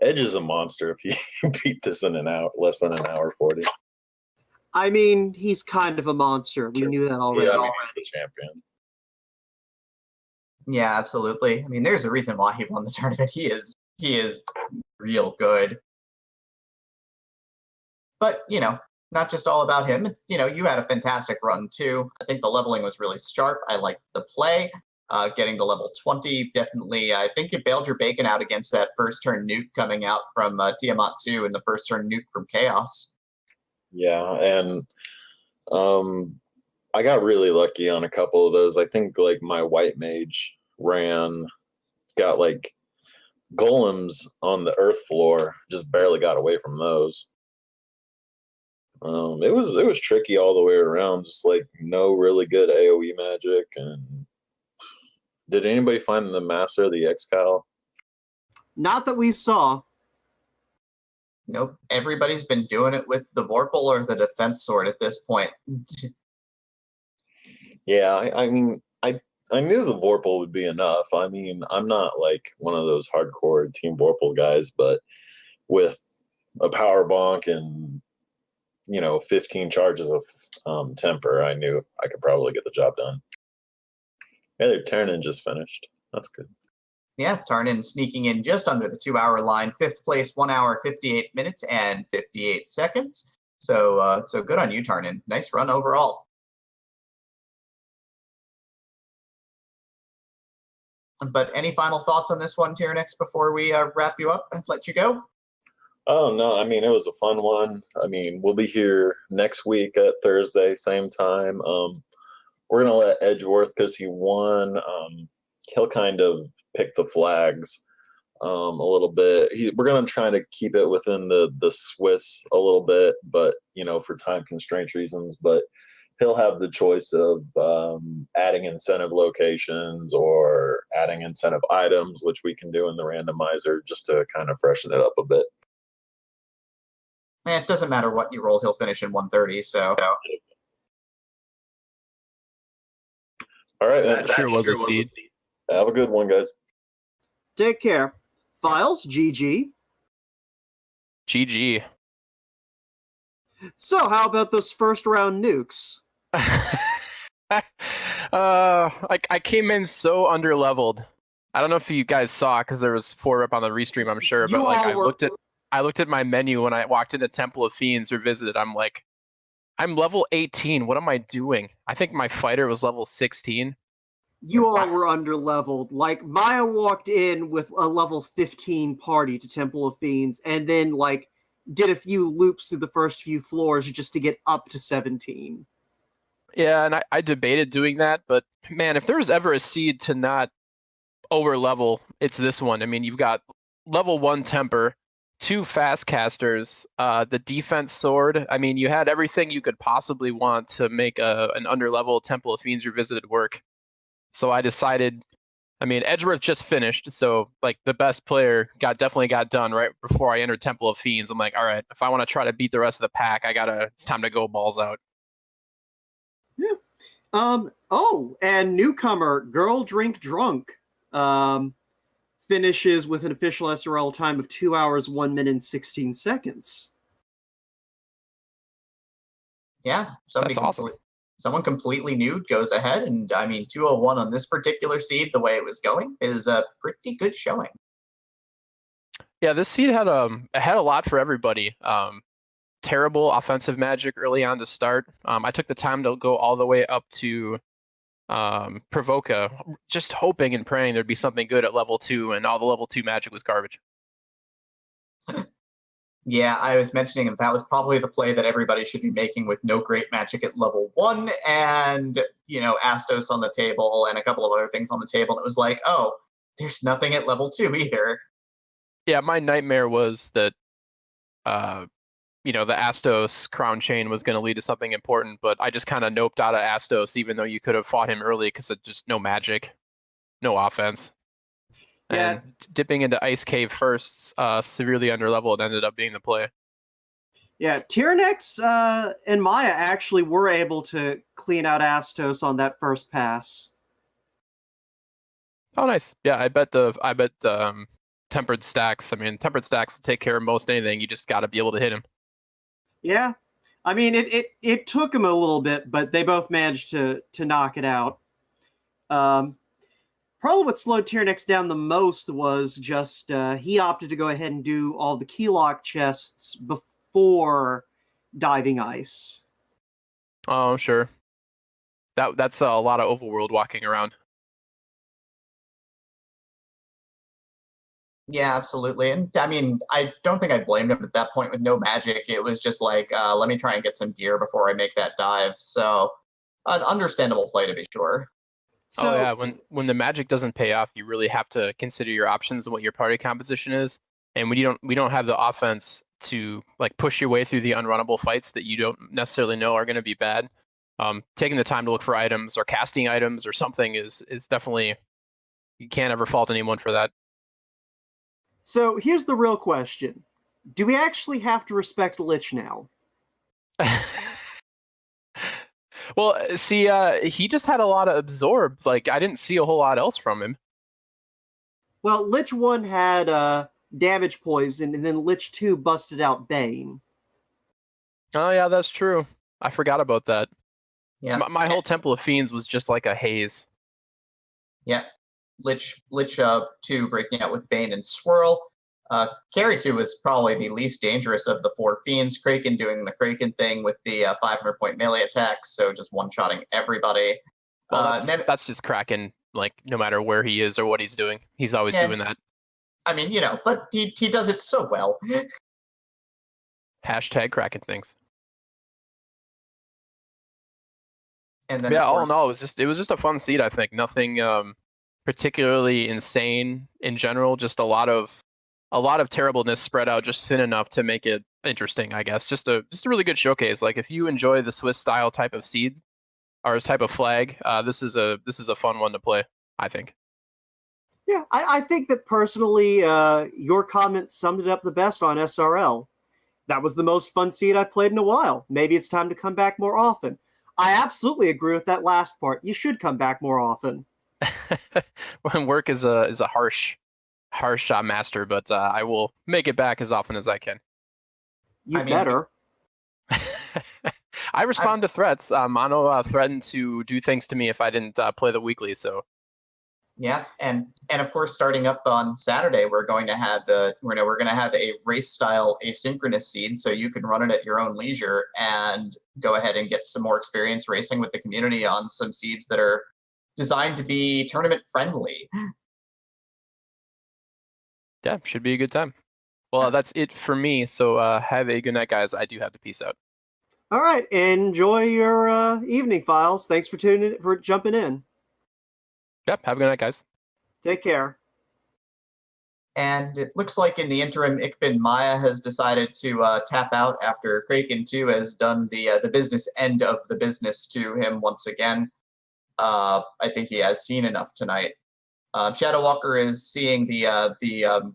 Edge is a monster if he beat this in an hour, less than an hour 40. I mean, he's kind of a monster. We knew that already. Yeah, I mean, he's the champion. Yeah, absolutely. I mean, there's a reason why he won the tournament. He is real good. But, you know, not just all about him. You know, you had a fantastic run, too. I think the leveling was really sharp. I liked the play. Getting to level 20, definitely. I think you bailed your bacon out against that first turn nuke coming out from Tiamat 2 and the first turn nuke from Chaos. Yeah, and I got really lucky on a couple of those. I think like my white mage got like golems on the earth floor, just barely got away from those. It was tricky all the way around, just like no really good AoE magic. And did anybody find the master of the X-Cal? Not that we saw. Nope. Everybody's been doing it with the Vorpal or the defense sword at this point. Yeah, I mean, I knew the Vorpal would be enough. I mean, I'm not like one of those hardcore Team Vorpal guys, but with a power bonk and 15 charges of temper, I knew I could probably get the job done. Yeah, their Ternan just finished. That's good. Yeah, Tarnin sneaking in just under the 2-hour line. 5th place, 1 hour, 58 minutes, and 58 seconds. So good on you, Tarnin. Nice run overall. But any final thoughts on this one, Tyrannex, before we wrap you up and let you go? Oh, no, I mean, it was a fun one. I mean, we'll be here next week at Thursday, same time. We're going to let Edgeworth, because he won, he'll kind of pick the flags a little bit. We're going to try to keep it within the Swiss a little bit, but, for time constraint reasons. But he'll have the choice of adding incentive locations or adding incentive items, which we can do in the randomizer just to kind of freshen it up a bit. It doesn't matter what you roll, he'll finish in 130, so. All right, That sure was a seed. Have a good one, guys. Take care. Files, GG. GG. So, how about those first round nukes? I came in so underleveled. I don't know if you guys saw, because there was 4 up on the restream, I'm sure. But like, I looked at my menu when I walked into Temple of Fiends or visited. I'm like, I'm level 18. What am I doing? I think my fighter was level 16. You all were underleveled. Like, Maya walked in with a level 15 party to Temple of Fiends, and then, like, did a few loops through the first few floors just to get up to 17. Yeah, and I debated doing that, but man, if there was ever a seed to not over level, it's this one. I mean, you've got level 1 temper, 2 fast casters, the defense sword. I mean, you had everything you could possibly want to make an underlevel Temple of Fiends Revisited work. So I decided, I mean, Edgeworth just finished, so like the best player definitely got done right before I entered Temple of Fiends. I'm like, all right, if I want to try to beat the rest of the pack, it's time to go balls out. Yeah. Oh, and newcomer, Girl Drink Drunk, finishes with an official SRL time of 2 hours, 1 minute, and 16 seconds. Yeah, that's awesome. Someone completely nude goes ahead, and I mean 201 on this particular seed, the way it was going, is a pretty good showing. Yeah, this seed had a lot for everybody. Terrible offensive magic early on to start. I took the time to go all the way up to Provoca, just hoping and praying there'd be something good at level 2, and all the level 2 magic was garbage. Yeah, I was mentioning that was probably the play that everybody should be making with no great magic at level 1 and, Astos on the table and a couple of other things on the table. And it was like, oh, there's nothing at level 2 either. Yeah, my nightmare was that, the Astos crown chain was going to lead to something important, but I just kind of noped out of Astos, even though you could have fought him early because of just no magic, no offense. Yeah. And dipping into Ice Cave first, severely underleveled, ended up being the play. Yeah, Tyrannex and Maya actually were able to clean out Astos on that first pass. Oh, nice. Yeah, I bet Tempered Stacks. I mean, Tempered Stacks will take care of most anything. You just got to be able to hit him. Yeah, I mean, it took him a little bit, but they both managed to knock it out. Probably what slowed Tyrannex down the most was just he opted to go ahead and do all the keylock chests before diving ice. Oh, sure. That's a lot of overworld walking around. Yeah, absolutely. And I mean, I don't think I blamed him at that point with no magic. It was just like, let me try and get some gear before I make that dive. So, an understandable play to be sure. So, oh yeah, when the magic doesn't pay off, you really have to consider your options and what your party composition is. And we don't have the offense to like push your way through the unrunnable fights that you don't necessarily know are going to be bad. Taking the time to look for items or casting items or something is definitely, you can't ever fault anyone for that. So here's the real question: do we actually have to respect Lich now? Well, see, he just had a lot of absorb. Like, I didn't see a whole lot else from him. Well, Lich 1 had damage poison, and then Lich 2 busted out Bane. Oh yeah, that's true. I forgot about that. Yeah. My whole Temple of Fiends was just like a haze. Yeah. Lich 2 breaking out with Bane and Swirl. Carry 2 was probably the least dangerous of the 4 Fiends. Kraken doing the Kraken thing with the 500-point melee attacks, so just one-shotting everybody. Well, that's just Kraken, like, no matter where he is or what he's doing. He's always doing that. I mean, but he does it so well. Hashtag Kraken things. And then, yeah, all in all, it was just a fun seed, I think. Nothing particularly insane in general, just a lot of terribleness spread out just thin enough to make it interesting, I guess. Just a really good showcase. Like, if you enjoy the Swiss style type of seed or type of flag, this is a fun one to play, I think. Yeah, I think that personally, your comment summed it up the best on SRL. that was the most fun seed I played in a while. Maybe it's time to come back more often. I absolutely agree with that last part. You should come back more often. When work is a harsh master, but I will make it back as often as I can. You I mean, better. I respond to threats. Mono threatened to do things to me if I didn't play the weekly. So Yeah, and of course, starting up on Saturday, we're going to have we're going to have a race style asynchronous seed, so you can run it at your own leisure and go ahead and get some more experience racing with the community on some seeds that are designed to be tournament friendly. yeah, should be a good time. Well, that's it for me. So have a good night, guys. I do have to peace out. All right, enjoy your evening, Files. Thanks for jumping in. Yep, have a good night, guys. Take care. And it looks like in the interim, Ikbin Maya has decided to tap out after Kraken 2 has done the business end of the business to him once again. I think he has seen enough tonight. Shadow Walker is seeing the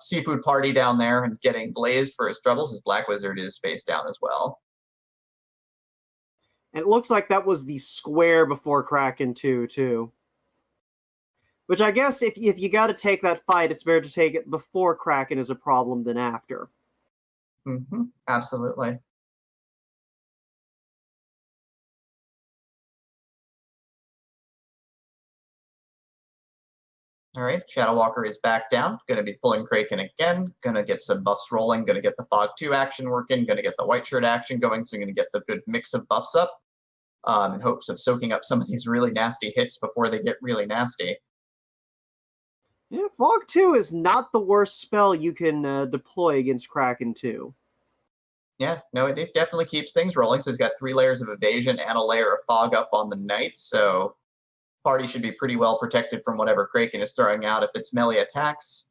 seafood party down there and getting blazed for his troubles. His Black Wizard is face down as well. And it looks like that was the square before Kraken 2, too. Which I guess if you got to take that fight, it's better to take it before Kraken is a problem than after. Absolutely. All right, Shadow Walker is back down. Going to be pulling Kraken again. Going to get some buffs rolling. Going to get the Fog 2 action working. Going to get the White Shirt action going. So going to get the good mix of buffs up in hopes of soaking up some of these really nasty hits before they get really nasty. Yeah, Fog 2 is not the worst spell you can deploy against Kraken 2. Yeah, no, it definitely keeps things rolling. So he's got 3 layers of evasion and a layer of fog up on the knight. So party should be pretty well protected from whatever Kraken is throwing out if it's melee attacks.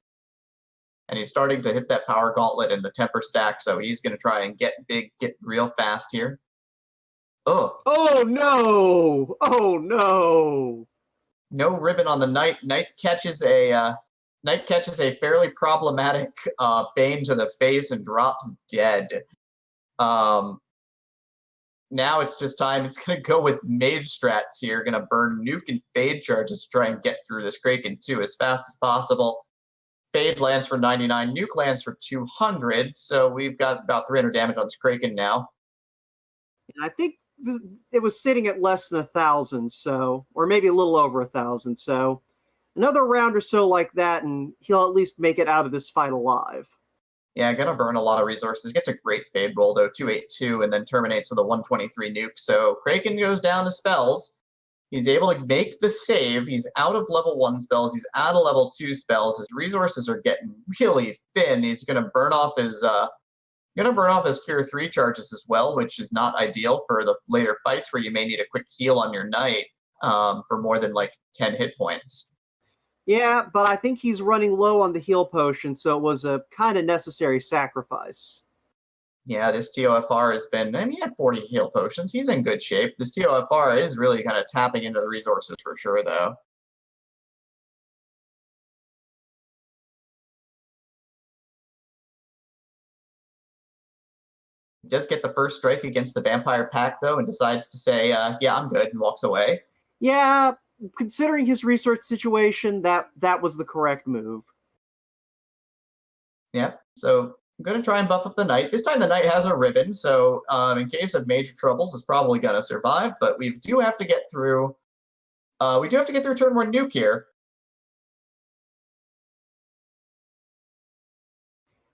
And he's starting to hit that power gauntlet and the temper stack, so he's going to try and get big, get real fast here. Oh no! Oh no! No ribbon on the knight. Knight catches a fairly problematic bane to the face and drops dead. Now it's just time. It's going to go with mage strats here. Going to burn nuke and fade charges to try and get through this Kraken 2 as fast as possible. Fade lands for 99. Nuke lands for 200. So we've got about 300 damage on this Kraken now. And I think it was sitting at less than 1,000, so, or maybe a little over 1,000. So another round or so like that, and he'll at least make it out of this fight alive. Yeah, gonna burn a lot of resources. Gets a great fade roll though, 282, and then terminates with a 123 nuke. So Kraken goes down to spells. He's able to make the save. He's out of level 1 spells. He's out of level 2 spells. His resources are getting really thin. He's gonna burn off his Cure 3 charges as well, which is not ideal for the later fights where you may need a quick heal on your knight for more than like 10 hit points. Yeah, but I think he's running low on the heal potion, so it was a kind of necessary sacrifice. Yeah, this TOFR has been, he had 40 heal potions. He's in good shape. This TOFR is really kind of tapping into the resources for sure, though. He does get the first strike against the Vampire Pack, though, and decides to say, yeah, I'm good, and walks away. Yeah, considering his research situation, that was the correct move. Yeah, so I'm going to try and buff up the knight. This time the knight has a ribbon, so in case of major troubles, it's probably going to survive, but we do have to get through turn 1 nuke here.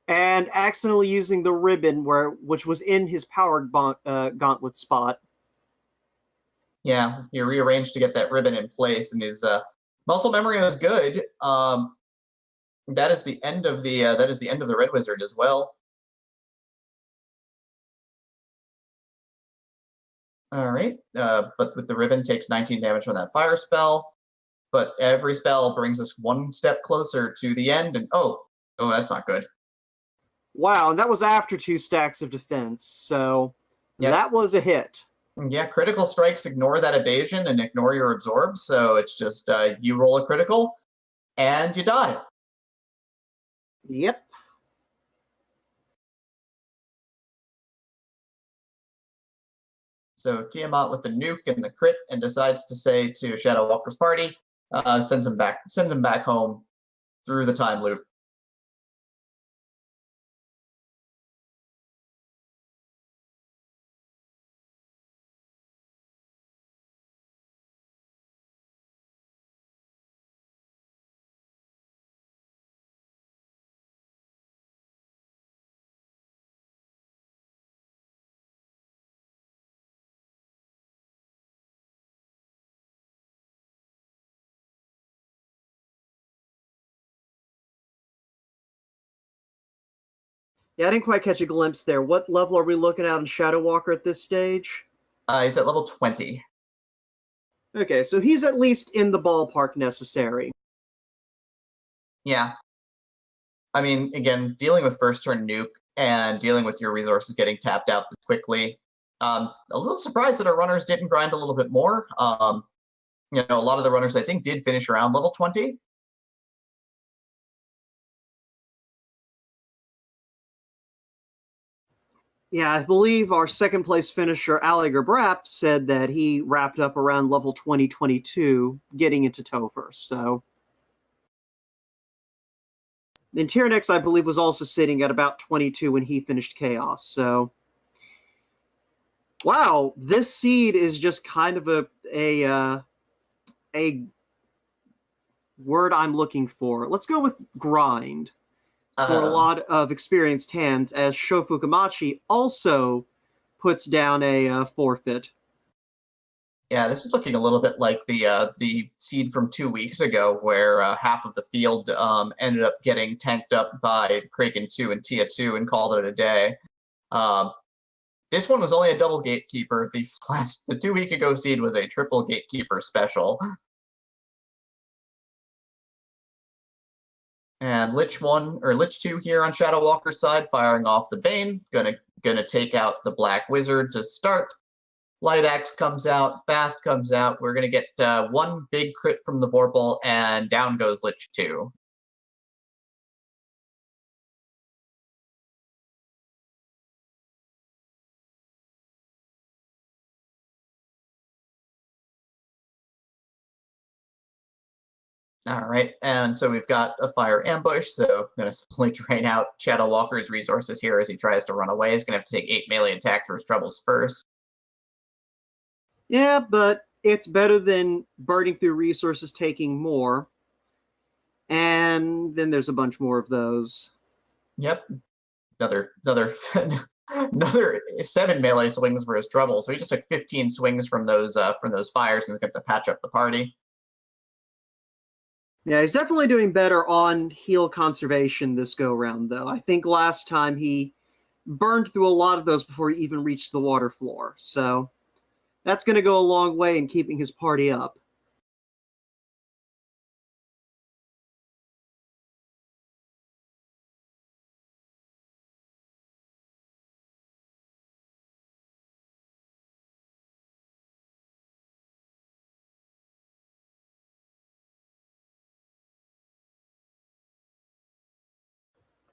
And accidentally using the ribbon which was in his power gauntlet spot. Yeah, he rearranged to get that ribbon in place, and his muscle memory was good. That is the end of the Red Wizard as well. All right, but with the ribbon takes 19 damage from that fire spell. But every spell brings us one step closer to the end, and oh, that's not good. Wow, and that was after 2 stacks of defense, so Yep. That was a hit. Yeah, critical strikes ignore that evasion and ignore your absorb, so it's just you roll a critical and you die. Yep. So Tiamat with the nuke and the crit, and decides to say to Shadow Walker's party, sends him back home through the time loop. Yeah, I didn't quite catch a glimpse there. What level are we looking at in Shadow Walker at this stage? He's at level 20. Okay, so he's at least in the ballpark necessary. Yeah. I mean, again, dealing with first turn nuke and dealing with your resources getting tapped out quickly. A little surprised that our runners didn't grind a little bit more. A lot of the runners I think did finish around level 20. Yeah, I believe our second place finisher, Alliger Brapp, said that he wrapped up around level 2022, getting into Topher. So, and Tyrannix, I believe, was also sitting at about 22 when he finished Chaos. So, wow, this seed is just kind of a word I'm looking for. Let's go with grind for a lot of experienced hands, as Shofukamachi also puts down a forfeit. Yeah, this is looking a little bit like the seed from 2 weeks ago, where half of the field ended up getting tanked up by Kraken 2 and Tia 2 and called it a day. This one was only a double gatekeeper. The 2 week ago seed was a triple gatekeeper special. And Lich 2 here on Shadow Walker's side, firing off the Bane, gonna take out the Black Wizard to start. Light Axe comes out, Fast comes out. We're gonna get one big crit from the Vorpal, and down goes Lich 2. All right, and so we've got a fire ambush, so going to slowly drain out Shadow Walker's resources here as he tries to run away. He's going to have to take 8 melee attack for his troubles first. Yeah, but it's better than burning through resources, taking more. And then there's a bunch more of those. Yep, another another 7 melee swings for his trouble. So he just took 15 swings from those fires and is going to patch up the party. Yeah, he's definitely doing better on heal conservation this go round, though. I think last time he burned through a lot of those before he even reached the water floor. So that's going to go a long way in keeping his party up.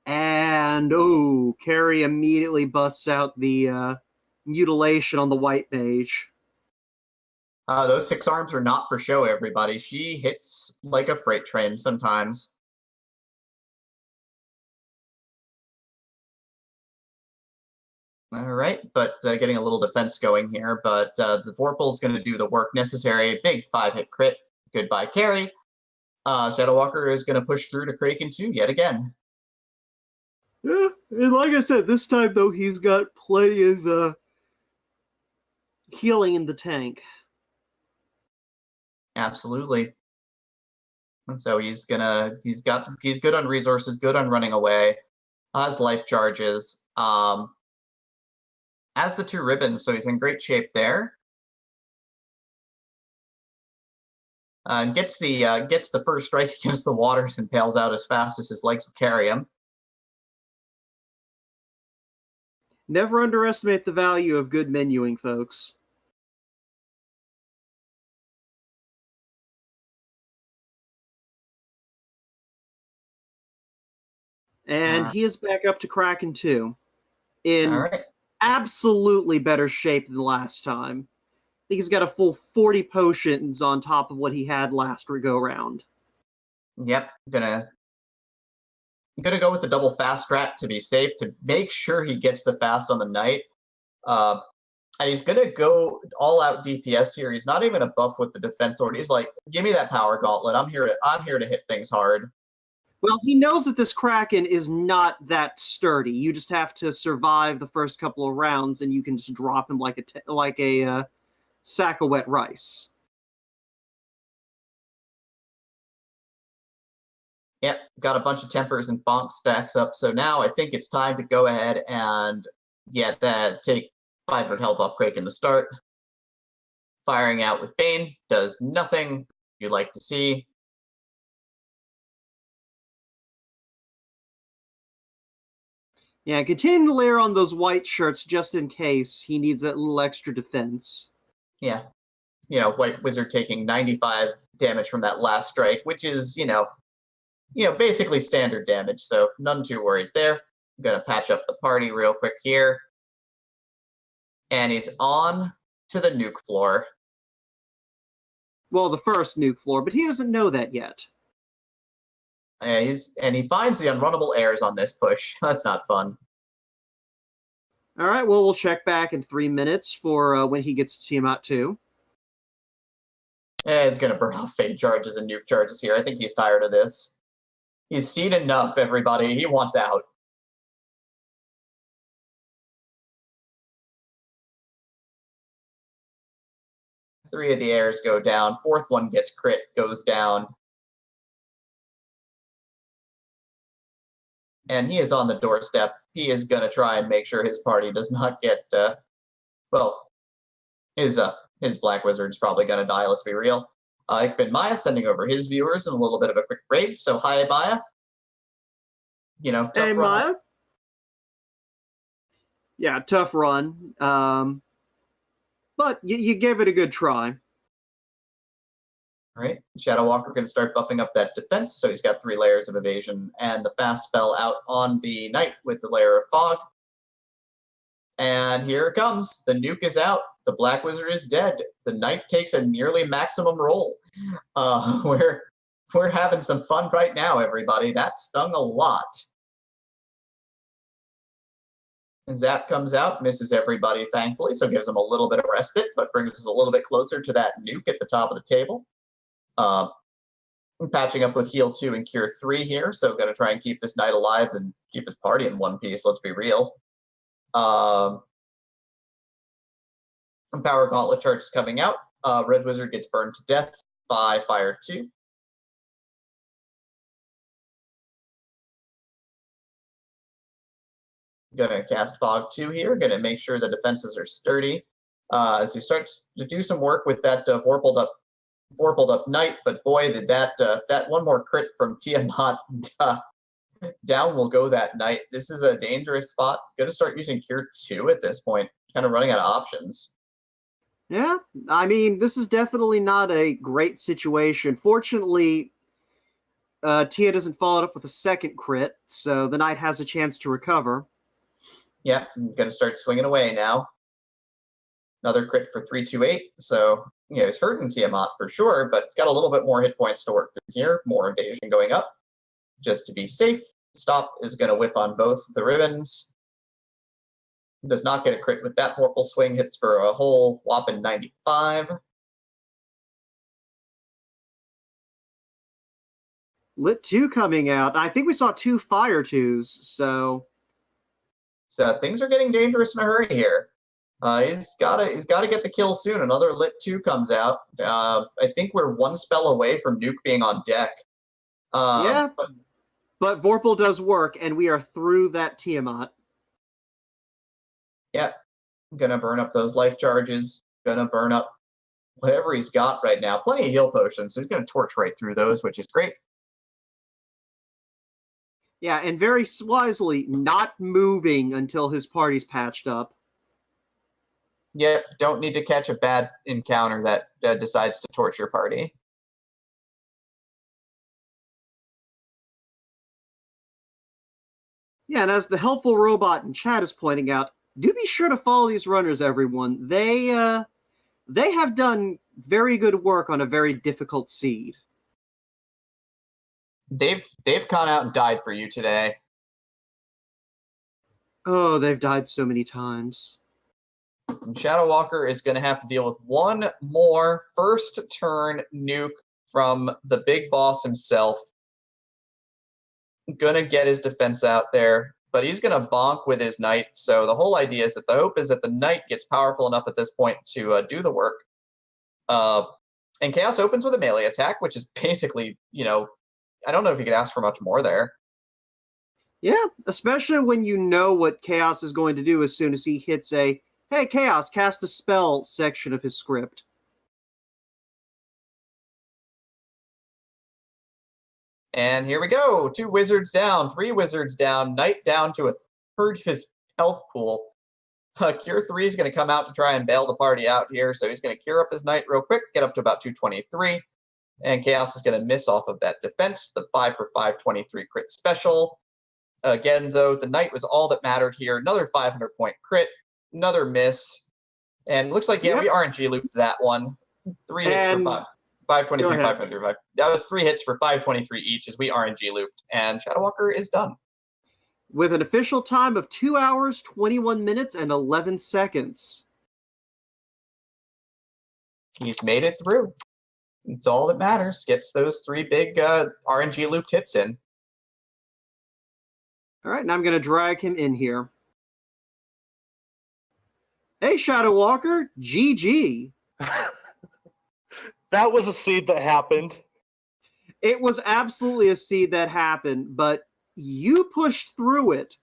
And, Carrie immediately busts out the mutilation on the white mage. Those 6 arms are not for show, everybody. She hits like a freight train sometimes. All right, but getting a little defense going here. But the Vorpal's going to do the work necessary. Big 5-hit crit. Goodbye, carry. Shadow Walker is going to push through to Kraken 2 yet again. Yeah, and like I said, this time, though, he's got plenty of healing in the tank. Absolutely. And so he's good on resources, good on running away, has life charges, has the 2 ribbons, so he's in great shape there. And gets the first strike against the waters and pails out as fast as his legs will carry him. Never underestimate the value of good menuing, folks. And he is back up to Kraken 2 All in right. absolutely better shape than last time. I think he's got a full 40 potions on top of what he had last go round. Yep, gonna go with the double fast strat to be safe, to make sure he gets the fast on the knight. And he's gonna go all out DPS here. He's not even a buff with the defense sword. He's like, give me that power gauntlet. I'm here to hit things hard. Well, he knows that this Kraken is not that sturdy. You just have to survive the first couple of rounds, and you can just drop him like a sack of wet rice. Yep, got a bunch of tempers and bonk stacks up. So now I think it's time to go ahead and take 500 health off Kraken to start. Firing out with Bane does nothing you'd like to see. Yeah, continue to layer on those white shirts just in case he needs that little extra defense. Yeah, White Wizard taking 95 damage from that last strike, which is, basically standard damage, so none too worried there. I'm gonna patch up the party real quick here. And he's on to the nuke floor. Well, the first nuke floor, but he doesn't know that yet. He finds the unrunnable airs on this push. That's not fun. All right, well, we'll check back in 3 minutes for when he gets to Tiamat 2. It's gonna burn off fade charges and nuke charges here. I think he's tired of this. He's seen enough, everybody. He wants out. Three of the airs go down. Fourth one gets crit, goes down. And he is on the doorstep. He is going to try and make sure his party does not get, his Black Wizard's probably going to die, let's be real. Ikbin Maya sending over his viewers in a little bit of a quick raid. So, hi, Maya. Tough Hey, run. Maya. Yeah, tough run. But you gave it a good try. All right, Shadow Walker going to start buffing up that defense, so he's got 3 layers of evasion, and the fast spell out on the Knight with the layer of fog. And here it comes. The nuke is out. The Black Wizard is dead. The Knight takes a nearly maximum roll. We're having some fun right now, everybody. That stung a lot. And Zap comes out, misses everybody, thankfully, so gives them a little bit of respite, but brings us a little bit closer to that nuke at the top of the table. Patching up with Heal 2 and Cure 3 here, so going to try and keep this Knight alive and keep his party in one piece, let's be real. Power Gauntlet charge is coming out. Red Wizard gets burned to death by Fire 2. Gonna cast Fog 2 here, gonna make sure the defenses are sturdy. As he starts to do some work with that Vorpaled up Knight, but boy, did that one more crit from Tiamat, down will go that Knight. This is a dangerous spot. Gonna start using Cure 2 at this point, kind of running out of options. Yeah, I mean, this is definitely not a great situation. Fortunately, Tia doesn't follow it up with a second crit, so the Knight has a chance to recover. Yeah, I'm gonna start swinging away now. Another crit for 328, so he's hurting Tiamat for sure, but it's got a little bit more hit points to work through here. More evasion going up. Just to be safe, Stop is going to whiff on both the ribbons. Does not get a crit with that Vorpal swing, hits for a whole whopping 95. Lit 2 coming out. I think we saw 2 Fire 2s, so things are getting dangerous in a hurry here. He's gotta get the kill soon. Another Lit 2 comes out. I think we're one spell away from Nuke being on deck. yeah, but Vorpal does work, and we are through that Tiamat. Yeah, gonna burn up those life charges. Gonna burn up whatever he's got right now. Plenty of heal potions, so he's gonna torch right through those, which is great. Yeah, and very wisely, not moving until his party's patched up. Yep, don't need to catch a bad encounter that decides to torch your party. Yeah, and as the helpful robot in chat is pointing out, do be sure to follow these runners, everyone. They have done very good work on a very difficult seed. They've gone out and died for you today. Oh, they've died so many times. And Shadow Walker is going to have to deal with one more first turn nuke from the big boss himself. Gonna get his defense out there, but he's gonna bonk with his knight. So the whole idea is that the hope is that the knight gets powerful enough at this point to do the work. And Chaos opens with a melee attack, which is basically, I don't know if you could ask for much more there. Yeah, especially when you know what Chaos is going to do as soon as he hits a, hey, Chaos, cast a spell section of his script. And here we go. 2 wizards down, 3 wizards down, knight down to a third of his health pool. Cure 3 is going to come out to try and bail the party out here, so he's going to cure up his knight real quick, get up to about 223. And Chaos is going to miss off of that defense, the 5 for 523 crit special. Again, though, the knight was all that mattered here. Another 500-point crit, another miss. And looks like, we RNG looped that one. 3 hits for 523, 525. That was 3 hits for 523 each as we RNG looped. And Shadow Walker is done. With an official time of 2 hours, 21 minutes, and 11 seconds. He's made it through. It's all that matters. Gets those 3 big RNG looped hits in. All right, now I'm going to drag him in here. Hey, Shadow Walker, GG. That was a seed that happened. It was absolutely a seed that happened, but you pushed through it,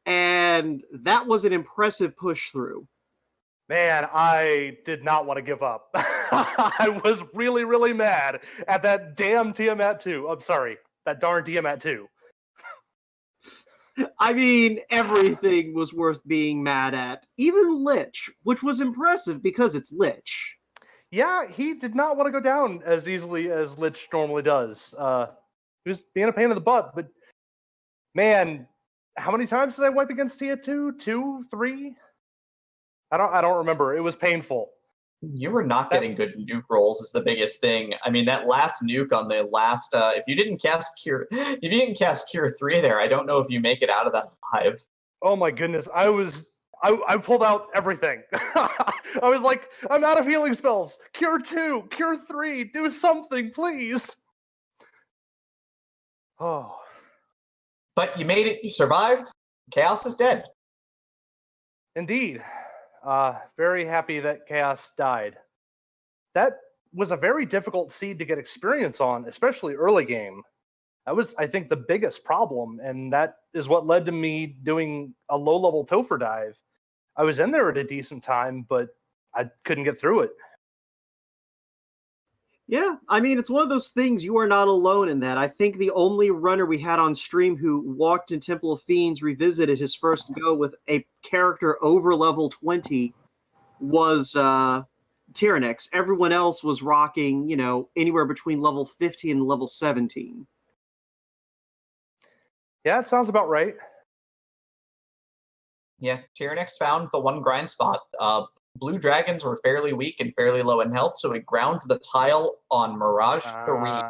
and that was an impressive push through. Man, I did not want to give up. I was really, really mad at that damn Tiamat 2. I'm sorry, that darn Tiamat 2. I mean, everything was worth being mad at. Even Lich, which was impressive because it's Lich. Yeah, he did not want to go down as easily as Lich normally does. He was being a pain in the butt, but man, how many times did I wipe against Tia 2? 2, 3? I don't remember. It was painful. You were not getting good nuke rolls is the biggest thing. I mean, that last nuke on the last if you didn't cast Cure 3 there, I don't know if you make it out of that alive. Oh my goodness. I pulled out everything. I was like, I'm out of healing spells. Cure 2, Cure 3, do something, please. Oh. But you made it, you survived. Chaos is dead. Indeed. Very happy that Chaos died. That was a very difficult seed to get experience on, especially early game. That was, I think, the biggest problem, and that is what led to me doing a low-level Topher dive. I was in there at a decent time, but I couldn't get through it. Yeah, I mean, it's one of those things, you are not alone in that. I think the only runner we had on stream who walked in Temple of Fiends revisited his first go with a character over level 20 was Tyrannix. Everyone else was rocking, anywhere between level 15 and level 17. Yeah, it sounds about right. Yeah, Tyrannix found the one grind spot. Blue dragons were fairly weak and fairly low in health, so he ground the tile on Mirage 3.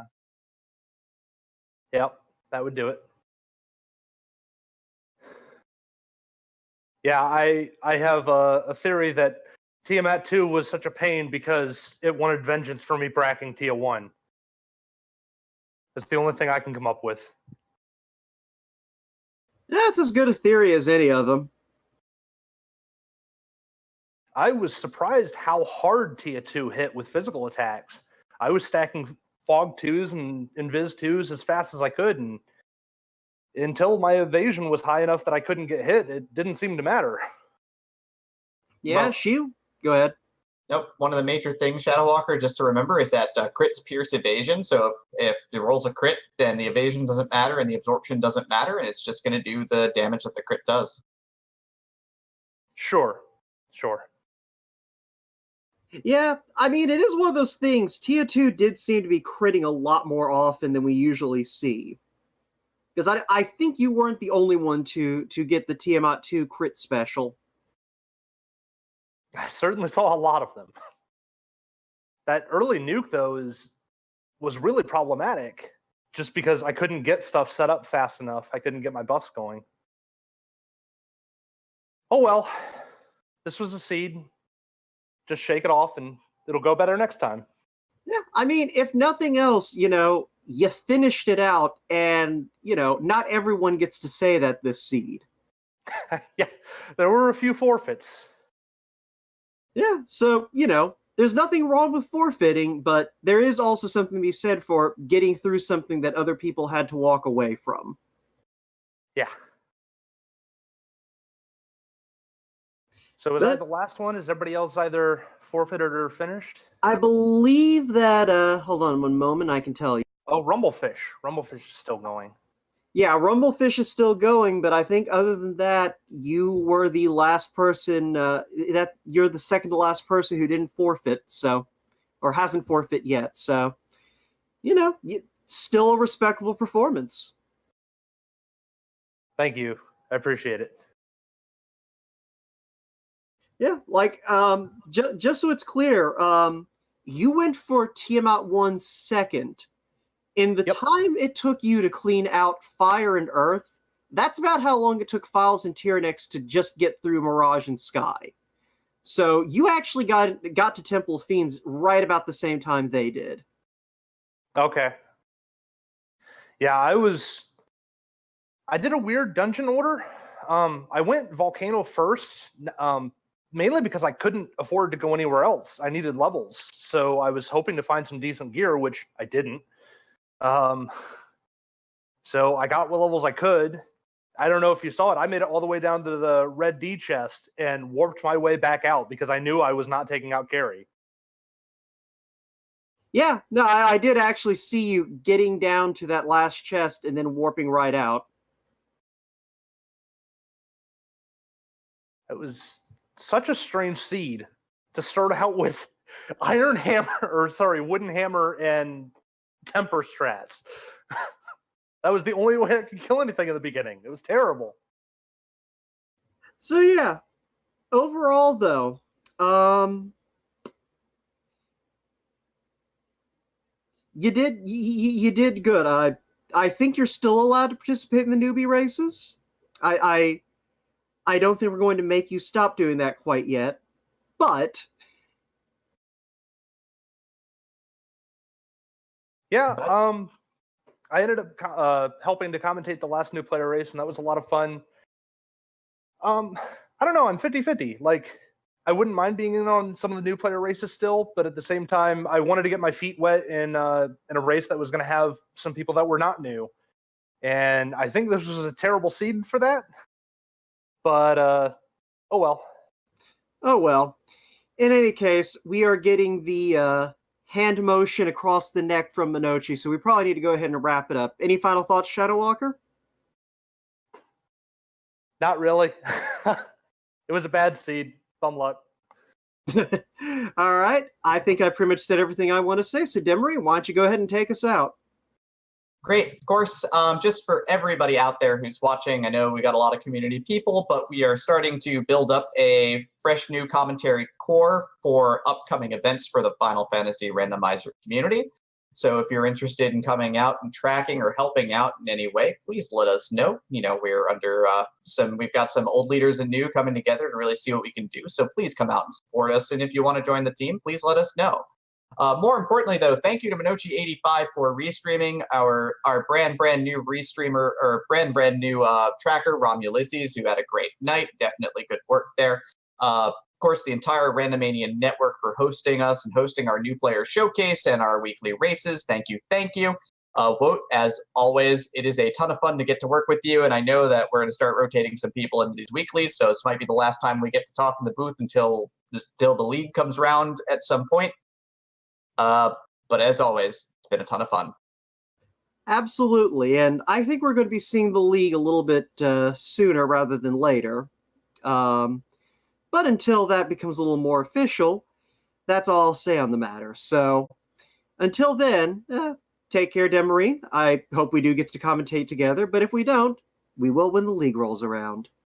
Yep, that would do it. Yeah, I have a theory that Tiamat 2 was such a pain because it wanted vengeance for me bracking Tia 1. That's the only thing I can come up with. That's as good a theory as any of them. I was surprised how hard Tia 2 hit with physical attacks. I was stacking Fog 2s and Invis 2s as fast as I could, and until my evasion was high enough that I couldn't get hit, it didn't seem to matter. Yeah, go ahead. Nope. One of the major things, Shadow Walker, just to remember, is that crits pierce evasion. So if it rolls a crit, then the evasion doesn't matter and the absorption doesn't matter, and it's just going to do the damage that the crit does. Sure. Yeah, I mean, it is one of those things. Tia 2 did seem to be critting a lot more often than we usually see. Because I think you weren't the only one to get the Tiamat 2 crit special. I certainly saw a lot of them. That early nuke, though, was really problematic just because I couldn't get stuff set up fast enough. I couldn't get my buffs going. Oh well, this was a seed. Just shake it off and it'll go better next time. Yeah, I mean, if nothing else, you finished it out, and, not everyone gets to say that this seed. Yeah, there were a few forfeits. Yeah, so, there's nothing wrong with forfeiting, but there is also something to be said for getting through something that other people had to walk away from. Yeah. So is that the last one? Is everybody else either forfeited or finished? I believe that, hold on one moment, I can tell you. Oh, Rumblefish. Rumblefish is still going. Yeah, Rumblefish is still going, but I think other than that, you were the last person, you're the second to last person who didn't forfeit, so, or hasn't forfeit yet, so, still a respectable performance. Thank you. I appreciate it. Yeah, like, just so it's clear, you went for Tiamat 1 second. In the time it took you to clean out Fire and Earth, that's about how long it took Files and Tyrannex to just get through Mirage and Sky. So you actually got to Temple of Fiends right about the same time they did. Okay. Yeah, I did a weird dungeon order. I went Volcano first, mainly because I couldn't afford to go anywhere else. I needed levels, so I was hoping to find some decent gear, which I didn't. So I got what levels I could. I don't know if you saw it. I made it all the way down to the red D chest and warped my way back out because I knew I was not taking out carry. Yeah, no, I did actually see you getting down to that last chest and then warping right out. It was such a strange seed to start out with Wooden Hammer and Temper strats. That was the only way I could kill anything in the beginning. It was terrible. So yeah, overall though, you did good. I think you're still allowed to participate in the newbie races. I don't think we're going to make you stop doing that quite yet, but yeah, I ended up helping to commentate the last new player race, and that was a lot of fun. I don't know, I'm 50-50. Like, I wouldn't mind being in on some of the new player races still, but at the same time, I wanted to get my feet wet in a race that was going to have some people that were not new. And I think this was a terrible seed for that. But, oh well. Oh well. In any case, we are getting the hand motion across the neck from Minochi, so we probably need to go ahead and wrap it up. Any final thoughts, Shadow Walker? Not really. It was a bad seed. Bum luck. All right. I think I pretty much said everything I want to say. So, Demery, why don't you go ahead and take us out? Great. Of course, just for everybody out there who's watching, I know we got a lot of community people, but we are starting to build up a fresh new commentary core for upcoming events for the Final Fantasy Randomizer community. So if you're interested in coming out and tracking or helping out in any way, please let us know. We're under we've got some old leaders and new coming together to really see what we can do. So please come out and support us. And if you want to join the team, please let us know. More importantly, though, thank you to Minochi85 for restreaming our brand new restreamer or brand new tracker, Romulizzi's, who had a great night. Definitely good work there. Of course, the entire Randomania network for hosting us and hosting our new player showcase and our weekly races. Thank you, thank you. Wout, as always, it is a ton of fun to get to work with you, and I know that we're going to start rotating some people into these weeklies, so this might be the last time we get to talk in the booth until the league comes around at some point. But as always, it's been a ton of fun. Absolutely, and I think we're going to be seeing the league a little bit sooner rather than later. But until that becomes a little more official, that's all I'll say on the matter. So until then, take care, Demery. I hope we do get to commentate together, but if we don't, we will when the league rolls around.